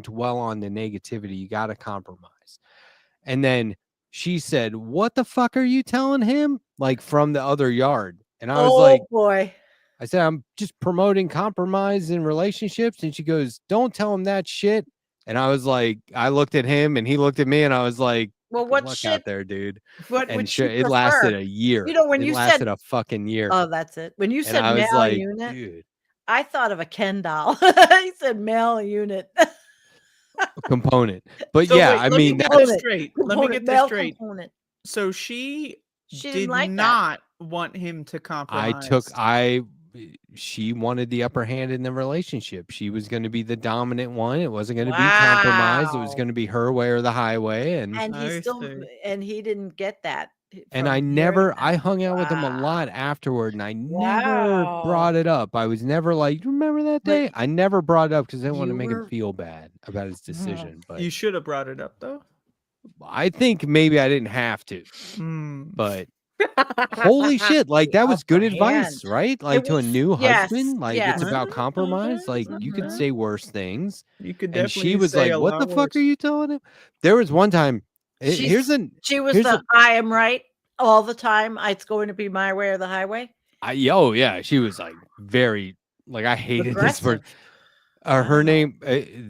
dwell on the negativity. You got to compromise." And then she said, "What the fuck are you telling him?" Like from the other yard. And I was like, boy. I said, "I'm just promoting compromise in relationships." And she goes, "Don't tell him that shit." And I was like, I looked at him and he looked at me and I was like, well, "Good what luck shit out there, dude." What And would you it lasted prefer? a year. You know, when it you lasted said a fucking year. Oh, that's it. When you And said I was male like, unit, dude, I thought of a Ken doll. He said male unit. component. But So yeah, wait, I let mean, me get that's this straight. Let me get this male straight. component. So she She did didn't like that. not want him to compromise. she wanted the upper hand in the relationship. She was going to be the dominant one. It wasn't going to be compromised. It was Wow. going to be her way or the highway. And And he I still see. and he didn't get that. and from I hearing never, that. I hung out with him a lot afterward, and I never brought it up. I was never like, "You remember that But day?" I never brought it up because I didn't want to you make him were- feel bad about his decision. But You should have brought it up though. I think maybe I didn't have to. Hmm. But holy shit, like that was good Upper advice, hand. right? Like to a was- new yes, husband, like yes. it's about compromise. Like you could Mhm. say worse things. You could And definitely she was say like, a "What the lot fuck are worse. you telling him?" There was one time. She Here's was I am right all the time. It's going to be my way or the highway. yeah, she was like very like I hated this word. Aggressive. Her name,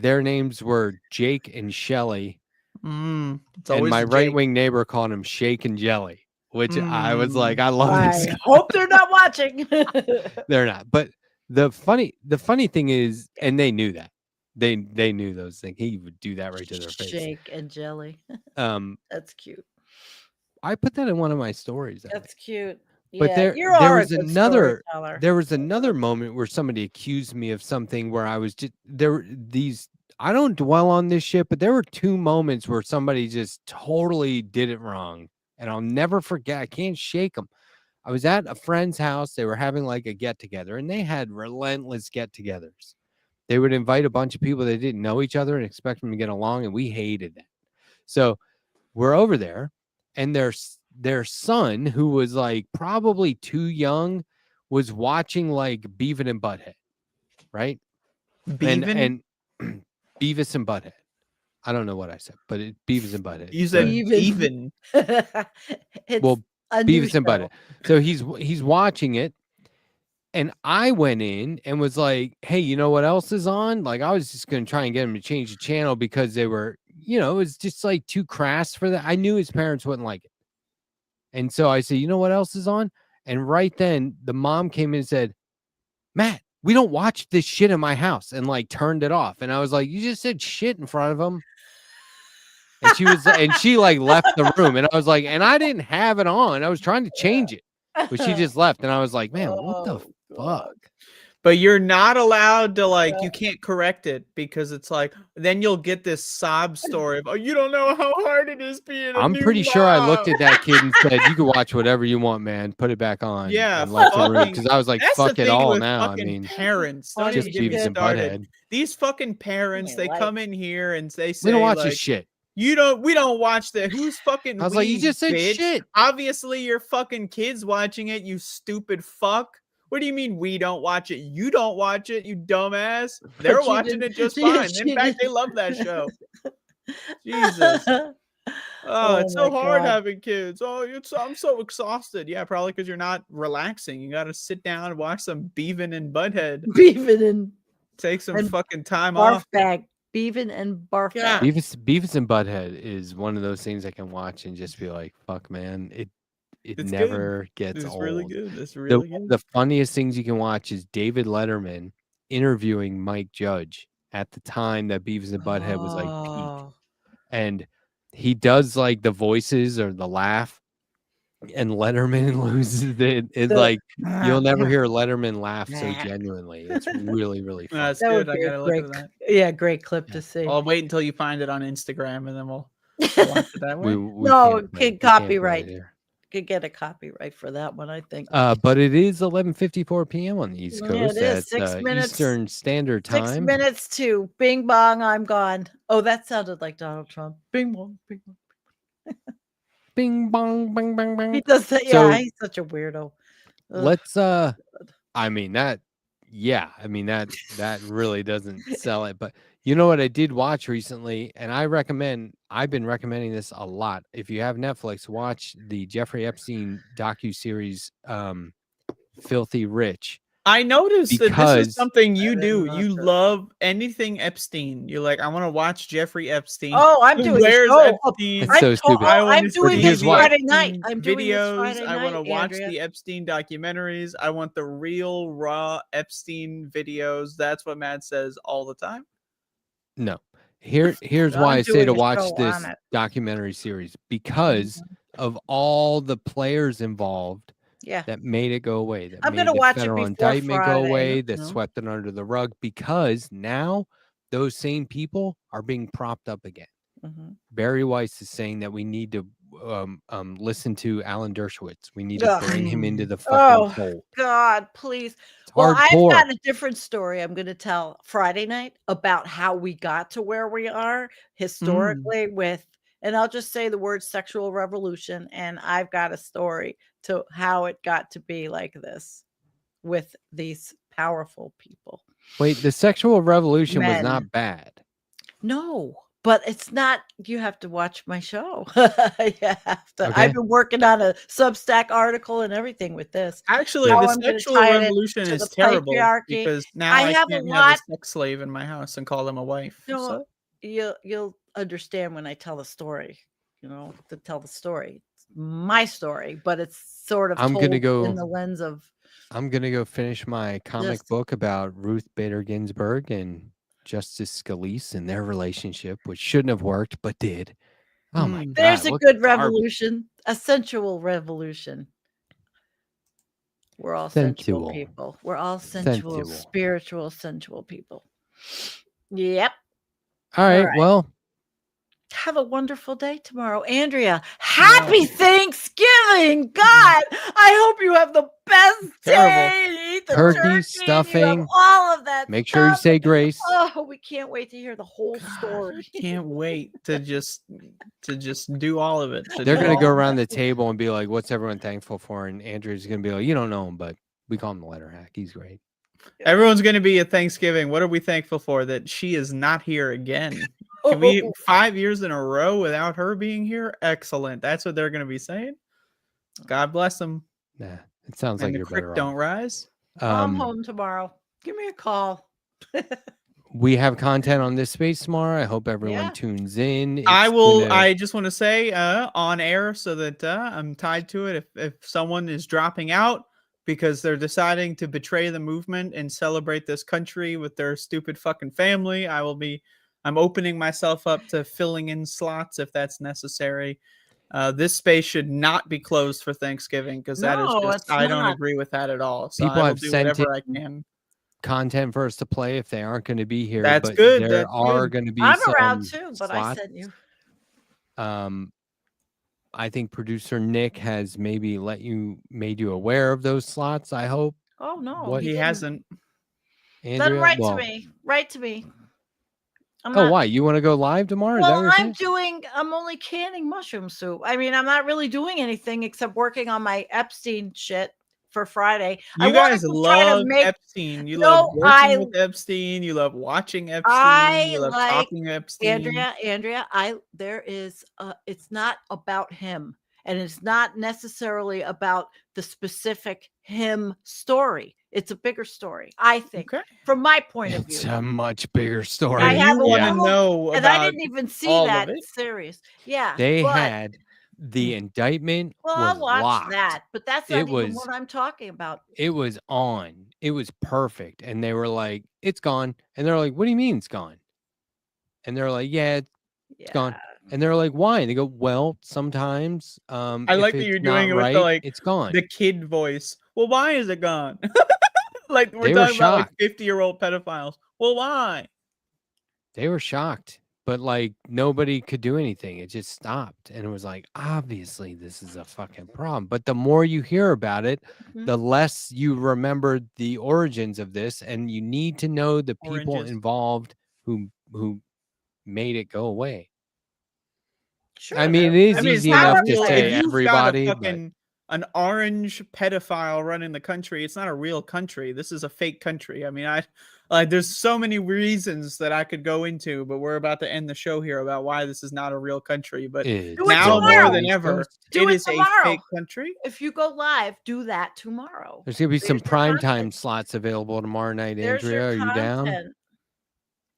their names were Jake and Shelly, It's and always my Jake. right wing neighbor called him Shake and Jelly, which I was like, Mm. I love this. I hope they're not watching. They're not. But the funny thing is, and they knew that. They knew those things. He would do that right to their face. Shake and jelly. That's cute. I put that in one of my stories. That's cute. But Yeah, there you're was a good another storyteller. there was another moment where somebody accused me of something where I was just I don't dwell on this shit, but there were 2 moments where somebody just totally did it wrong, and I'll never forget. I can't shake them. I was at a friend's house. They were having like a get together, and they had relentless get-togethers. They would invite a bunch of people that didn't know each other and expect them to get along, and we hated that. So we're over there, and their son, who was like probably too young, was watching like Beavis and Butthead, right? And Beavis and Butthead. I don't know what I said, but Beavis and Butthead. You said even. Well, Beavis and Butthead. So he's watching it, and I went in and was like, "Hey, you know what else is on?" Like I was just gonna try and get him to change the channel because they were, it was just like too crass for that. I knew his parents wouldn't like it. And so I said, "You know what else is on?" And right then the mom came in and said, "Matt, we don't watch this shit in my house," and like turned it off. And I was like, "You just said shit in front of him." And she like left the room. And I was like, and I didn't have it on. I was trying to change it, but she just left. And I was like, man, what the fuck? But you're not allowed to you can't correct it because it's like then you'll get this sob story of you don't know how hard it is being. I'm pretty sure I looked at that kid and said, "You can watch whatever you want, man. Put it back on." Yeah, and left the room because I was like, that's "Fuck the it thing all with now." I fucking mean, parents don't just even get me Beavis and started. Butthead. These fucking parents, they come in here and they say, "We don't watch this shit." We don't watch that. Who's fucking? I was like, "You just said bitch? shit." Obviously, your fucking kids watching it. You stupid fuck. What do you mean we don't watch it? You don't watch it, you dumbass. They're watching it just fine. In fact, they love that show. Jesus. Oh, it's my so hard God. having kids. Oh, I'm so exhausted. Yeah, probably because you're not relaxing. You got to sit down and watch some Beaven and Butthead. Beaven and Take some and fucking time barf off. bag. Beaven and barf Yeah. bag. Beavis and Butthead is one of those things I can watch and just be like, "Fuck, man!" It It's never gets It's old. really good. It's really good. The funniest things you can watch is David Letterman interviewing Mike Judge at the time that Beavis and Butthead was like peak, and he does like the voices or the laugh, and Letterman loses it. It's like you'll never hear Letterman laugh so genuinely. It's really, really fun. That's That would good. I be a gotta look great, at that. yeah, great clip to see. I'll wait until you find it on Instagram, and then we'll watch it that way. We No, can't play it. kid We can't play it copyright. here. Could get a copyright for that one, I think. But it is 11:54 p.m. on the East Yeah, Coast it is. at 6 minutes. Eastern Standard 6 Time. minutes to bing bong, I'm gone. Oh, that sounded like Donald Trump. Bing bong, bing bong. Bing bong, bang, bang, bang. He does that. So- Yeah, he's such a weirdo. Ugh. Let's I mean that really doesn't sell it, but you know what I did watch recently, and I've been recommending this a lot. If you have Netflix, watch the Jeffrey Epstein docuseries Filthy Rich. I noticed that this Because- is something you I do. didn't You watch it. love anything Epstein. You're like, I want to watch Jeffrey Epstein. Oh, I'm doing Where's the show. Epstein? It's so stupid. I want I'm to doing see this the why. Friday night. Epstein I'm doing this videos. Friday I want to night, watch Andrea. the Epstein documentaries. I want the real raw Epstein videos. That's what Matt says all the time. No. Here's I'm why I say doing to a watch show this on it. documentary series, because of all the players involved Yeah. that made it go away. That I'm made gonna the watch it federal before indictment go Friday, away, that you know? swept it under the rug, because now those same people are being propped up again. Mhm. Barry Weiss is saying that we need to listen to Alan Dershowitz. We need to bring him into the fucking fold. God, please. It's Well, I've hardcore. got a different story I'm going to tell Friday night about how we got to where we are historically with, and I'll just say the word sexual revolution. And I've got a story to how it got to be like this with these powerful people. Wait, the sexual revolution was Men. not bad. No, but it's not. You have to watch my show. You have to. Okay. I've been working on a Substack article and everything with this. Actually, How the I'm gonna sexual tie it revolution to is the terrible patriarchy. because now I I have a can't have lot- a sex slave in my house and call them a wife. No, So- you'll understand when I tell the story. You know, to tell the story. It's my story, but it's sort of I'm told gonna go- in the lens of I'm gonna go finish my comic Just- book about Ruth Bader Ginsburg and Justice Scalise and their relationship, which shouldn't have worked but did. Oh my god! there's a what good garbage. revolution, a sensual revolution. We're all sensual Sensual. people. We're all sensual, Sensual. spiritual, sensual people. Yep. All right, right. well, Have a wonderful day tomorrow. Andrea, happy Thanksgiving. God, I hope you have the best Terrible. day. Eat the Turkey, turkey, you have stuffing, all of that. make sure you stuff. say grace. Oh, we can't wait to hear the whole story. Can't wait to just do all of it. They're gonna go around the table and be like, "What's everyone thankful for?" And Andrew's gonna be like, "You don't know him, but we call him the Letterhack. He's great." Everyone's going to be at Thanksgiving. What are we thankful for? That she is not here again. Can we 5 years in a row without her being here? Excellent. That's what they're going to be saying. God bless them. Nah, it sounds And like the you're creek better don't off. rise. I'm home tomorrow. Give me a call. We have content on this space tomorrow. I hope everyone Yeah. tunes in. I It's will. gonna- I just want to say on air so that I'm tied to it. If someone is dropping out because they're deciding to betray the movement and celebrate this country with their stupid fucking family, I'm opening myself up to filling in slots if that's necessary. This space should not be closed for Thanksgiving because that is No, just it's I don't not. agree with that at all. So People I will have do sent whatever I in can. content for us to play if they aren't going to be here. That's but good, There that's are good. going to be I'm some around too, but I slots. sent you. I think producer Nick has maybe made you aware of those slots. I hope. Oh no, What- He didn't. hasn't. Then Andrea? write Well- to me. Write to me. I'm Oh, not- why? You want to go live tomorrow? Is that Well, what you're saying? I'm only canning mushroom soup. I mean, I'm not really doing anything except working on my Epstein shit for Friday. You I wanna guys go try to love make Epstein. You No, love working I with Epstein. You love watching Epstein. I You love like talking to Epstein. Andrea, there is it's not about him, and it's not necessarily about the specific him story. It's a bigger story, I think, Okay. from my point of It's view. a much bigger story. I And have you a want to little, know and I about didn't even see all that of it? series. Yeah, They but had the indictment well, was I'll watch locked. that, but that's It not even was what I'm talking about. it was on. It was perfect. And they were like, it's gone. And they're like, what do you mean it's gone? And they're like, yeah, it's gone. Yeah. And they're like, why? And they go, well, sometimes I if like that it's you're not doing it with right, it's gone. the kid voice. Well, why is it gone? Like we're They were talking about like shocked. 50-year-old pedophiles. Well, why? They were shocked. But like nobody could do anything. It just stopped. And it was like, obviously this is a fucking problem. But the more you hear about it, Mhm. the less you remember the origins of this. And you need to know the people Oranges. involved who made it go away. Sure. I mean, it is I mean, it's easy not enough a to real, say if you've everybody, got a but fucking an orange pedophile running the country, it's not a real country. This is a fake country. I mean, there's so many reasons that I could go into, but we're about to end the show here about why this is not a real country. But it's Do it now more tomorrow. than ever, Do it it is a tomorrow. fake country. If you go live, do that tomorrow. there's gonna be some There's your primetime content. slots available tomorrow night. There's your Andrea, are you down? content.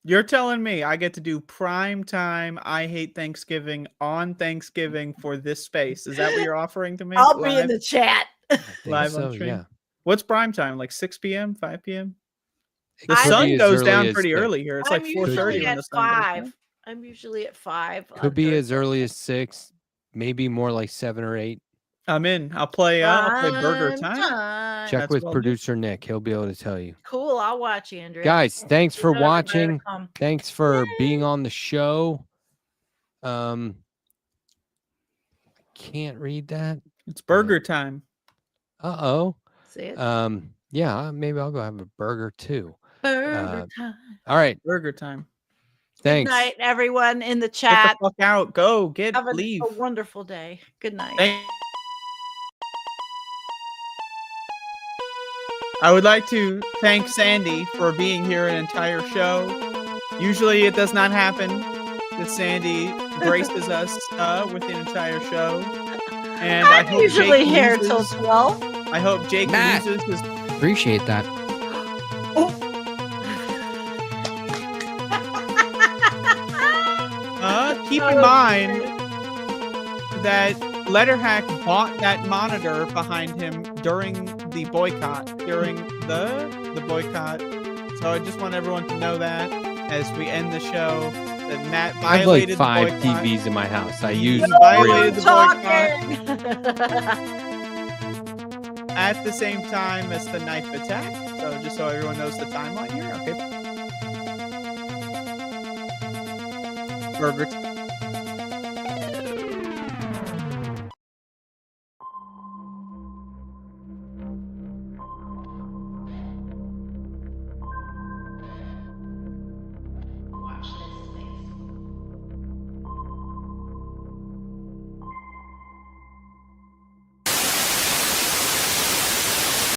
You're telling me I get to do prime time I Hate Thanksgiving on Thanksgiving for this space. Is that what you're offering to me? I'll be in the chat. I think Live so, on stream. yeah. What's prime time? Like 6 p.m., 5 p.m.? It The could sun be as goes early down as pretty 6. early here. It's I'm like usually 4:30 when at the sun goes 5. down. I'm usually at 5. Could be as early as 6, maybe more like 7 or 8. I'm in. I'll play Burger Time. Check That's with what I'll do. producer Nick. He'll be able to tell you. Cool. I'll watch, Andrea. Guys, thanks for Tell everybody to watching. come. Thanks for being on the show. I can't read that. It's Burger Time. Uh-oh. See it? Yeah, maybe I'll go have a burger too. Burger time. All right. Burger Time. Thanks. Good night, everyone in the Get chat. the fuck out. Go. Have Leave. a wonderful day. Good night. I would like to thank Sandee for being here an entire show. Usually it does not happen that Sandee graces us with the entire show. And I I'm hope usually Jake here loses. till 12. I hope Jake Matt. loses his. Appreciate that. Keep in mind that Letterhack bought that monitor behind him during the boycott. The boycott. So I just want everyone to know that as we end the show, that Matt I have like violated 5 the boycott. TVs in my house. I use violated the 3. boycott at the same time as the knife attack. So just so everyone knows the timeline here. Okay. Burger